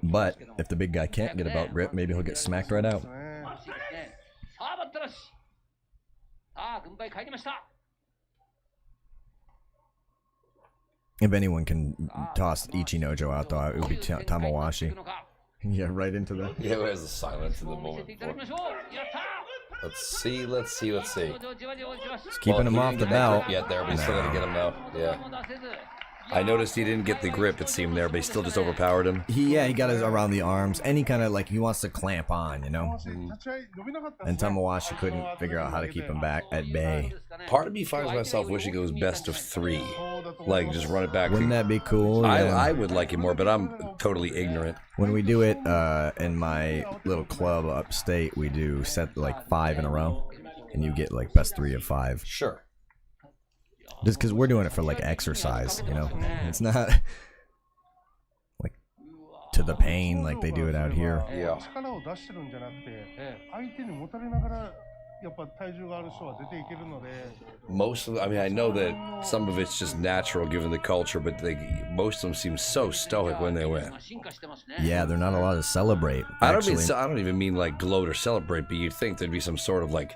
Speaker 2: But if the big guy can't get a belt grip, maybe he'll get smacked right out. If anyone can toss Ichinojo out, though, it would be Tamawashi. Yeah, right into the...
Speaker 3: Yeah, there's the silence in the moment. Let's see.
Speaker 2: Just keeping him off the belt.
Speaker 3: Yeah, there, but he's still gonna get him now. Yeah. I noticed he didn't get the grip, it seemed there, but he still just overpowered him.
Speaker 2: He got his around the arms, and he kind of like he wants to clamp on, you know. And Tamawashi couldn't figure out how to keep him back at bay.
Speaker 3: Part of me finds myself wishing it was best of 3. Like, just run it back.
Speaker 2: Wouldn't that be cool? Yeah.
Speaker 3: I would like it more, but I'm totally ignorant.
Speaker 2: When we do it in my little club upstate, we do set like 5 in a row, and you get like best 3 of 5.
Speaker 3: Sure.
Speaker 2: Just because we're doing it for like exercise, you know. It's not like to the pain like they do it out here.
Speaker 3: Yeah. Most of, I mean, I know that some of it's just natural given the culture, but most of them seem so stoic when they win.
Speaker 2: Yeah, they're not allowed to celebrate.
Speaker 3: I don't even mean like gloat or celebrate, but you'd think there'd be some sort of like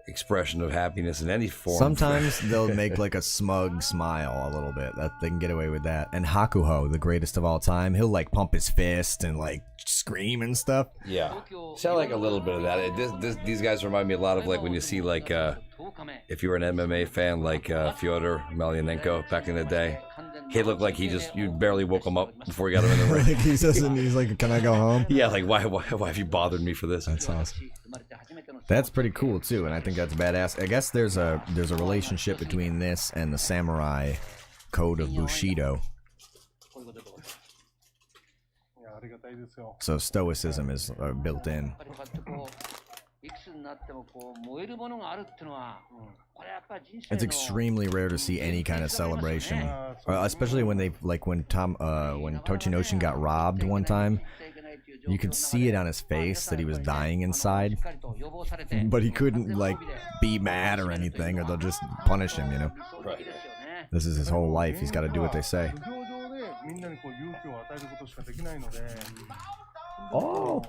Speaker 3: expression of happiness in any form.
Speaker 2: Sometimes they'll make like a smug smile a little bit. That they can get away with that. And Hakuho, the greatest of all time, he'll like pump his fist and like scream and stuff.
Speaker 3: Yeah, sound like a little bit of that. These guys remind me a lot of like when you see like if you were an MMA fan like Fyodor Emelianenko back in the day. He looked like you barely woke him up before you got him in the ring.
Speaker 2: Like he's like, can I go home?
Speaker 3: Yeah, like why have you bothered me for this?
Speaker 2: That's awesome. That's pretty cool too, and I think that's badass. I guess there's a relationship between this and the samurai code of Bushido.
Speaker 6: ありがたいですよ。
Speaker 2: So stoicism is built in.
Speaker 4: やっぱりこうやってこういくつになってもこう燃えるものがあるっていうのは、これやっぱり人生
Speaker 2: It's
Speaker 4: の
Speaker 2: extremely rare to see any kind of celebration, especially when they like when Tochinoshin got robbed one time. You could see it on his face that he was dying inside, but he couldn't like be mad or anything, or they'll just punish him. You know,
Speaker 3: Right.
Speaker 2: this is his whole life. He's got to do what they say.
Speaker 6: 無表情でみんなにこう勇気を与えることしかできないので。
Speaker 2: Oh,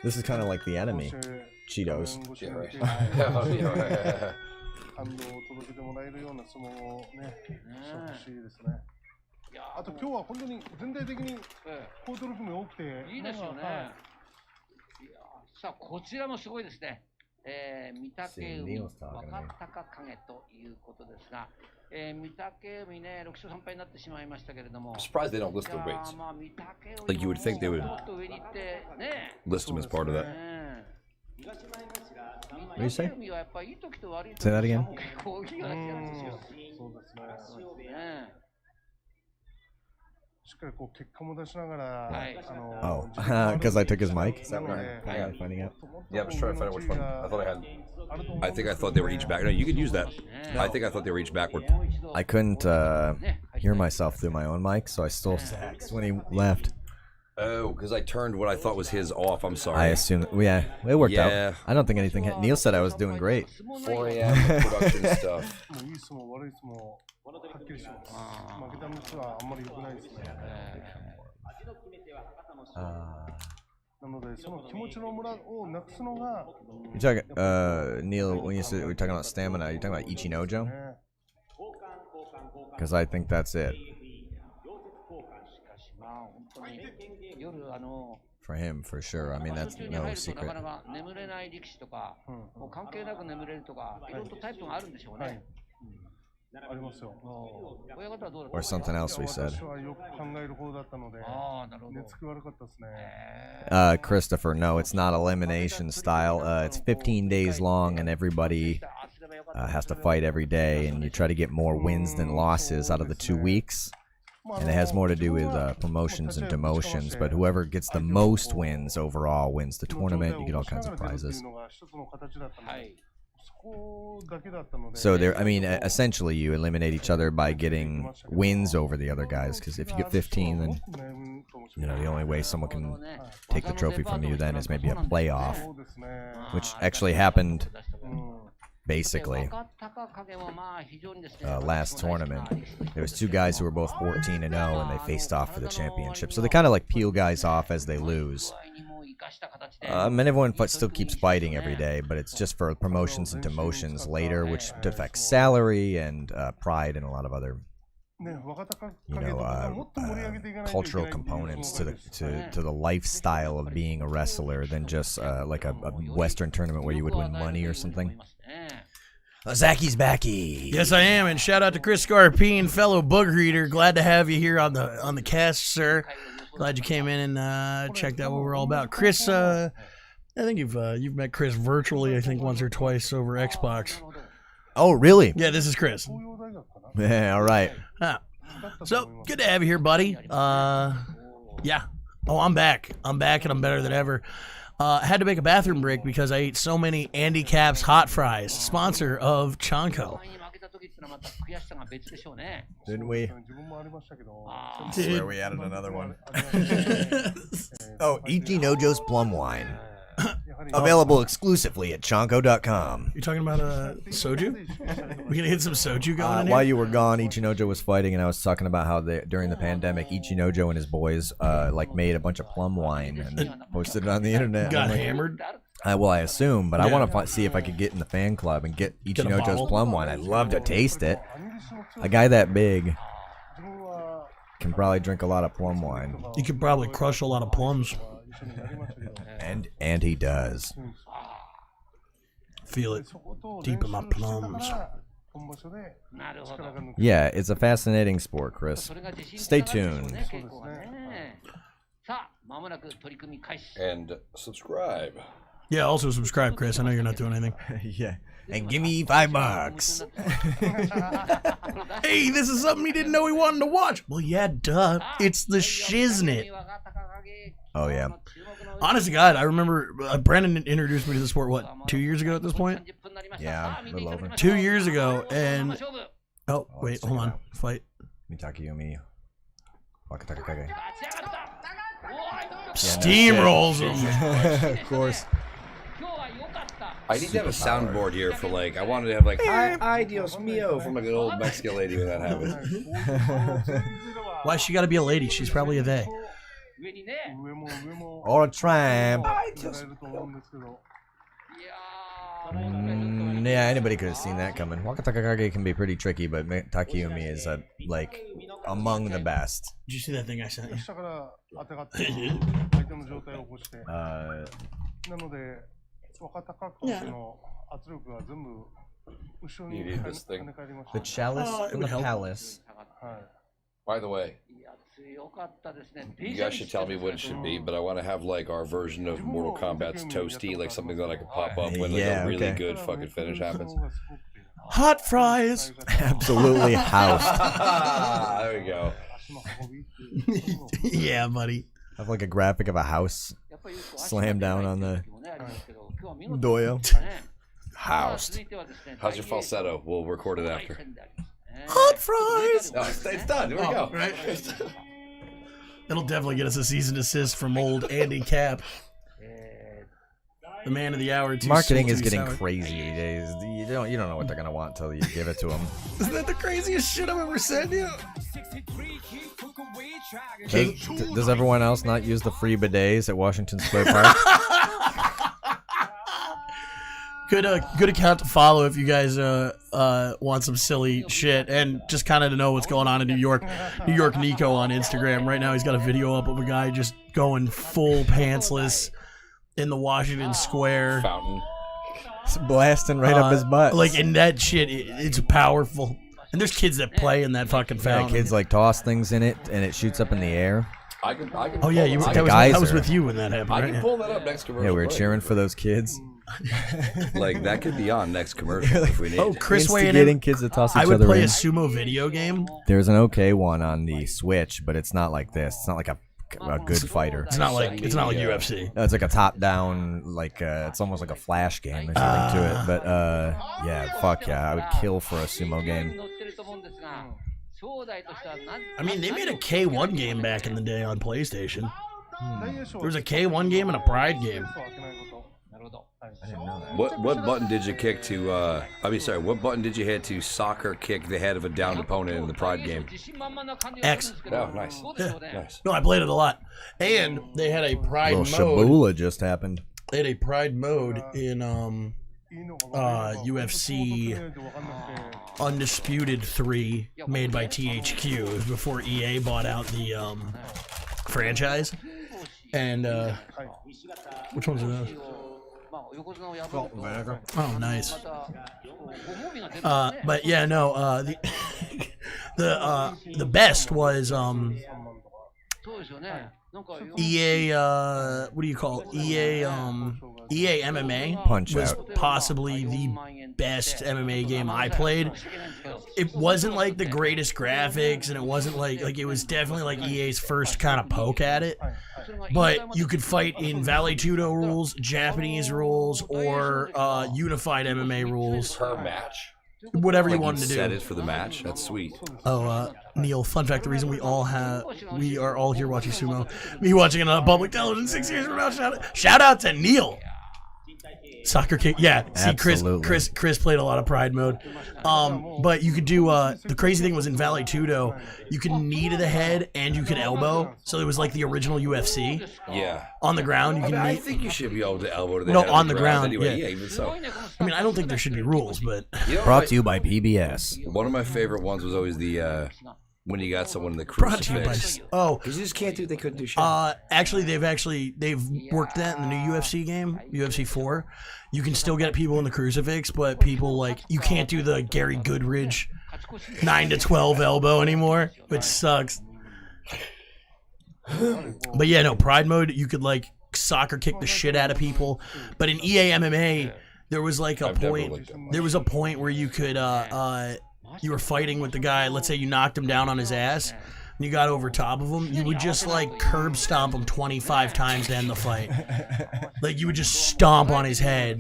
Speaker 2: this is kind of like the enemy, Cheetos.
Speaker 3: Yeah, right.
Speaker 6: 感動を届けてもらえるような相撲をね、してほしいですね。あと今日は本当に全体的に好取り組み多くて
Speaker 4: いいですよね。いやさあこちらもすごいですね。御嶽海若隆景ということですが、御嶽海ね6勝3敗になってしまいましたけれども。
Speaker 3: I'm surprised they don't list the weights.
Speaker 4: まあ御嶽海
Speaker 3: Like you would think they would
Speaker 4: もっと上に行ってね。
Speaker 3: list them as part of that.
Speaker 2: do you say?
Speaker 4: 御嶽海はやっぱりいい時と悪い時
Speaker 2: Say that again?
Speaker 4: 結構大きいような気がするんですよ。
Speaker 6: そうですね。
Speaker 4: ね
Speaker 6: しっかりこう結果も出しながら、
Speaker 4: はい。
Speaker 2: Oh, because I took his mic. Is that what I'm finding out?
Speaker 3: Yeah, I was trying to find out which one. I thought I had. I thought they were each back. No, you could use that. I think I thought they were each backward.
Speaker 2: I couldn't hear myself through my own mic, so I stole Zach's when he left.
Speaker 3: Oh, because I turned what I thought was his off. I'm
Speaker 2: I
Speaker 3: sorry.
Speaker 2: assumed, yeah, it worked
Speaker 3: Yeah.
Speaker 2: out. I don't think anything. Neil said I was doing great.
Speaker 3: 4 a.m. production stuff.
Speaker 6: もういい相撲悪い相撲はっきりします。負けた道はあんまり良くないですね。なのでその気持ちのムラをなくすのが
Speaker 2: You talking, Neil? When you said we're talking about stamina, you talking about Ichinojo?
Speaker 6: ね。
Speaker 2: Because I think that's it
Speaker 4: まあ本当に夜
Speaker 2: for him for sure. I mean, that's
Speaker 4: 途中に
Speaker 2: no
Speaker 4: 入ると
Speaker 2: secret.
Speaker 4: なかなか眠れない力士とか、もう関係なく眠れるとか、いろいろとタイプがあるんでしょうね。
Speaker 6: ありますよ。
Speaker 4: 親方はどうだ
Speaker 2: Or something else we said.
Speaker 6: 私はよく考える方だったので、
Speaker 4: ああ、なるほど。
Speaker 6: 寝つき悪かったですね。
Speaker 2: Christopher, no, it's not elimination style. It's 15 days long, and everybody has to fight every day, and you try to get more wins than losses out of the 2 weeks. And it has more to do with promotions and demotions, but whoever gets the most wins overall wins the tournament. You get all kinds of prizes.
Speaker 4: はい。
Speaker 2: So there, I mean, essentially you eliminate each other by getting wins over the other guys, because if you get 15, then, you know, the only way someone can take the trophy from you then is maybe a playoff, which actually happened basically last tournament. There was 2 guys who were both 14-0, and they faced off for the championship. So they kind of like peel guys off as they lose. And everyone still keeps fighting every day, but it's just for promotions and demotions later, which affects salary and pride and a lot of other, you know, cultural components to the lifestyle of being a wrestler than just like a Western tournament where you would win money or something. Zaki's backy.
Speaker 1: Yes, I am, and shout out to Chris Scarpine, fellow booger eater. Glad to have you here on the cast, sir. Glad you came in and checked out what we're all about. Chris, I think you've met Chris virtually, I think once or twice over Xbox.
Speaker 2: Oh, really?
Speaker 1: Yeah, this is Chris.
Speaker 2: Yeah, all right.
Speaker 1: So good to have you here, buddy. Yeah. Oh, I'm back. I'm back, and I'm better than ever. Had to make a bathroom break because I ate so many Andy Capp's hot fries, sponsor of Chanko.
Speaker 2: Didn't we?
Speaker 6: 自分もありましたけど、
Speaker 2: I swear we added another one. Oh, Ichinojo's Plum Wine. Available exclusively at Chanko.com.
Speaker 1: You talking about soju? We gonna hit some soju going in here?
Speaker 2: While you were gone, Ichinojo was fighting, and I was talking about how during the pandemic, Ichinojo and his boys like made a bunch of plum wine and posted it on the internet.
Speaker 1: Got
Speaker 2: I'm like,
Speaker 1: hammered?
Speaker 2: well, I assume, but I
Speaker 1: Yeah.
Speaker 2: want to see if I could get in the fan club and get
Speaker 1: a
Speaker 2: Ichinojo's
Speaker 1: bottle?
Speaker 2: Plum Wine. I'd love to taste it. A guy that big
Speaker 6: 自分は
Speaker 2: can probably drink a lot of plum wine,
Speaker 1: You could probably crush a lot of plums.
Speaker 6: 一緒にやりましたけど、
Speaker 2: and he does.
Speaker 1: Feel it
Speaker 6: そこと
Speaker 1: deep in my
Speaker 6: 練習してた
Speaker 1: plums.
Speaker 6: から本場所で
Speaker 4: なるほど。
Speaker 6: 力が抜け
Speaker 2: Yeah, it's a fascinating sport, Chris.
Speaker 4: それが自信
Speaker 2: Stay
Speaker 4: つながるんでしょうね
Speaker 2: tuned.
Speaker 4: 稽古がね。さあ、まもなく取り組み開始。
Speaker 3: And subscribe.
Speaker 1: Yeah, also subscribe, Chris. I know you're not doing anything.
Speaker 2: Yeah, and give me $5.
Speaker 1: Hey, this is something he didn't know he wanted to watch. Well, yeah, duh. It's the shiznit.
Speaker 2: Oh yeah.
Speaker 1: Honest to God, I remember Brandon introduced me to the sport, what, 2 years ago at this point?
Speaker 2: Yeah, a little over.
Speaker 1: 2 years ago, and... Oh, wait, hold on. Fight.
Speaker 2: Mitaki Yomi. Wakatakakage.
Speaker 1: Steamrolls him.
Speaker 2: Of course.
Speaker 3: I need to have a soundboard here for like, I wanted to have like, ay Dios mío, from like an old Mexican lady when that happens.
Speaker 1: Why she gotta be a lady? She's probably a they.
Speaker 2: Or a tramp. Yeah, anybody could have seen that coming. Wakatakakage can be pretty tricky, but Takiyumi is like among the best.
Speaker 1: Did you see that thing I sent you?
Speaker 6: 下から当てがって相手の状態を起こして、なので若隆景の圧力が全部後ろに跳ね返りました。
Speaker 2: The chalice and the palace.
Speaker 3: By the way, you guys should tell me what it should be, but I want to have like our version of Mortal Kombat's Toasty, like something that I could pop up when like a really good fucking finish happens.
Speaker 1: Hot fries.
Speaker 2: Absolutely housed.
Speaker 3: There we go.
Speaker 1: Yeah, buddy.
Speaker 2: Have like a graphic of a house slam down on the doyo.
Speaker 3: Housed. How's your falsetto? We'll record it after.
Speaker 1: Hot fries.
Speaker 3: No, it's done. Here we go.
Speaker 1: Right. It'll definitely get us a cease and desist from old Andy Cap. The man of the hour.
Speaker 2: Marketing is getting crazy these days. You don't know what they're gonna want until you give it to them.
Speaker 1: Isn't that the craziest shit I've ever sent you?
Speaker 2: Does everyone else not use the free bidets at Washington Square Park?
Speaker 1: Good account to follow if you guys want some silly shit and just kind of to know what's going on in New York. New York Nico on Instagram right now. He's got a video up of a guy just going full pantsless in the Washington Square
Speaker 3: Fountain.
Speaker 2: It's blasting right up his butt.
Speaker 1: Like, in that shit, it's powerful. And there's kids that play in that fucking fountain.
Speaker 2: Yeah, kids like toss things in it and it shoots up in the air.
Speaker 3: I can
Speaker 1: oh yeah, that was with you when that happened.
Speaker 3: I
Speaker 1: right?
Speaker 3: can pull that up next commercial.
Speaker 2: Yeah, we were cheering for those kids.
Speaker 3: Like that could be on next commercial if we need.
Speaker 1: Oh, Chris weighing
Speaker 2: Instigating kids to toss each
Speaker 1: I would
Speaker 2: other
Speaker 1: play
Speaker 2: in.
Speaker 1: a sumo video game.
Speaker 2: There's an okay one on the Switch, but it's not like this. It's not like a good fighter.
Speaker 1: It's not like UFC.
Speaker 2: No, it's like a top-down, like it's almost like a Flash game or something to it. But yeah, fuck yeah, I would kill for a sumo game.
Speaker 1: I mean, they made a K1 game back in the day on PlayStation. There was a K1 game and a Pride game.
Speaker 2: I didn't know that.
Speaker 3: What button did you kick to? What button did you hit to soccer kick the head of a downed opponent in the Pride game?
Speaker 1: X.
Speaker 3: Oh, nice.
Speaker 1: Yeah.
Speaker 3: Nice.
Speaker 1: No, I played it a lot. And they had a Pride mode.
Speaker 2: Shabula just happened.
Speaker 1: They had a Pride mode in UFC Undisputed 3 made by THQ. It was before EA bought out the franchise. And which ones are those? Oh, nice. But yeah, no. The best was EA. What do you call it? EA MMA
Speaker 2: Punch
Speaker 1: was
Speaker 2: Out.
Speaker 1: possibly the best MMA game I played. It wasn't like the greatest graphics, and it wasn't like it was definitely like EA's first kind of poke at it. But you could fight in Vale Tudo rules, Japanese rules, or unified MMA rules.
Speaker 3: Per match.
Speaker 1: Whatever you
Speaker 3: Like
Speaker 1: wanted to do.
Speaker 3: set it for the match. That's sweet.
Speaker 1: Oh, Neil, fun fact, the reason we are all here watching sumo, me watching it on public television 6 years from now, shout out to Neil. Soccer kick, yeah. See, Chris played a lot of Pride mode. But you could do, the crazy thing was in Vale Tudo, you could knee to the head and you could elbow. So it was like the original UFC.
Speaker 3: Yeah.
Speaker 1: On the ground, you can
Speaker 3: I
Speaker 1: knee.
Speaker 3: think you should be able to elbow to the
Speaker 1: No,
Speaker 3: head
Speaker 1: on the ground,
Speaker 3: anyway.
Speaker 1: yeah.
Speaker 3: Yeah, even so.
Speaker 1: I mean, I don't think there should be rules, but
Speaker 3: You know,
Speaker 2: Brought to you by PBS.
Speaker 3: one of my favorite ones was always the when you got someone in the
Speaker 1: brought to you by.
Speaker 3: crucifix.
Speaker 1: Oh,
Speaker 3: Because you just can't do. They couldn't do shit.
Speaker 1: they've worked that in the new UFC game, UFC 4. You can still get people in the crucifix, but people you can't do the Gary Goodridge 9 to 12 elbow anymore, which sucks. But yeah, no, Pride mode, you could soccer kick the shit out of people. But in EA MMA, there was a point. There was a point where you could you were fighting with the guy. Let's say you knocked him down on his ass. and you got over top of him, you would just like curb stomp him 25 times to end the fight. Like you would just stomp on his head,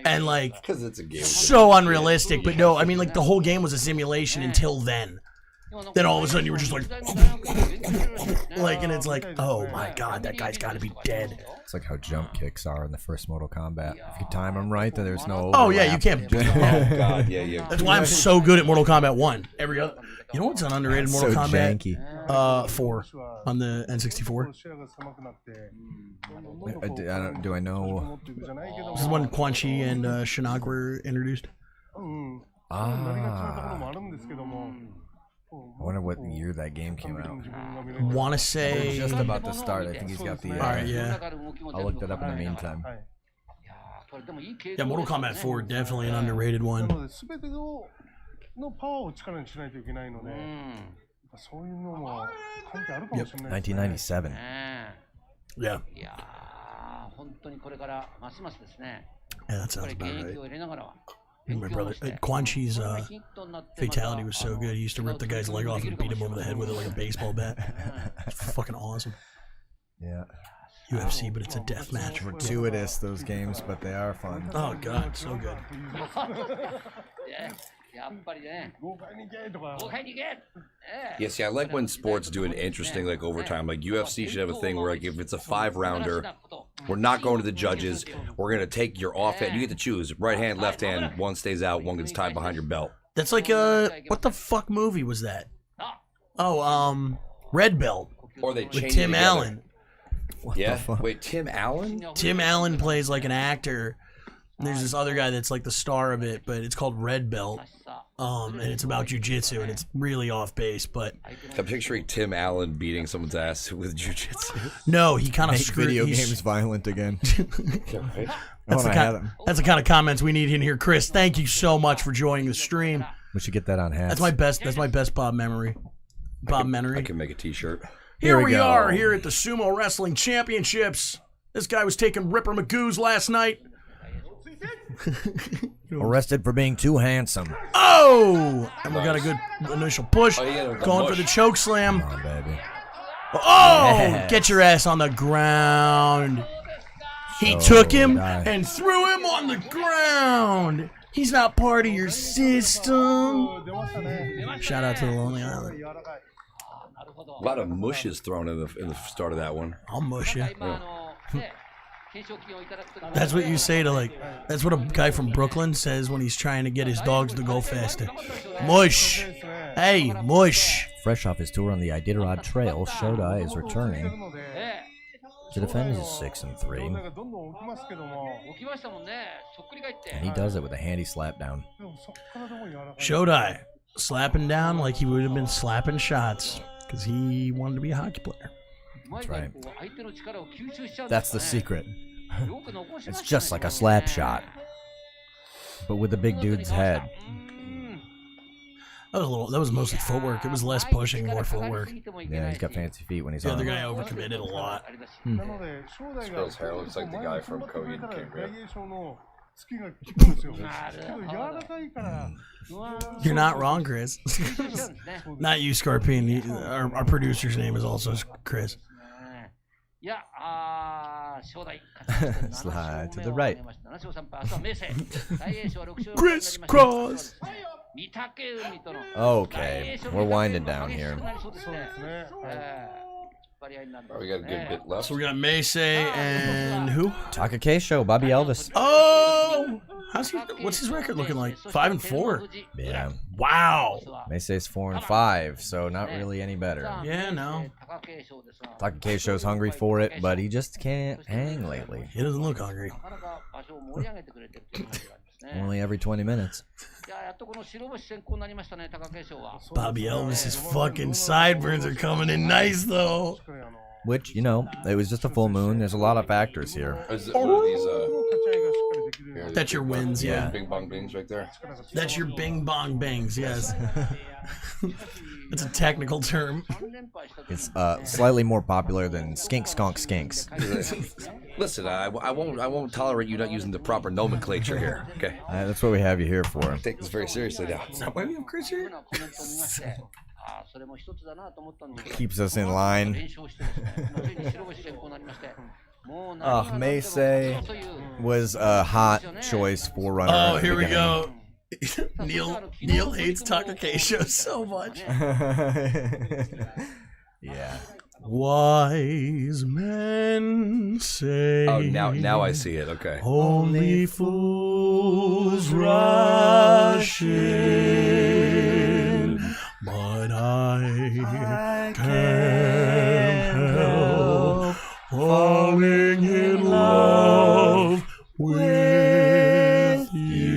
Speaker 1: and like
Speaker 3: Because it's a game.
Speaker 1: so unrealistic. But no, I mean like the whole game was a simulation until then. Then all of a sudden you were just like, and it's like, oh my god, that guy's got to be dead.
Speaker 2: It's like how jump kicks are in the first Mortal Kombat. If you time them right, then there's no.
Speaker 1: Oh yeah, you
Speaker 2: overlap.
Speaker 1: can't.
Speaker 3: Oh god, yeah.
Speaker 1: That's why I'm so good at Mortal Kombat 1. Every other, you know what's an underrated Mortal
Speaker 2: So
Speaker 1: Kombat?
Speaker 2: janky.
Speaker 1: 4 on the N64.
Speaker 2: Do I know?
Speaker 1: This is when Quan Chi and Shinnok were introduced.
Speaker 2: I wonder what year that game came out.
Speaker 1: Want to say
Speaker 2: Just about to start. I think he's got the.
Speaker 1: All right, yeah.
Speaker 2: I'll look that up in the meantime.
Speaker 1: Yeah, Mortal Kombat 4 definitely an underrated one.
Speaker 6: 全てのパワーを力にしないといけないので、そういうのも関係あるかもしれないですね。
Speaker 2: 1997.
Speaker 1: Yeah.
Speaker 4: いやー、本当にこれからますますですね。
Speaker 1: Yeah, that
Speaker 4: こ
Speaker 1: sounds
Speaker 4: れ
Speaker 1: about
Speaker 4: 現役
Speaker 1: right.
Speaker 4: を入れながら。
Speaker 1: My brother, Quan Chi's fatality was so good. He used to rip the guy's leg off and beat him over the head with it like a baseball bat. It's fucking awesome.
Speaker 2: Yeah.
Speaker 1: UFC, but it's a death match.
Speaker 2: Gratuitous, those games, but they are fun.
Speaker 1: Oh god, so good.
Speaker 4: やっぱりね。
Speaker 6: 豪快に行けとか。
Speaker 4: 豪快に行け。
Speaker 3: Yeah, see, I like when sports do an interesting like overtime. Like UFC should have a thing where like if it's a 5-rounder, we're not going to the judges. We're gonna take your offhand. You get to choose right hand, left hand. One stays out. One gets tied behind your belt.
Speaker 1: That's like what the fuck movie was that? Oh, Red Belt
Speaker 3: Or they
Speaker 1: with
Speaker 3: change
Speaker 1: Tim
Speaker 3: it together.
Speaker 1: Allen.
Speaker 3: Yeah. Wait, Tim Allen?
Speaker 1: Tim Allen plays like an actor. And there's this other guy that's like the star of it, but it's called Red Belt. And it's about jujitsu, and it's really off base. But
Speaker 3: I'm picturing Tim Allen beating someone's ass with jujitsu.
Speaker 1: no, he kind of
Speaker 2: Make
Speaker 1: screwed.
Speaker 2: video
Speaker 1: he's-
Speaker 2: games violent again.
Speaker 1: That's the kind of comments we need in here, Chris. Thank you so much for joining the stream.
Speaker 2: We should get that on hats.
Speaker 1: That's my best Bob memory. Bob
Speaker 3: I
Speaker 1: memory.
Speaker 3: can make a T-shirt.
Speaker 1: Here we
Speaker 2: we go.
Speaker 1: are here at the Sumo Wrestling Championships. This guy was taking Ripper Magoo's last night.
Speaker 2: Arrested for being too handsome.
Speaker 1: Oh! And we got a good initial push.
Speaker 3: Oh, yeah, the
Speaker 1: Going for
Speaker 3: mush.
Speaker 1: the choke slam.
Speaker 2: Come on, baby.
Speaker 1: Oh!
Speaker 2: Yes.
Speaker 1: Get your ass on the ground. He
Speaker 2: So
Speaker 1: took him
Speaker 2: nice.
Speaker 1: and threw him on the ground. He's not part of your system.
Speaker 6: 出ましたね。
Speaker 1: Shout out to the Lonely Island.
Speaker 6: 柔らかい。
Speaker 3: A lot of mush is thrown in the start of that one.
Speaker 1: I'll mush you.
Speaker 4: 今懸賞金をいただくときに
Speaker 1: That's what you say to like. That's what a guy from Brooklyn says when he's trying to get his dogs to go faster. Mush. Hey, mush.
Speaker 2: Fresh off his tour on the Iditarod Trail, Shodai is returning
Speaker 6: ので、
Speaker 2: to defend his 6-3,
Speaker 6: 問題がどんどん起きますけども、
Speaker 4: 起きましたもんね。そっくり返って
Speaker 2: and he does it with a handy slap down.
Speaker 6: でもそっからでも柔らかい。
Speaker 1: Shodai slapping down like he would have been slapping shots because he wanted to be a hockey player.
Speaker 4: うまい具合にこう相手の力を吸収しちゃうんで
Speaker 2: That's
Speaker 4: す
Speaker 2: the
Speaker 4: かね
Speaker 2: secret.
Speaker 4: よく残しま
Speaker 2: It's
Speaker 4: したね
Speaker 2: just like a slap shot, but with the big dude's head.
Speaker 1: That was mostly footwork. It was less pushing, more footwork.
Speaker 2: Yeah, he's got fancy feet when he's
Speaker 1: The
Speaker 2: on.
Speaker 1: other guy overcommitted a lot.
Speaker 6: なので、正代が
Speaker 3: Spells hair looks like the guy from Korean
Speaker 6: 大
Speaker 3: King, right?
Speaker 6: 栄翔の突きが効くんですよ。けど柔らかいから、
Speaker 1: You're not wrong, Chris. Not you, Scorpion. Our producer's name is also Chris.
Speaker 4: いや、正代
Speaker 2: Slide to the right.
Speaker 4: 7勝3敗、あとは明生。大栄翔は6勝
Speaker 1: Crisscross.
Speaker 4: 御嶽海との
Speaker 2: Okay, we're winding down here.
Speaker 6: そうですね。
Speaker 3: Oh, we got a good bit left.
Speaker 1: So we got Meisei and who?
Speaker 2: Taka Keisho, Bobby Elvis.
Speaker 1: Oh! What's his record looking like? 5-4.
Speaker 2: Yeah,
Speaker 1: Wow.
Speaker 2: Meisei's 4-5, so not really any better.
Speaker 1: Yeah, no.
Speaker 2: Taka Keisho's hungry for it, but he just can't hang lately.
Speaker 1: He doesn't look hungry.
Speaker 2: Only every 20 minutes.
Speaker 4: いや、やっとこの白星先行になりましたね、貴景勝は。
Speaker 1: Bobby Elvis's fucking sideburns are coming in nice, though.
Speaker 2: Which, you know, it was just a full moon. There's a lot of factors here.
Speaker 3: What are these?
Speaker 6: 立ち合いがしっかりできるように。
Speaker 1: That's your wins, yeah.
Speaker 3: Bing bong bings right there.
Speaker 1: That's your bing bong bangs, yes. That's a technical term.
Speaker 4: 3連敗した時
Speaker 2: It's slightly more popular than skink skonk skinks.
Speaker 3: Listen, I won't tolerate you not using the proper nomenclature here. Okay,
Speaker 2: That's what we have you here for.
Speaker 3: take this very seriously now.
Speaker 1: Is that why we have Chris here?
Speaker 4: のコメントを見まして、
Speaker 2: Keeps us in line. Oh, Macy was a hot choice forerunner.
Speaker 1: Oh, here we go. Neil hates Takakesho so much.
Speaker 2: Yeah.
Speaker 1: Wise men say.
Speaker 3: Oh, now I see it. Okay.
Speaker 1: Only fools rush in, but I can't help falling in love with you.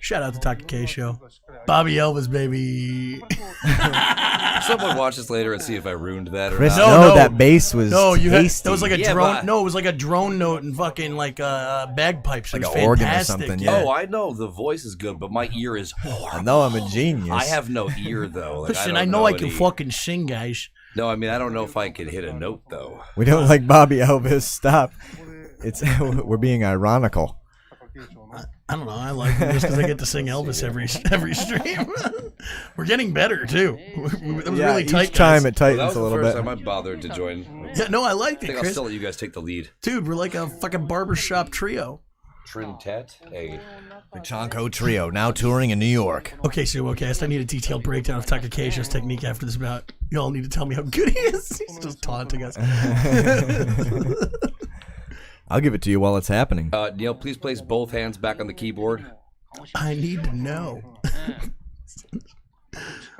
Speaker 1: Shout out to Takakesho. Bobby Elvis, baby.
Speaker 3: Someone watch this later and see if I ruined that or
Speaker 2: Chris,
Speaker 3: not.
Speaker 1: No,
Speaker 2: that bass was tasty.
Speaker 1: That was like a
Speaker 3: Yeah,
Speaker 1: drone.
Speaker 3: but-
Speaker 1: No, it was like a drone note and fucking like bagpipes.
Speaker 2: Like
Speaker 1: It was
Speaker 2: an organ or
Speaker 1: fantastic.
Speaker 2: something,
Speaker 1: Yeah.
Speaker 3: Oh, I know the voice is good, but my ear is
Speaker 2: I
Speaker 3: horrible.
Speaker 2: know I'm a genius.
Speaker 3: I have no ear though. Like,
Speaker 1: Listen,
Speaker 3: don't
Speaker 1: I know I can
Speaker 3: any-
Speaker 1: fucking sing, guys.
Speaker 3: No, I mean I don't know if I could hit a note though.
Speaker 2: We don't like Bobby Elvis. Stop. It's we're being ironical.
Speaker 1: I don't know. I like it just because I get to sing Elvis every stream. We're getting better too. It was really tight.
Speaker 2: Each time
Speaker 1: guys.
Speaker 2: it tightens
Speaker 3: Well, that was
Speaker 2: a
Speaker 3: the
Speaker 2: little
Speaker 3: first
Speaker 2: bit.
Speaker 3: time I bothered to join.
Speaker 1: Yeah, no, I liked
Speaker 3: I
Speaker 1: it,
Speaker 3: think I'll
Speaker 1: Chris.
Speaker 3: still let you guys take the lead.
Speaker 1: Dude, we're like a fucking barbershop trio.
Speaker 3: Trintet, hey.
Speaker 2: The Chonko Trio now touring in New York.
Speaker 1: Okay, Sumo-cast, I need a detailed breakdown of Takakesho's technique after this bout. Y'all need to tell me how good he is. He's just taunting us.
Speaker 2: I'll give it to you while it's happening.
Speaker 3: Neil, please place both hands back on the keyboard.
Speaker 1: I need to know.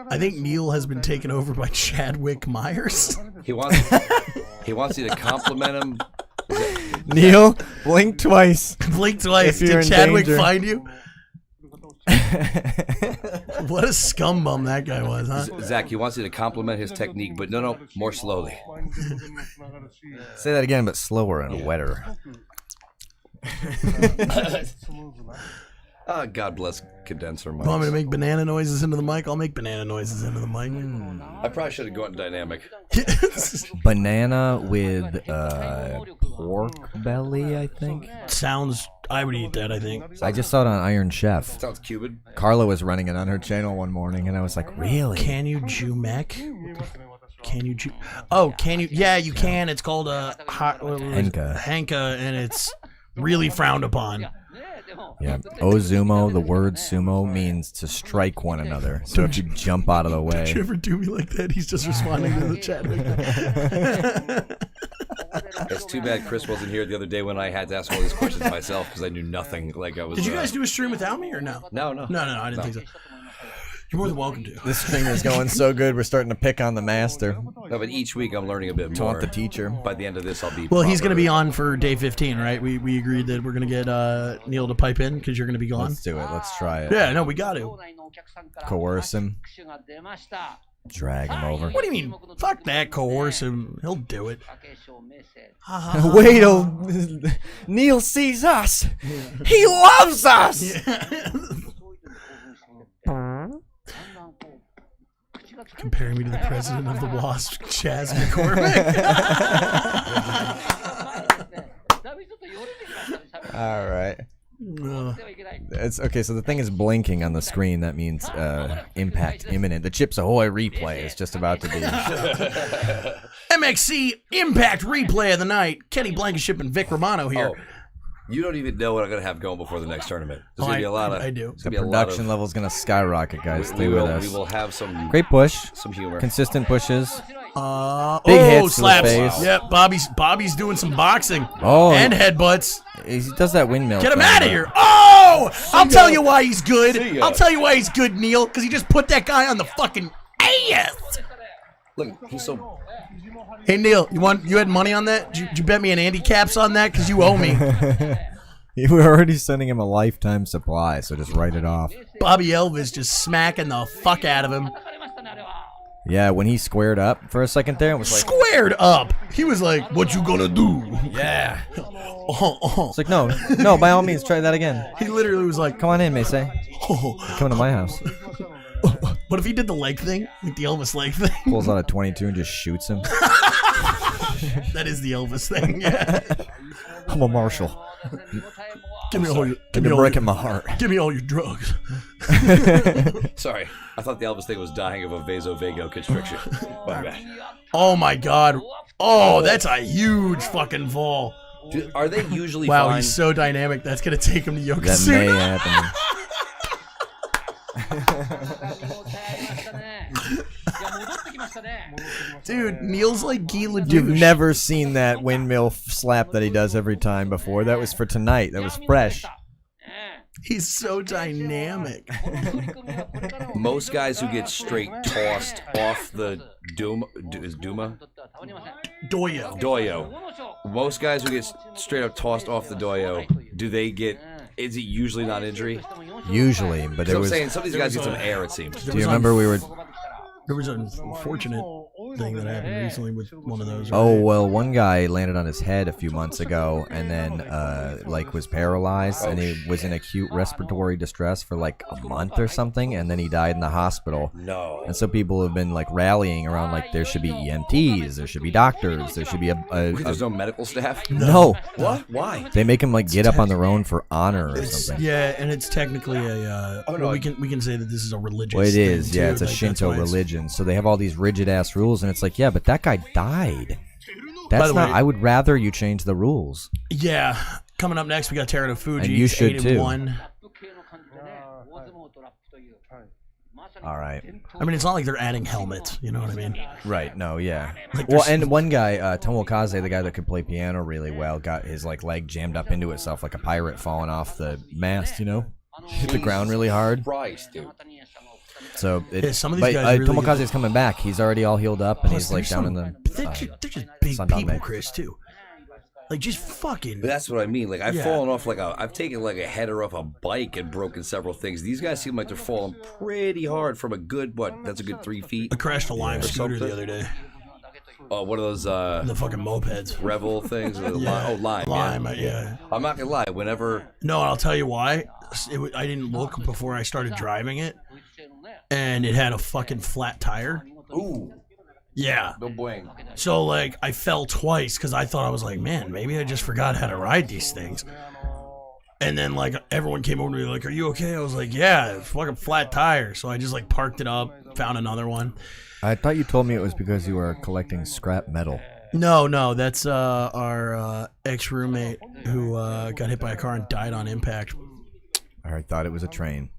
Speaker 1: I think Neil has been taken over by Chadwick Myers.
Speaker 3: He wants you to compliment him.
Speaker 2: Neil, blink twice.
Speaker 1: Blink twice.
Speaker 2: If you're
Speaker 1: Did
Speaker 2: in
Speaker 1: Chadwick
Speaker 2: danger.
Speaker 1: find you? What a scumbum that guy was, huh?
Speaker 3: Zach, he wants you to compliment his technique, but no, more slowly.
Speaker 2: Say that again, but slower and wetter.
Speaker 3: God bless condenser mics.
Speaker 1: You want me to make banana noises into the mic? I'll make banana noises into the mic.
Speaker 3: I probably should have gone dynamic.
Speaker 2: Banana with pork belly, I think.
Speaker 1: Sounds. I would eat that, I think.
Speaker 2: I just saw it on Iron Chef.
Speaker 3: Sounds Cuban.
Speaker 2: Carla was running it on her channel one morning, and I was like, really?
Speaker 1: Can you Jew mech? Can you Jew? Oh, can you? Yeah, you can. It's called a
Speaker 2: Henka.
Speaker 1: Henka, and it's really frowned upon.
Speaker 2: Yeah. Ozumo, the word sumo means to strike one another. So if you jump out of the
Speaker 1: Did you
Speaker 2: way.
Speaker 1: ever do me like that? He's just responding to the chat.
Speaker 3: It's too bad Chris wasn't here the other day when I had to ask all these questions myself because I knew nothing. Like I was.
Speaker 1: Did you guys do a stream without me or no?
Speaker 3: No.
Speaker 1: No, I didn't think so. You're more than welcome to.
Speaker 2: This stream is going so good, we're starting to pick on the master.
Speaker 3: No, but each week I'm learning a bit more.
Speaker 2: Taunt the teacher.
Speaker 3: By the end of this, I'll be.
Speaker 1: Well, he's
Speaker 3: proper.
Speaker 1: going to be on for day 15, right? We agreed that we're going to get Neil to pipe in because you're going to be gone.
Speaker 2: Let's do it. Let's try it.
Speaker 1: Yeah, no, we got to.
Speaker 2: Coerce him. Drag him over.
Speaker 1: What do you mean? Fuck that, coerce him. He'll do it.
Speaker 2: Wait till Neil sees us. He loves us.
Speaker 1: Comparing me to the president of the Wasp, Chaz McCormick.
Speaker 2: All right.
Speaker 1: Ugh.
Speaker 2: It's okay. So the thing is blinking on the screen. That means impact imminent. The Chips Ahoy replay is just about to be.
Speaker 1: MXC Impact Replay of the Night. Kenny Blankenship and Vic Romano here.
Speaker 3: Oh, you don't even know what I'm gonna have going before the next tournament. There's gonna be a lot of.
Speaker 1: I do.
Speaker 3: There's
Speaker 2: The
Speaker 3: gonna be a lot
Speaker 2: production
Speaker 3: of.
Speaker 2: level is gonna skyrocket, guys.
Speaker 3: We
Speaker 2: Stay with
Speaker 3: will.
Speaker 2: us.
Speaker 3: We will have some.
Speaker 2: Great push.
Speaker 3: Some humor.
Speaker 2: Consistent pushes.
Speaker 1: Big
Speaker 2: hits to the
Speaker 1: slaps.
Speaker 2: face.
Speaker 1: Yep, Bobby's doing some boxing.
Speaker 2: Oh,
Speaker 1: And headbutts.
Speaker 2: he does that windmill.
Speaker 1: Get him
Speaker 2: thing,
Speaker 1: out of
Speaker 2: but-
Speaker 1: here. Oh! I'll tell you why he's good.
Speaker 3: See ya.
Speaker 1: I'll tell you why he's good, Neil. Because he just put that guy on the fucking ass.
Speaker 3: Look, he's so.
Speaker 1: Hey, Neil, you had money on that? Did you bet me an handicaps on that? Because you owe me.
Speaker 2: You were already sending him a lifetime supply, so just write it off.
Speaker 1: Bobby Elvis just smacking the fuck out of him.
Speaker 2: Yeah, when he squared up for a second there, it was like,
Speaker 1: Squared up. He was like, what you gonna do?
Speaker 2: yeah.
Speaker 1: Oh.
Speaker 2: It's like, no, by all means, try that again.
Speaker 1: He literally was like,
Speaker 2: Come on in, Macy.
Speaker 1: oh.
Speaker 2: Come to my house.
Speaker 1: What if he did the leg thing? Like the Elvis leg thing?
Speaker 2: Pulls out a 22 and just shoots him.
Speaker 1: That is the Elvis thing, yeah.
Speaker 2: I'm a marshal.
Speaker 1: Give me all your,
Speaker 2: Give me a brick in my heart.
Speaker 1: give me all your drugs.
Speaker 3: Sorry, I thought the Elvis thing was dying of a vasovagoconstriction. My bad.
Speaker 1: Oh my God. Oh, that's a huge fucking fall.
Speaker 3: Dude, are they usually
Speaker 1: Wow,
Speaker 3: fine?
Speaker 1: he's so dynamic. That's gonna take him to
Speaker 2: That may
Speaker 1: Yokozuna.
Speaker 2: happen.
Speaker 1: Dude, Neil's like Guy Ledoux.
Speaker 2: You've never seen that windmill slap that he does every time before. That was for tonight. That was fresh.
Speaker 1: He's so dynamic.
Speaker 3: Most guys who get straight tossed off the Duma, is Duma? Doyo. Most guys who get straight up tossed off the Doyo, is it usually not injury?
Speaker 2: Usually, but
Speaker 3: So
Speaker 2: it
Speaker 3: I'm
Speaker 2: was.
Speaker 3: saying some of these guys get some air, it seems.
Speaker 2: Do you remember we were?
Speaker 1: There was an unfortunate thing that happened recently with one of those.
Speaker 2: Oh well, one guy landed on his head a few months ago, and then was paralyzed, and he was in acute respiratory distress for like a month or something, and then he died in the hospital.
Speaker 3: No.
Speaker 2: And so people have been like rallying around, like there should be EMTs, there should be doctors, there should be
Speaker 3: There's no medical staff?
Speaker 2: no.
Speaker 3: What? Why?
Speaker 2: They make him like get up on their own for honor or something.
Speaker 1: Yeah, and it's technically a.
Speaker 3: no,
Speaker 1: well, we can say that this is a religious.
Speaker 2: Well, it is.
Speaker 1: thing,
Speaker 2: Yeah,
Speaker 1: too.
Speaker 2: it's a
Speaker 1: Like, that's
Speaker 2: Shinto
Speaker 1: why it's-
Speaker 2: religion, so they have all these rigid ass rules, and it's like, yeah, but that guy died.
Speaker 1: By
Speaker 2: That's
Speaker 1: the
Speaker 2: not.
Speaker 1: way-
Speaker 2: I would rather you change the rules.
Speaker 1: Yeah, coming up next we got Teruno Fuji.
Speaker 2: And you
Speaker 1: He's
Speaker 2: should, too.
Speaker 1: 8-1.
Speaker 2: All right.
Speaker 1: I mean, it's not like they're adding helmets. You know what I mean?
Speaker 2: Right. No. Yeah.
Speaker 1: Like,
Speaker 2: Well,
Speaker 1: there's-
Speaker 2: and one guy, Tomokaze, the guy that could play piano really well, got his like leg jammed up into itself like a pirate falling off the mast. You know, hit the ground really hard.
Speaker 3: Christ, dude.
Speaker 2: So,
Speaker 1: Yeah, some of these
Speaker 2: but
Speaker 1: guys really
Speaker 2: Tomokaze's coming back. He's already all healed up, and
Speaker 1: Plus,
Speaker 2: he's like
Speaker 1: there's
Speaker 2: down
Speaker 1: some-
Speaker 2: in the.
Speaker 1: But they're just big
Speaker 2: Sandan
Speaker 1: people,
Speaker 2: Bay.
Speaker 1: Chris, too. Like, just fucking.
Speaker 3: But that's what I mean. Like, I've
Speaker 1: Yeah.
Speaker 3: fallen off I've taken like a header off a bike and broken several things. These guys seem like they're falling pretty hard from a good, that's a good 3 feet.
Speaker 1: I crashed a Lime
Speaker 3: Or
Speaker 1: scooter the
Speaker 3: something.
Speaker 1: other day.
Speaker 3: Oh, what are those,
Speaker 1: The fucking mopeds.
Speaker 3: Revel things?
Speaker 1: Yeah.
Speaker 3: Lime.
Speaker 1: Lime,
Speaker 3: Yeah.
Speaker 1: yeah.
Speaker 3: I'm not gonna lie. Whenever
Speaker 1: No, and I'll tell you why. I didn't look before I started driving it, and it had a fucking flat tire.
Speaker 3: ooh,
Speaker 1: Yeah.
Speaker 3: no boing.
Speaker 1: So, like, I fell twice because I thought I was like, man, maybe I just forgot how to ride these things. And then, like, everyone came over to me like, are you okay? I was like, yeah, it's fucking flat tire. So I just, like, parked it up, found another one.
Speaker 2: I thought you told me it was because you were collecting scrap metal.
Speaker 1: No, that's our ex-roommate who got hit by a car and died on impact.
Speaker 2: I thought it was a train.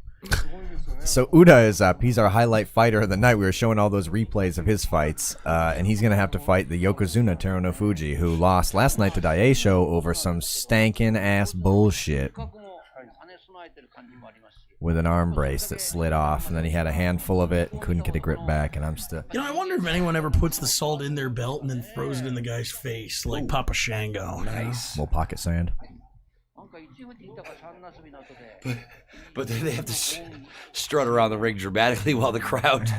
Speaker 2: So Uda is up. He's our highlight fighter of the night. We were showing all those replays of his fights, and he's going to have to fight the Yokozuna Teruno Fuji, who lost last night to Daisho over some stankin' ass bullshit with an arm brace that slid off, and then he had a handful of it and couldn't get a grip back, and I'm still...
Speaker 1: You know, I wonder if anyone ever puts the salt in their belt and then throws it in the guy's face, like Papa Shango. Nice.
Speaker 2: Little pocket sand.
Speaker 3: But then they have to strut around the ring dramatically while the crowd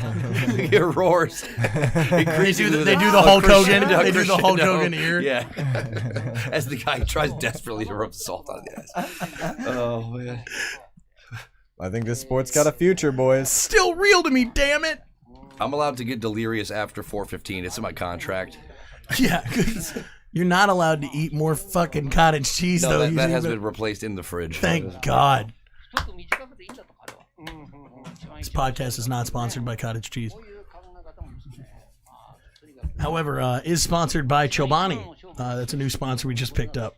Speaker 3: roars.
Speaker 1: They do the Hulk Hogan. They do the Hulk Hogan ear.
Speaker 3: Yeah. As the guy tries desperately to rub salt on the ass. Oh, man.
Speaker 2: I think this sport's got a future, boys.
Speaker 1: Still real to me, damn it.
Speaker 3: I'm allowed to get delirious after 4:15. It's in my contract.
Speaker 1: Yeah, 'cause you're not allowed to eat more fucking cottage cheese,
Speaker 3: No,
Speaker 1: though.
Speaker 3: that has been replaced in the fridge.
Speaker 1: Thank God. This podcast is not sponsored by cottage cheese. However, is sponsored by Chobani. That's a new sponsor we just picked up.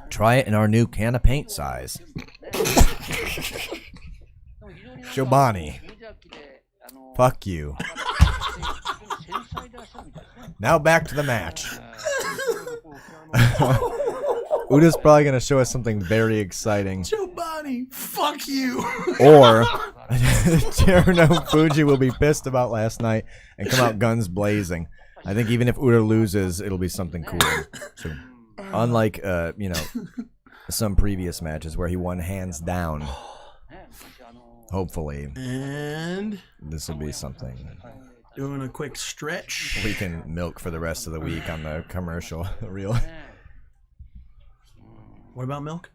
Speaker 2: Try it in our new can of paint size. Giovanni. Fuck you. Now back to the match. Uda's probably going to show us something very exciting.
Speaker 1: Chobani, fuck you.
Speaker 2: Or Teruno Fuji will be pissed about last night and come out guns blazing. I think even if Uda loses, it'll be something cool. So, unlike, some previous matches where he won hands down. Hopefully,
Speaker 1: And
Speaker 2: this will be something
Speaker 1: doing a quick stretch.
Speaker 2: we can milk for the rest of the week on the commercial reel.
Speaker 1: What about milk?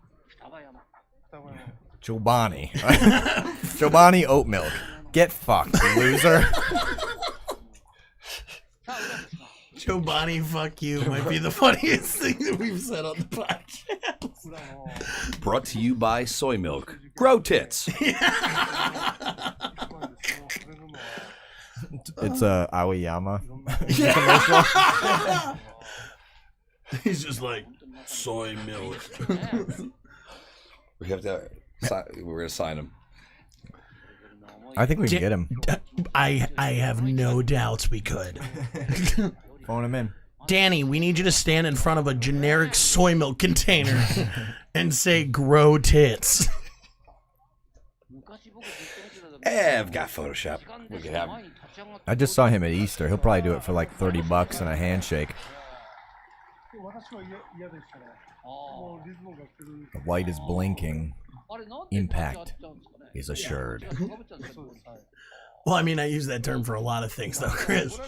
Speaker 2: Chobani. Chobani oat milk. Get fucked, you loser.
Speaker 1: Chobani, fuck you might be the funniest thing that we've said on the podcast.
Speaker 3: Brought to you by soy milk. Grow tits.
Speaker 2: It's a Aoyama.
Speaker 1: He's just like soy milk.
Speaker 3: We have to. We're gonna sign him.
Speaker 2: I think we can get him.
Speaker 1: I have no doubts we could.
Speaker 2: Phone him in.
Speaker 1: Danny, we need you to stand in front of a generic soy milk container and say "grow tits."
Speaker 3: I've got Photoshop. We can have him.
Speaker 2: I just saw him at Easter. He'll probably do it for like $30 and a handshake. The light is blinking. Impact is assured.
Speaker 1: Well, I mean, I use that term for a lot of things, though, Chris.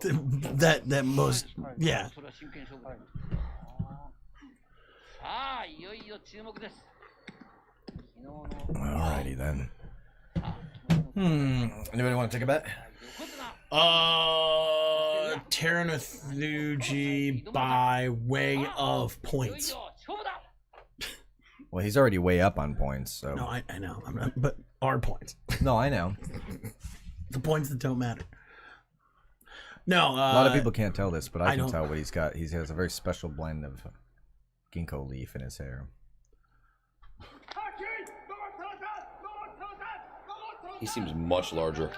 Speaker 1: That most, yeah.
Speaker 2: Alrighty then. Anybody want to take a bet?
Speaker 1: Terunofuji by way of points.
Speaker 2: Well, he's already way up on points, so.
Speaker 1: No, I know, I'm not, but our points.
Speaker 2: No, I know.
Speaker 1: The points that don't matter. No,
Speaker 2: A lot of people can't tell this, but I can tell what he's got. He has a very special blend of ginkgo leaf in his hair.
Speaker 3: He seems much larger.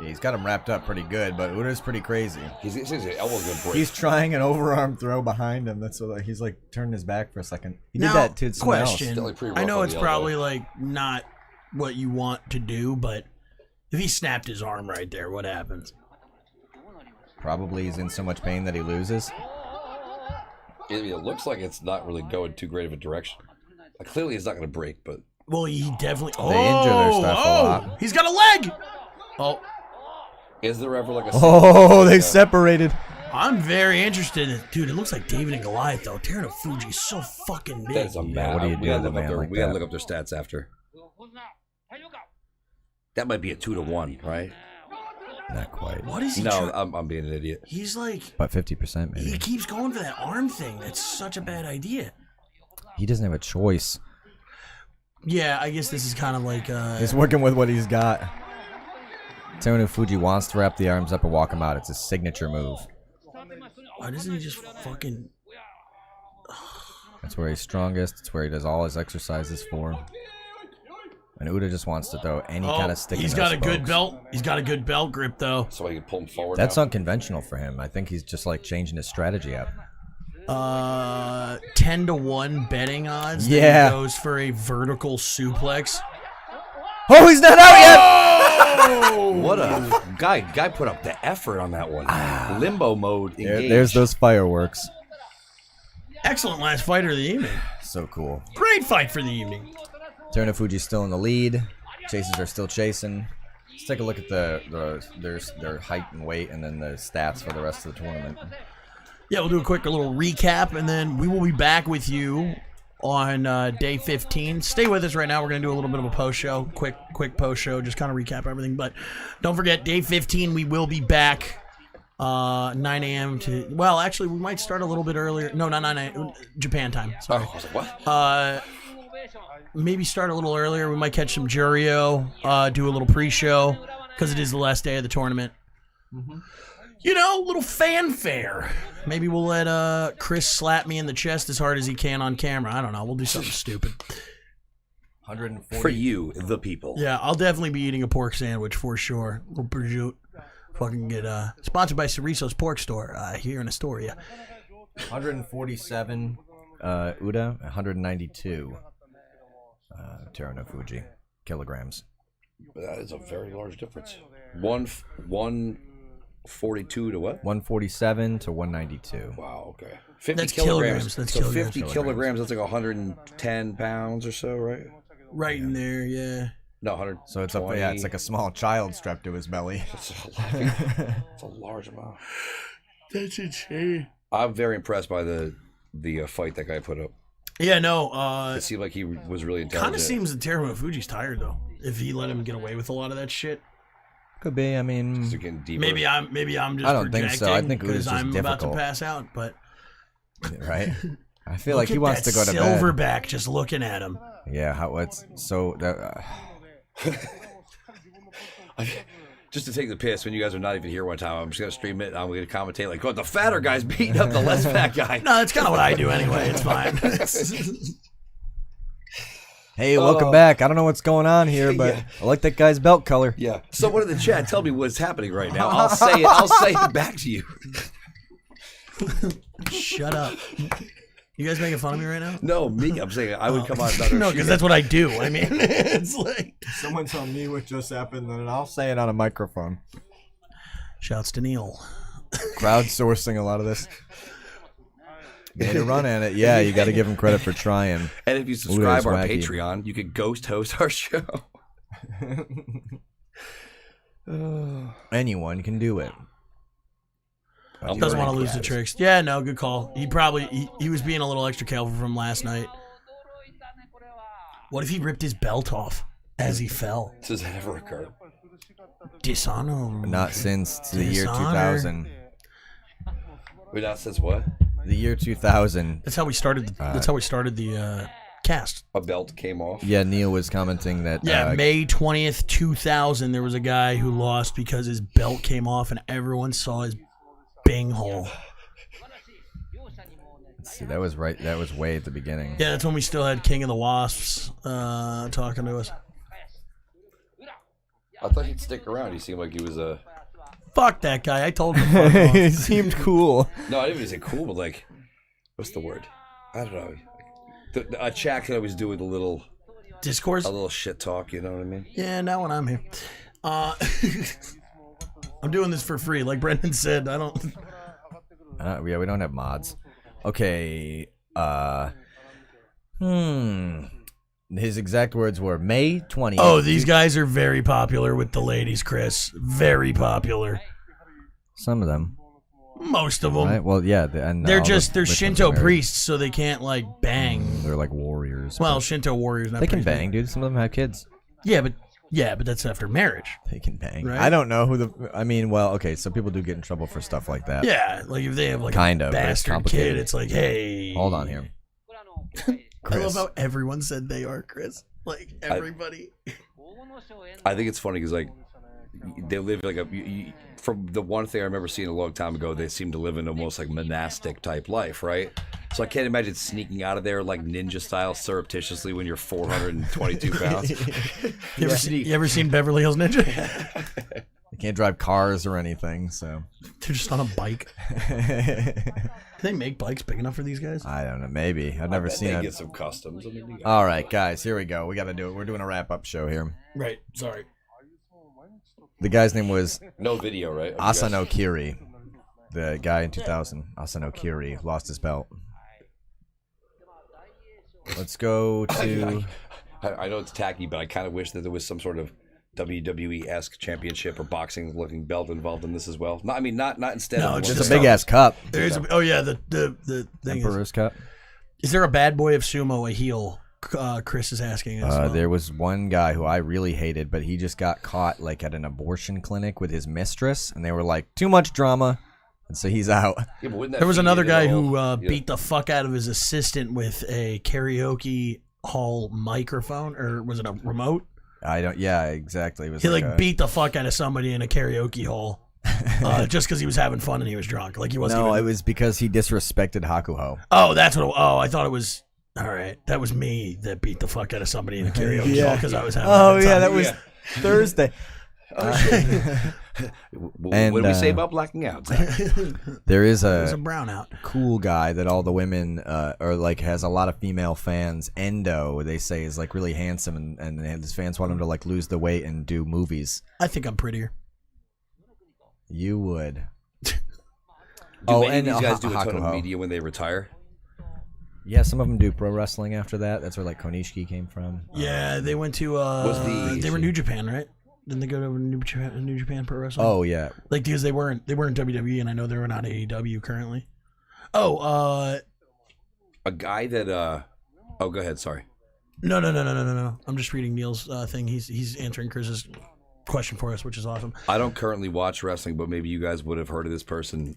Speaker 2: Yeah, he's got him wrapped up pretty good, but Uda's pretty crazy.
Speaker 3: His elbow's gonna break.
Speaker 2: He's trying an overarm throw behind him. That's what he's like turning his back for a second. He did that to someone else.
Speaker 1: Question. I know it's probably like not what you want to do, but if he snapped his arm right there, what happens?
Speaker 2: Probably he's in so much pain that he loses.
Speaker 3: It looks like it's not really going too great of a direction. Clearly, it's not going to break, but
Speaker 1: well, he definitely.
Speaker 2: They injure their stuff a lot.
Speaker 1: He's got a leg. Oh,
Speaker 3: is there ever like a?
Speaker 2: Oh, they separated.
Speaker 1: I'm very interested, dude. It looks like David and Goliath, though. Terunofuji's so fucking big.
Speaker 3: That's a
Speaker 2: what do you do with a man like
Speaker 3: We gotta
Speaker 2: that?
Speaker 3: look up their stats after. That might be a 2-1, right?
Speaker 2: Not quite.
Speaker 1: What is he?
Speaker 3: No, I'm being an idiot.
Speaker 1: He's like
Speaker 2: about 50%, maybe.
Speaker 1: He keeps going for that arm thing. That's such a bad idea.
Speaker 2: He doesn't have a choice.
Speaker 1: Yeah, I guess this is kind of like
Speaker 2: he's working with what he's got. Terunofuji wants to wrap the arms up and walk him out. It's his signature move.
Speaker 1: Why doesn't he just fucking?
Speaker 2: That's where he's strongest. It's where he does all his exercises for. And Uda just wants to throw any kind of stick.
Speaker 1: He's got a good belt. He's got a good belt grip, though.
Speaker 3: So he can pull him forward.
Speaker 2: That's unconventional for him. I think he's just like changing his strategy up.
Speaker 1: 10-1 betting odds.
Speaker 2: Yeah.
Speaker 1: That he goes for a vertical suplex.
Speaker 2: Oh, he's not out yet.
Speaker 1: Oh!
Speaker 3: What a guy put up the effort on that one. Limbo mode engaged.
Speaker 2: There's those fireworks.
Speaker 1: Excellent last fight of the evening.
Speaker 2: So cool.
Speaker 1: Great fight for the evening.
Speaker 2: Terunofuji's still in the lead. Chasers are still chasing. Let's take a look at their height and weight and then the stats for the rest of the tournament.
Speaker 1: Yeah, we'll do a quick little recap, and then we will be back with you on day 15. Stay with us right now. We're going to do a little bit of a post show, quick post show, just kind of recap everything. But don't forget, day 15, we will be back 9 a.m. to, well, actually, we might start a little bit earlier. No, not 9 a.m. Japan time. Sorry.
Speaker 3: Oh, I was like, what?
Speaker 1: Maybe start a little earlier. We might catch some Jurio, do a little pre-show, because it is the last day of the tournament. Mm-hmm. You know, little fanfare. Maybe we'll let Chris slap me in the chest as hard as he can on camera. I don't know. We'll do something stupid.
Speaker 2: 140.
Speaker 3: For you, the people.
Speaker 1: Yeah, I'll definitely be eating a pork sandwich for sure. Little prosciutto. Fucking get sponsored by Ceriso's Pork Store here in Astoria.
Speaker 2: 147 Uda, 192 Terunofuji kilograms.
Speaker 3: That is a very large difference. 142 to what?
Speaker 2: 147 to 192.
Speaker 3: Wow, okay. 50
Speaker 1: That's kilograms. That's
Speaker 3: so
Speaker 1: kilograms.
Speaker 3: 50 kilograms, that's like 110 pounds or so, right?
Speaker 1: Right in there, yeah.
Speaker 3: No, 100.
Speaker 2: So it's it's like a small child strapped to his belly.
Speaker 3: It's a large amount.
Speaker 1: That's insane.
Speaker 3: I'm very impressed by the fight that guy put up.
Speaker 1: Yeah, no.
Speaker 3: It seemed like he was really intelligent.
Speaker 1: Kind of seems that Terunofuji's tired though. If he let him get away with a lot of that shit.
Speaker 2: Could be. I mean,
Speaker 1: maybe I'm just.
Speaker 2: I don't think so. I think it was
Speaker 1: because
Speaker 2: just
Speaker 1: I'm
Speaker 2: difficult.
Speaker 1: about to pass out. But
Speaker 2: right. I feel like he wants to go to bed.
Speaker 1: Silverback just looking at him.
Speaker 2: Yeah, how it's so that.
Speaker 3: Just to take the piss when you guys are not even here one time, I'm just gonna stream it. I'm gonna commentate like, "Oh, the fatter guy's beating up the less fat guy."
Speaker 1: No, that's kind of what I do anyway. It's fine.
Speaker 2: Hey, welcome back. I don't know what's going on here, but I like that guy's belt color.
Speaker 3: Yeah. Someone in the chat, tell me what's happening right now. I'll say it. I'll say it back to you.
Speaker 1: Shut up. You guys making fun of me right now?
Speaker 3: No, me. I'm saying I would come on another.
Speaker 1: No, because that's what I do. I mean, it's like
Speaker 2: Someone tell me what just happened, and I'll say it on a microphone.
Speaker 1: Shouts to Neil.
Speaker 2: Crowdsourcing a lot of this. Made a run at it. Yeah, you got to give him credit for trying.
Speaker 3: And if you subscribe our Patreon, you could ghost host our show.
Speaker 2: Anyone can do it.
Speaker 1: Doesn't want to lose the tricks. Yeah, no, good call. He was being a little extra careful from last night. What if he ripped his belt off as he fell?
Speaker 3: Does that ever occur?
Speaker 1: Dishonor.
Speaker 2: Not since the year 2000.
Speaker 3: Wait, not since what?
Speaker 2: The year 2000.
Speaker 1: That's how we started. That's how we started the cast.
Speaker 3: A belt came off.
Speaker 2: Yeah, Neil was commenting that.
Speaker 1: Yeah, May 20th, 2000. There was a guy who lost because his belt came off, and everyone saw his bing hole.
Speaker 2: Let's see, that was right. That was way at the beginning.
Speaker 1: Yeah, that's when we still had King of the Wasps talking to us.
Speaker 3: I thought he'd stick around. He seemed like he was a.
Speaker 1: Fuck that guy. I told him. To fuck off.
Speaker 2: He seemed cool.
Speaker 3: No, I didn't even say cool, but like, what's the word? I don't know. A chat can always do with a little
Speaker 1: Discourse.
Speaker 3: A little shit talk. You know what I mean?
Speaker 1: Yeah, not when I'm here. I'm doing this for free, like Brendan said. I don't.
Speaker 2: Yeah, we don't have mods. Okay. His exact words were May 20th.
Speaker 1: Oh, these guys are very popular with the ladies, Chris. Very popular.
Speaker 2: Some of them.
Speaker 1: Most of them.
Speaker 2: Right? Well, yeah.
Speaker 1: They're Shinto priests, so they can't like bang.
Speaker 2: They're like warriors.
Speaker 1: Well, Shinto warriors. Not
Speaker 2: they can
Speaker 1: priests.
Speaker 2: bang, dude. Some of them have kids.
Speaker 1: Yeah, but that's after marriage.
Speaker 2: They can bang.
Speaker 1: Right?
Speaker 2: I don't know who the. I mean, well, okay. So people do get in trouble for stuff like that.
Speaker 1: Yeah, like if they have like
Speaker 2: kind
Speaker 1: a
Speaker 2: of, but it's
Speaker 1: bastard
Speaker 2: complicated.
Speaker 1: kid, it's like, hey.
Speaker 2: Hold on here.
Speaker 1: I love how everyone said they are, Chris. Like everybody.
Speaker 3: I think it's funny because like they live like from the one thing I remember seeing a long time ago, they seem to live in almost like monastic type life, right? So I can't imagine sneaking out of there like ninja style surreptitiously when you're 422 pounds.
Speaker 1: You ever seen Beverly Hills Ninja?
Speaker 2: They can't drive cars or anything, so
Speaker 1: they're just on a bike. Do they make bikes big enough for these guys?
Speaker 2: I don't know. Maybe I've never seen it.
Speaker 3: Get some customs.
Speaker 2: All right, guys, here we go. We got to do it. We're doing a wrap up show here.
Speaker 1: Right. Sorry.
Speaker 2: The guy's name was
Speaker 3: no video, right?
Speaker 2: Asano Kiri. The guy in 2000, Asano Kiri, lost his belt. Let's go to.
Speaker 3: I know it's tacky, but I kind of wish that there was some sort of WWE-esque championship or boxing-looking belt involved in this as well. No, I mean, not instead.
Speaker 1: No,
Speaker 3: of
Speaker 2: just a big ass cup.
Speaker 1: There's oh yeah, the thing
Speaker 2: Emperor's cup.
Speaker 1: Is there a bad boy of sumo, a heel? Chris is asking us.
Speaker 2: There was one guy who I really hated, but he just got caught like at an abortion clinic with his mistress, and they were like, too much drama, and so he's out.
Speaker 3: Yeah,
Speaker 1: there was another guy who beat the fuck out of his assistant with a karaoke hall microphone, or was it a remote?
Speaker 2: I don't. Yeah, exactly. It was
Speaker 1: he beat the fuck out of somebody in a karaoke hall, just because he was having fun and he was drunk. Like he wasn't.
Speaker 2: No, it was because he disrespected Hakuho.
Speaker 1: Oh, that's what. I thought it was. All right, that was me that beat the fuck out of somebody in a karaoke hall because I was having.
Speaker 2: Oh yeah, that was Thursday.
Speaker 3: And what do we say about blacking out?
Speaker 2: There is
Speaker 1: a brownout.
Speaker 2: Cool guy that all the women or like has a lot of female fans. Endo, they say, is like really handsome, and his fans want him to like lose the weight and do movies.
Speaker 1: I think I'm prettier.
Speaker 2: You would.
Speaker 3: And these guys do a ton of media when they retire.
Speaker 2: Yeah, some of them do pro wrestling after that. That's where like Konishiki came from.
Speaker 1: Yeah, they went to. They were New Japan, right? Didn't they go to New Japan Pro Wrestling?
Speaker 2: Oh yeah,
Speaker 1: like because they weren't WWE, and I know they were not AEW currently. Oh,
Speaker 3: a guy that oh, go ahead. Sorry.
Speaker 1: No. I'm just reading Neil's thing. He's answering Chris's question for us, which is awesome.
Speaker 3: I don't currently watch wrestling, but maybe you guys would have heard of this person.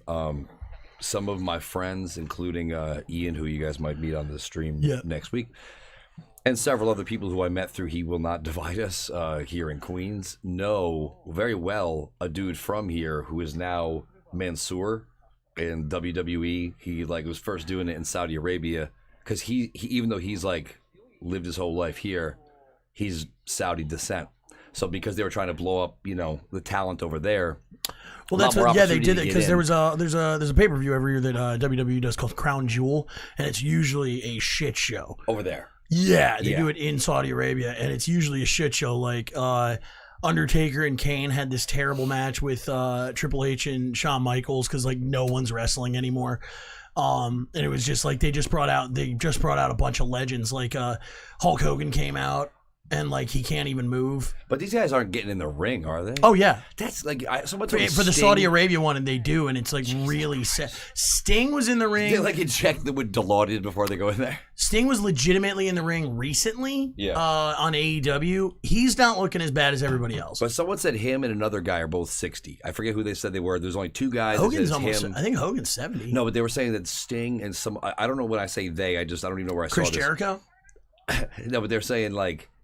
Speaker 3: some of my friends, including Ian, who you guys might meet on the stream next week, and several other people who I met through He Will Not Divide Us here in Queens, know very well a dude from here who is now Mansoor in WWE. He was first doing it in Saudi Arabia because he even though he's lived his whole life here, he's Saudi descent. So because they were trying to blow up, the talent over there.
Speaker 1: Well, that's they did it because there's a pay-per-view every year that WWE does called Crown Jewel, and it's usually a shit show
Speaker 3: over there.
Speaker 1: Yeah, they do it in Saudi Arabia, and it's usually a shit show. Like Undertaker and Kane had this terrible match with Triple H and Shawn Michaels because no one's wrestling anymore. And it was just they just brought out a bunch of legends. Hulk Hogan came out. And he can't even move. But
Speaker 3: these guys aren't getting in the ring, are they?
Speaker 1: Oh yeah,
Speaker 3: that's for
Speaker 1: the Saudi Arabia one, and they do, and it's really sad. Sting was in the ring.
Speaker 3: They inject them with Dilaudid before they go in there.
Speaker 1: Sting was legitimately in the ring recently. On AEW, he's not looking as bad as everybody else.
Speaker 3: But someone said him and another guy are both 60. I forget who they said they were. There's only two guys.
Speaker 1: Hogan's almost. I think Hogan's 70.
Speaker 3: No, but they were saying that Sting and I don't know when I say they. I don't even know where I saw this.
Speaker 1: Chris Jericho.
Speaker 3: No, but they're saying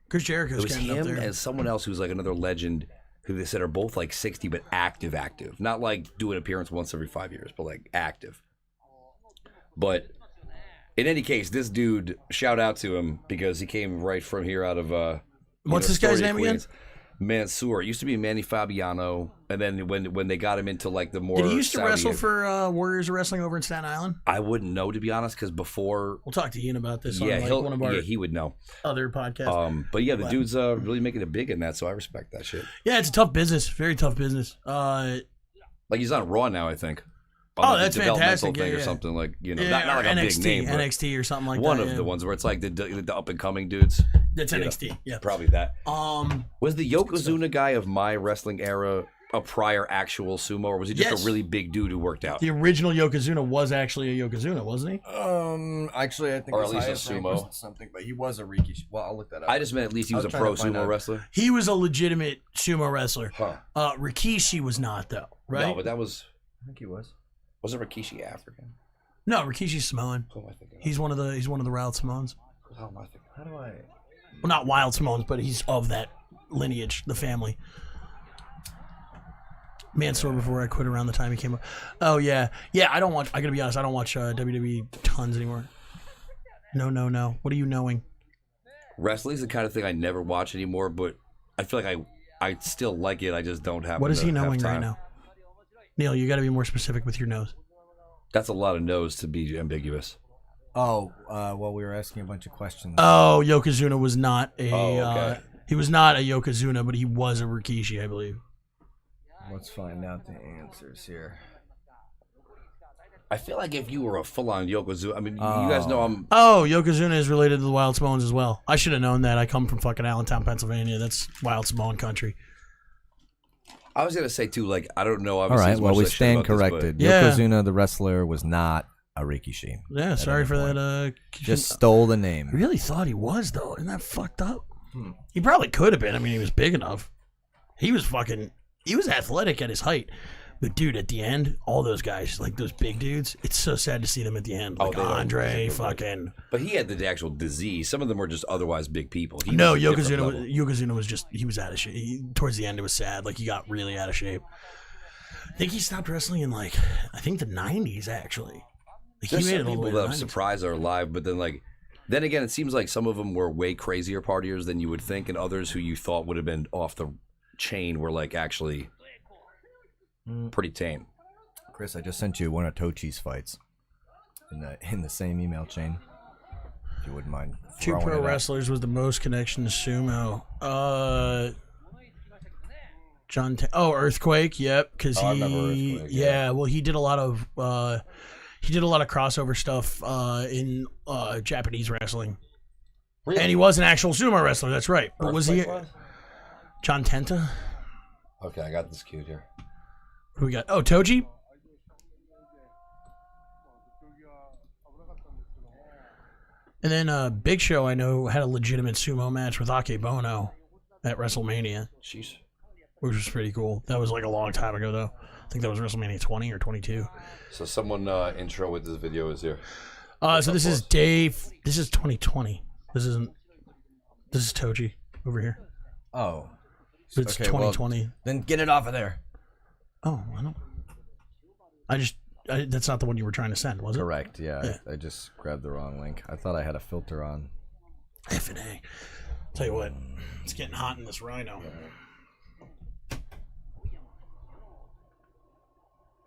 Speaker 1: Chris Jericho's
Speaker 3: it was him and someone else who's another legend who they said are both 60 but active. Not do an appearance once every 5 years, but active. But in any case, this dude, shout out to him because he came right from here out of
Speaker 1: what's this guy's name again?
Speaker 3: Mansoor. It used to be Manny Fabiano, and then when they got him into the more
Speaker 1: did he used to
Speaker 3: Saudi
Speaker 1: wrestle for Warriors of Wrestling over in Staten Island?
Speaker 3: I wouldn't know, to be honest, because before
Speaker 1: we'll talk to Ian about this on one of our
Speaker 3: he would know
Speaker 1: other podcasts.
Speaker 3: But the dude's really making it big in that, so I respect that shit.
Speaker 1: Yeah, it's a tough business, very tough business.
Speaker 3: He's on Raw now, I think.
Speaker 1: Oh, that's fantastic!
Speaker 3: Thing or something not a
Speaker 1: NXT,
Speaker 3: big name,
Speaker 1: NXT or something like that.
Speaker 3: One of the ones where it's the up and coming dudes.
Speaker 1: That's NXT. Yeah,
Speaker 3: probably that. Was the Yokozuna guy of my wrestling era a prior actual sumo, or was he just a really big dude who worked out?
Speaker 1: The original Yokozuna was actually a Yokozuna, wasn't he?
Speaker 2: Actually, I think,
Speaker 3: or at least a sumo,
Speaker 2: something. But he was a Rikishi. Well, I'll look that up.
Speaker 3: I just meant at least he was a pro sumo wrestler.
Speaker 1: He was a legitimate sumo wrestler. Rikishi was not, though. Right?
Speaker 3: No, but that was.
Speaker 2: I think he was.
Speaker 3: Wasn't Rikishi African?
Speaker 1: No, Rikishi's Samoan.
Speaker 3: Who am I thinking of?
Speaker 1: He's one of the wild Samoans.
Speaker 3: How am I thinking?
Speaker 2: How do I?
Speaker 1: Well, not wild Samoans, but he's of that lineage, the family. Mansoor before I quit around the time he came up. Oh yeah. I don't watch. I gotta be honest. I don't watch WWE tons anymore. No. What are you knowing?
Speaker 3: Wrestling's the kind of thing I never watch anymore, but I feel like I still like it. I just don't have.
Speaker 1: What is he knowing right now? Neil, you got to be more specific with your nose.
Speaker 3: That's a lot of no's to be ambiguous.
Speaker 2: Oh, well, we were asking a bunch of questions.
Speaker 1: Oh, Yokozuna was not a.
Speaker 3: Okay.
Speaker 1: He was not a Yokozuna, but he was a Rikishi, I believe.
Speaker 2: Let's find out the answers here.
Speaker 3: I feel like if you were a full-on Yokozuna, I mean, you guys know I'm.
Speaker 1: Oh, Yokozuna is related to the Wild Samoans as well. I should have known that. I come from fucking Allentown, Pennsylvania. That's Wild Samoan country.
Speaker 3: I was gonna say too, I don't know.
Speaker 2: All right, well, we stand corrected. Yokozuna, the wrestler, was not a Rikishi.
Speaker 1: Yeah, sorry for that.
Speaker 2: Just stole the name.
Speaker 1: I really thought he was, though. Isn't that fucked up? He probably could have been. I mean, he was big enough. He was athletic at his height. But dude, at the end, all those guys, those big dudes, it's so sad to see them at the end. Andre, fucking.
Speaker 3: But he had the actual disease. Some of them were just otherwise big people.
Speaker 1: No, Yokozuna was just, he was out of shape. Towards the end, it was sad. He got really out of shape. I think he stopped wrestling in I think the 90s actually.
Speaker 3: There's some people that I'm surprised are alive, but then again, it seems like some of them were way crazier partiers than you would think, and others who you thought would have been off the chain were actually pretty tame.
Speaker 2: Chris, I just sent you one of Tochi's fights in the same email chain. If you wouldn't mind.
Speaker 1: Two pro wrestlers with the most connection to sumo. Earthquake. Yep, because he did a lot of crossover stuff in Japanese wrestling. Really? And he was an actual sumo wrestler. That's right. But was he? John Tenta.
Speaker 3: Okay, I got this queued here.
Speaker 1: Who we got? Oh, Toji. And then Big Show, I know, had a legitimate sumo match with Aki Basho at WrestleMania.
Speaker 3: Jeez.
Speaker 1: Which was pretty cool. That was a long time ago, though. think that was WrestleMania 20 or 22.
Speaker 3: So someone intro what this video is here.
Speaker 1: So this is Dave. This is 2020. This isn't. This is Toji over here.
Speaker 2: Oh.
Speaker 1: It's
Speaker 2: Okay, well,
Speaker 1: 2020.
Speaker 2: then get it off of there.
Speaker 1: Oh, I don't. That's not the one you were trying to send, was it?
Speaker 2: Correct, yeah. I just grabbed the wrong link. I thought I had a filter on.
Speaker 1: F&A. Tell you what, it's getting hot in this rhino.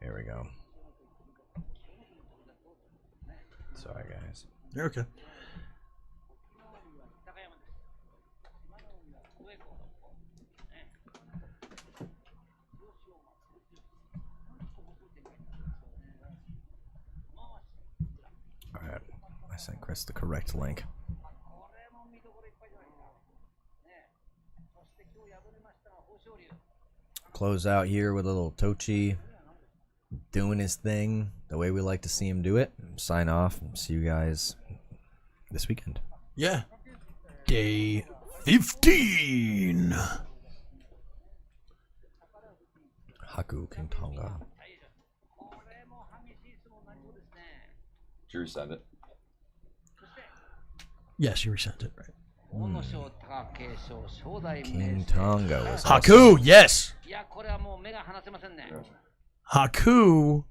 Speaker 2: Here we go. Sorry, guys.
Speaker 1: You're okay.
Speaker 2: All right. I sent Chris the correct link. Close out here with a little Tochi doing his thing the way we like to see him do it. Sign off and see you guys this weekend.
Speaker 1: Yeah. Day 15.
Speaker 2: Haku King Tonga.
Speaker 3: Did you resend it?
Speaker 1: Yes, you resent it, right?
Speaker 2: King Tonga. Was
Speaker 1: Haku, yes. Haku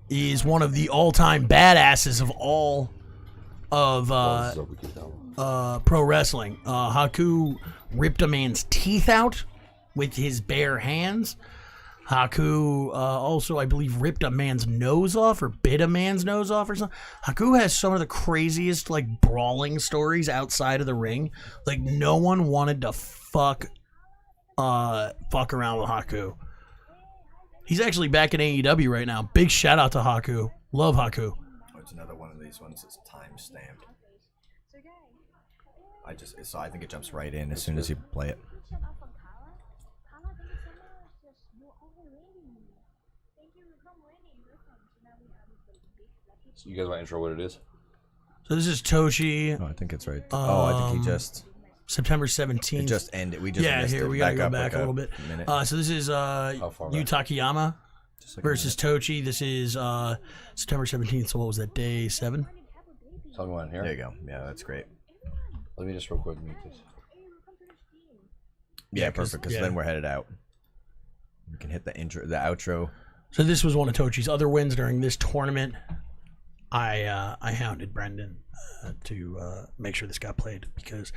Speaker 1: is one of the all-time badasses of all of pro wrestling. Haku ripped a man's teeth out with his bare hands. Haku also, I believe, ripped a man's nose off or bit a man's nose off or something. Haku has some of the craziest, like, brawling stories outside of the ring. Like, no one wanted to fuck around with Haku. He's actually back in AEW right now. Big shout out to Haku. Love Haku.
Speaker 2: it's another one of these ones that's time stamped. I think it jumps right in as soon as you play it.
Speaker 3: So you guys want to intro what it is?
Speaker 1: So this is Toshi.
Speaker 2: Oh, I think it's right. I think he just
Speaker 1: September 17th.
Speaker 2: it just ended. We just missed
Speaker 1: here
Speaker 2: it.
Speaker 1: we gotta go
Speaker 2: up
Speaker 1: back
Speaker 2: like
Speaker 1: a little bit.
Speaker 2: Minute.
Speaker 1: So this is Yu Takayama
Speaker 2: Just like a
Speaker 1: versus Tochi. This is September 17th. So what was that, day 7?
Speaker 3: Tell me one here.
Speaker 2: There you go. Yeah, that's great.
Speaker 3: Let me just real quick mute this.
Speaker 2: Yeah, perfect. Because then we're headed out. We can hit the intro, the outro.
Speaker 1: So this was one of Tochi's other wins during this tournament. I hounded Brendan to make sure this got played because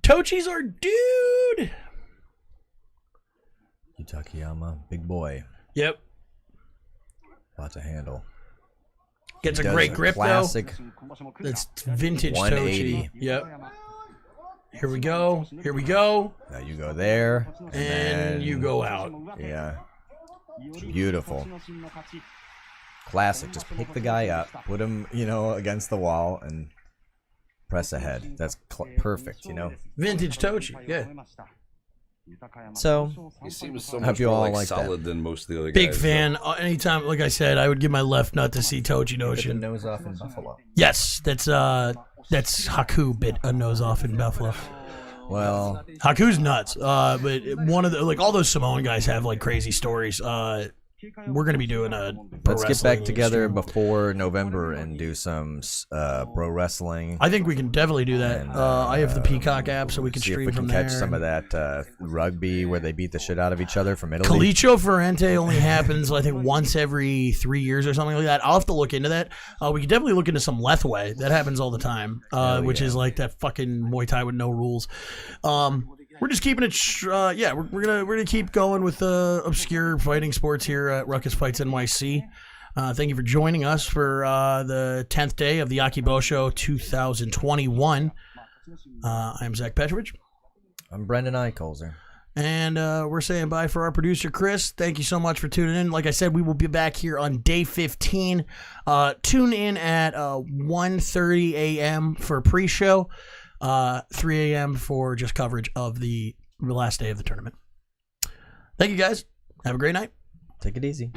Speaker 1: Tochi's our dude.
Speaker 2: Yutakiyama, big boy.
Speaker 1: Yep.
Speaker 2: Lot to handle.
Speaker 1: Gets
Speaker 2: He
Speaker 1: a
Speaker 2: does
Speaker 1: great grip
Speaker 2: classic
Speaker 1: though. That's vintage
Speaker 2: 180.
Speaker 1: Tochi. Yep. Here we go. Here we go.
Speaker 2: Now you go there.
Speaker 1: And
Speaker 2: then,
Speaker 1: you go out.
Speaker 2: Yeah. Beautiful. Classic. Just pick the guy up, put him, against the wall, and press ahead. That's perfect,
Speaker 1: Vintage Tochi. Yeah.
Speaker 2: So,
Speaker 3: He seems so
Speaker 2: Hope
Speaker 3: much
Speaker 2: you
Speaker 3: more
Speaker 2: all
Speaker 3: like
Speaker 2: like that.
Speaker 3: solid than most of the other guys.
Speaker 1: Big fan. Anytime, like I said, I would give my left nut to see Tochi
Speaker 2: get the
Speaker 1: Notion.
Speaker 2: nose off in Buffalo.
Speaker 1: Yes, that's Haku bit a nose off in Buffalo.
Speaker 2: Well,
Speaker 1: Haku's nuts. But one of the all those Samoan guys have like crazy stories. We're gonna be doing a pro
Speaker 2: let's get
Speaker 1: wrestling
Speaker 2: back together
Speaker 1: stream.
Speaker 2: before November and do some pro wrestling.
Speaker 1: I think we can definitely do that.
Speaker 2: And,
Speaker 1: I have the Peacock app, so we can
Speaker 2: See if
Speaker 1: stream
Speaker 2: we
Speaker 1: from
Speaker 2: can
Speaker 1: there.
Speaker 2: catch some of that rugby where they beat the shit out of each other from Italy.
Speaker 1: Calicio Ferrante only happens, I think, once every 3 years or something like that. I'll have to look into that. We could definitely look into some Lethway. That happens all the time, which is like that fucking Muay Thai with no rules. We're just keeping it. We're gonna keep going with obscure fighting sports here at Ruckus Fights NYC. Thank you for joining us for the 10th day of the Aki Basho 2021. I'm Zach Petrovich.
Speaker 2: I'm Brendan Eicholzer.
Speaker 1: And we're saying bye for our producer, Chris. Thank you so much for tuning in. Like I said, we will be back here on day 15. Tune in at 1:30 a.m. for pre-show, 3 a.m. for just coverage of the last day of the tournament. Thank you, guys. Have a great night.
Speaker 2: Take it easy.